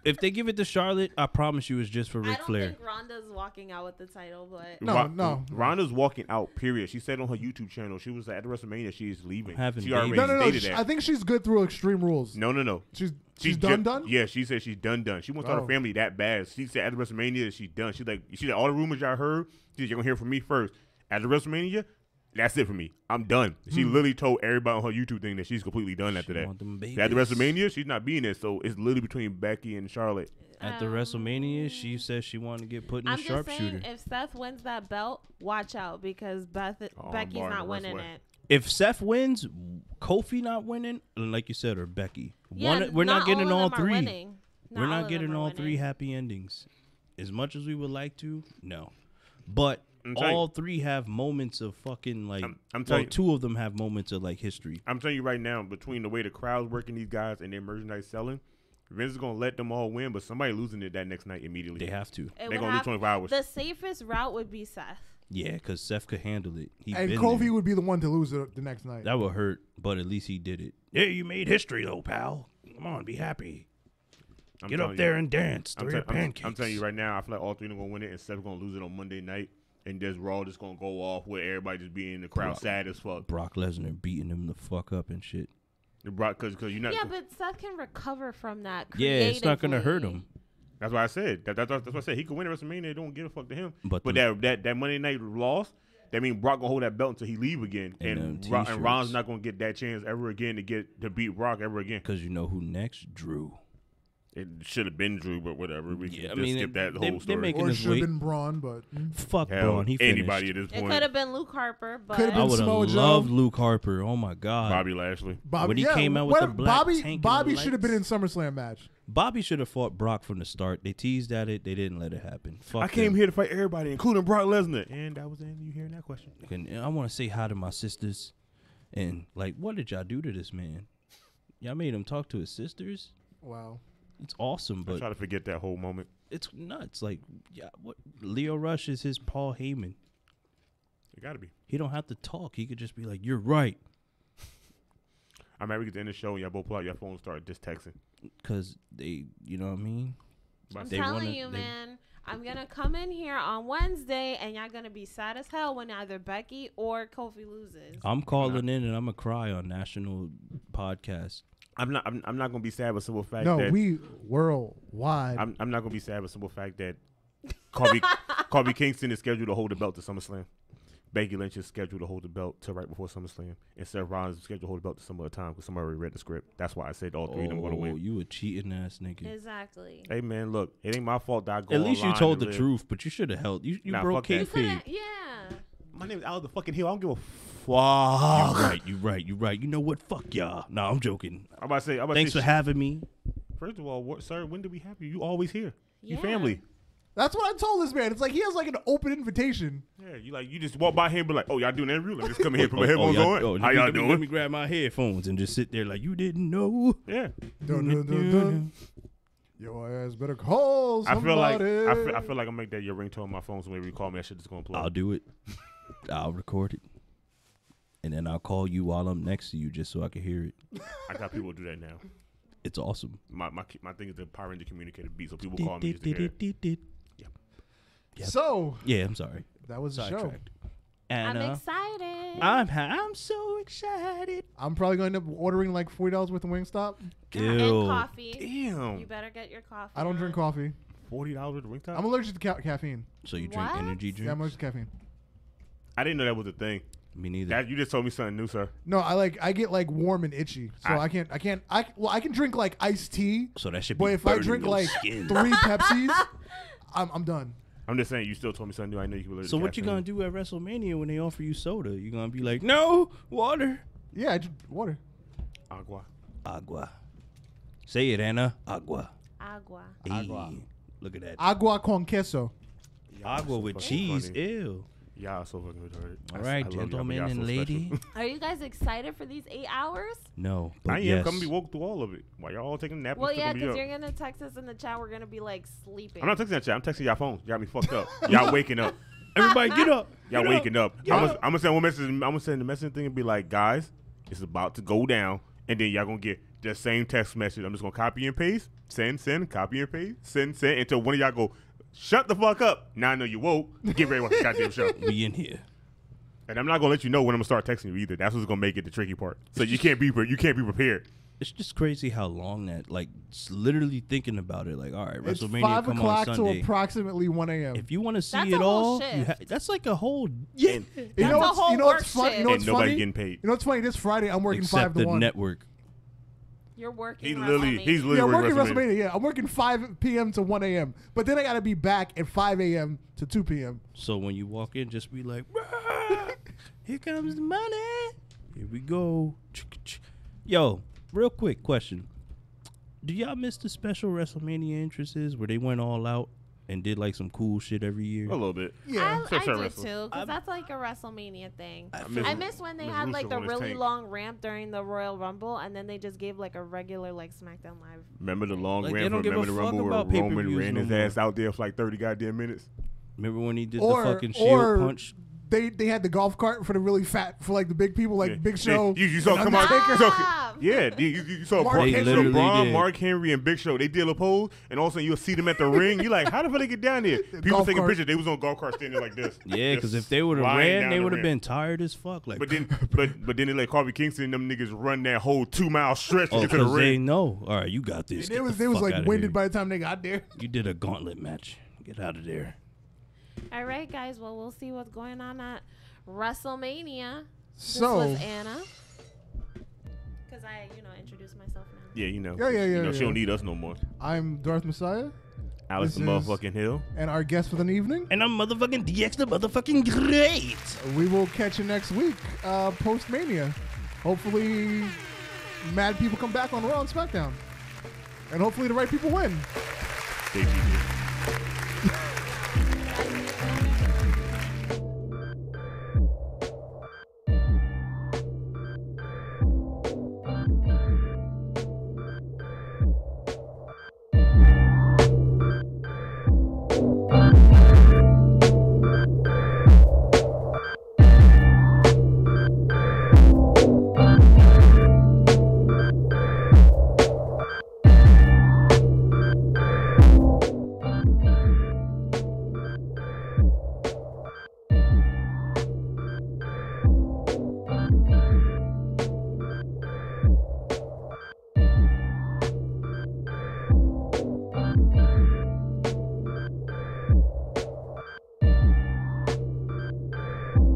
If they give it to Charlotte, I promise you it's just for I Ric don't Flair. think Ronda's walking out with the title, but No. Ronda's walking out, period. She said on her YouTube channel, she was at the WrestleMania, she's leaving. She already No. stated that. I think she's good through Extreme Rules. No. She's done? Yeah, she said she's done. She wants to start a family that bad. She said at the WrestleMania, she's done. She said all the rumors y'all heard, she said, you're going to hear from me first. At the WrestleMania, that's it for me. I'm done. She literally told everybody on her YouTube thing that she's completely done after that. At the WrestleMania, she's not being there, so it's literally between Becky and Charlotte. At the WrestleMania, she said she wanted to get put in I'm the just saying, sharpshooter. if Seth wins that belt, watch out because Becky's not winning it. If Seth wins, Kofi not winning, like you said, or Becky. Yeah, We're not getting all of them are three. winning. We're all not of getting them are all three winning. happy endings. As much as we would like to, no. But I'm telling all three have moments of fucking like. I'm telling you. Two of them have moments of like history. I'm telling you right now, between the way the crowd's working these guys and their merchandise selling, Vince is going to let them all win, but somebody losing it that next night immediately. They have to. They're going to lose 24 hours. The safest route would be Seth. Yeah, because Seth could handle it. And Kofi would be the one to lose it the next night. That would hurt, but at least he did it. Yeah, you made history though, pal. Come on, be happy. Get up there and dance. Throw your pancakes. I'm telling you right now, I feel like all three of them going to win it, and Seth's going to lose it on Monday night. And just Raw just going to go off with everybody just being in the crowd sad as fuck. Brock Lesnar beating him the fuck up and shit. Because you're not. Yeah, but Seth can recover from that. Yeah, it's not going to hurt him. That's why I said. That's what I said. He could win at WrestleMania. They don't give a fuck to him. But that Monday night loss, that means Brock going to hold that belt until he leave again. And Ron's not going to get that chance ever again to beat Brock ever again. Because you know who next? Drew. It should have been Drew, but whatever. We can skip that they, whole story. Or it should have been Braun, but fuck hell, Braun. He finished. anybody at this It point. could have been Luke Harper, but Could've been I would have Samoa Joe. loved Luke Harper. Oh my god. Bobby Lashley. Bobby, When he came out with the black tank and Bobby the should have been in lights. SummerSlam match. Bobby should have fought Brock from the start. They teased at it. They didn't let it happen. Fuck I came them. here to fight everybody, including Brock Lesnar. And that was the end of you hearing that question. And I want to say hi to my sisters. And like, what did y'all do to this man? Y'all made him talk to his sisters. Wow. It's awesome, I but try to forget that whole moment. it's nuts. Like, yeah, what? Leo Rush is his Paul Heyman. It got to be. He don't have to talk. He could just be like, "You're right," I'm happy to get to end the show and y'all both pull out your phone and start just texting. because they, you know what I mean. I'm They telling wanna- you, they- man. I'm going to come in here on Wednesday, and y'all going to be sad as hell when either Becky or Kofi loses. I'm calling in and I'm gonna cry on national podcast. I'm not going to be sad with simple fact No, that we worldwide. I'm not going to be sad with simple fact that Kofi Kingston is scheduled to hold the belt to SummerSlam. Becky Lynch is scheduled to hold the belt to right before SummerSlam. And Seth Rollins is scheduled to hold the belt to some other time because somebody already read the script. That's why I said all three of them going to win. You a cheating ass nigga. Exactly. Hey, man, look, it ain't my fault that I go At least you online told and the live. truth, but you should have held. You Nah, broke fuck that. kayfabe. Yeah. My name is Al the fucking Hill. I don't give a fuck. You right. You know what? Fuck y'all. No, I'm joking. I'm about to say, Thanks for having me. First of all, sir, when do we have you? You always here. You Yeah. family. That's what I told this man. It's like he has like an open invitation. Yeah, you just walk by him and be like, oh, y'all doing that interview? Let me just come in here, put my headphones on. How y'all Let doing? me grab my headphones and just sit there like you didn't know. Yeah. Dun, dun, dun, dun. Your ass better call I somebody. feel like I feel like I'm make that your ringtone on my phone, so whenever you call me, that shit just gonna play. I'll do it. I'll record it, and then I'll call you while I'm next to you just so I can hear it. I got people do that now. It's awesome. My thing is the Power Ranger communicator beat, so people call me just to hear it. Yep. So Yeah, I'm sorry. that was the show. Sidetracked. I'm And excited. I'm so excited. I'm probably going to end up ordering like $40 worth of Wingstop. And Ew. coffee. Damn. You better get your coffee. I don't drink coffee. $40 at the ringtop? I'm allergic to caffeine. So you drink What? energy Yeah, I'm drinks? allergic to caffeine. I didn't know that was a thing. Me neither. You just told me something new, sir. No, I get like warm and itchy, so I can drink like iced tea, So that should be but if I burning drink your like skin. 3 Pepsis, I'm done. I'm just saying, you still told me something new. I know you can allergic So to what you gonna caffeine. do at WrestleMania when they offer you soda? You gonna be like, no, water. Yeah, I drink water. Agua. Agua. Say it, Anna. Agua. Agua. Agua. Hey, look at that. Agua con queso. Agua with fucking cheese. funny. Ew. Y'all are so fucking retarded. All I right, love y'all, but gentlemen y'all and so lady. special. Are you guys excited for these 8 hours? No, but I am yes. coming to be woke through all of it. While y'all all taking a nap, Well, I'm still yeah, gonna be because up. you're going to text us in the chat. We're going to be like sleeping. I'm not texting that chat. I'm texting y'all phones. Y'all got me fucked up. Y'all waking up. Everybody get up. Y'all Get waking up. Get I'm gonna send one message. I'm gonna send the message thing and be like, guys, it's about to go down, and then y'all gonna get Just same text message. I'm just gonna copy and paste, send, copy and paste, send until one of y'all go, shut the fuck up. Now I know you woke. Get ready to watch the goddamn show. We in here. And I'm not gonna let you know when I'm gonna start texting you either. That's what's gonna make it the tricky part. So you can't be prepared. It's just crazy how long that, like, literally thinking about it, like, all right, It's WrestleMania 5 come on o'clock to Sunday. approximately 1 a.m. If you want to see That's it a whole all, shift. that's like a whole You That's know a what's, whole you know work what's funny? shift. You know what's And nobody funny? getting paid. You know what's funny? This Friday I'm working 5 except to the 1. network. You're working. He's WrestleMania. literally Yeah, I'm working WrestleMania. WrestleMania. Yeah, I'm working 5 p.m. to 1 a.m. But then I gotta be back at 5 a.m. to 2 p.m. So when you walk in, just be like, "Rah, here comes the money. Here we go." Yo, real quick question. Do y'all miss the special WrestleMania entrances where they went all out and did like some cool shit every year? A little bit. Yeah. I Sure, do wrestling. too, because that's like a WrestleMania thing. miss- I miss when they miss had like Russo the on his really tank. long ramp during the Royal Rumble, and then they just gave like a regular like SmackDown Live. Remember the long Like, they ramp? don't give a Remember the fuck Rumble where about Roman pay-per-views ran no his more. ass out there for like 30 goddamn minutes? Remember when he did Or- the fucking shield or- punch? They had the golf cart for the really fat, for like the big people, like Yeah. Big Show. You saw and come out. Undertaker. Stop! Yeah, you saw Mark Braun, Henry. you saw They Braun, did. Mark Henry, and Big Show. They did a pose, and all of a sudden you'll see them at the ring. You're like, how the fuck they get down there? People golf taking cart. pictures. They was on golf cart standing like this. Yeah, because Just if they would have lying ran, down they the would have ramp. been tired as fuck. Like, But then they let Harvey Kingston and them niggas run that whole 2-mile stretch oh, into the because they ring. know. All right, you got this. They Get was the they was fuck like outta winded here. by the time they got there. You did a gauntlet match. Get out of there. All right, guys. Well, we'll see what's going on at WrestleMania. This So was Anna. Because I, introduced myself now. Yeah, you know. Yeah. You know, she don't need us no more. I'm Darth Messiah, Alex This the is- motherfucking Hill. and our guest for the evening. And I'm motherfucking DX the motherfucking great. We will catch you next week, post Mania. Hopefully, mad people come back on Raw and SmackDown, and hopefully the right people win. Stay tuned.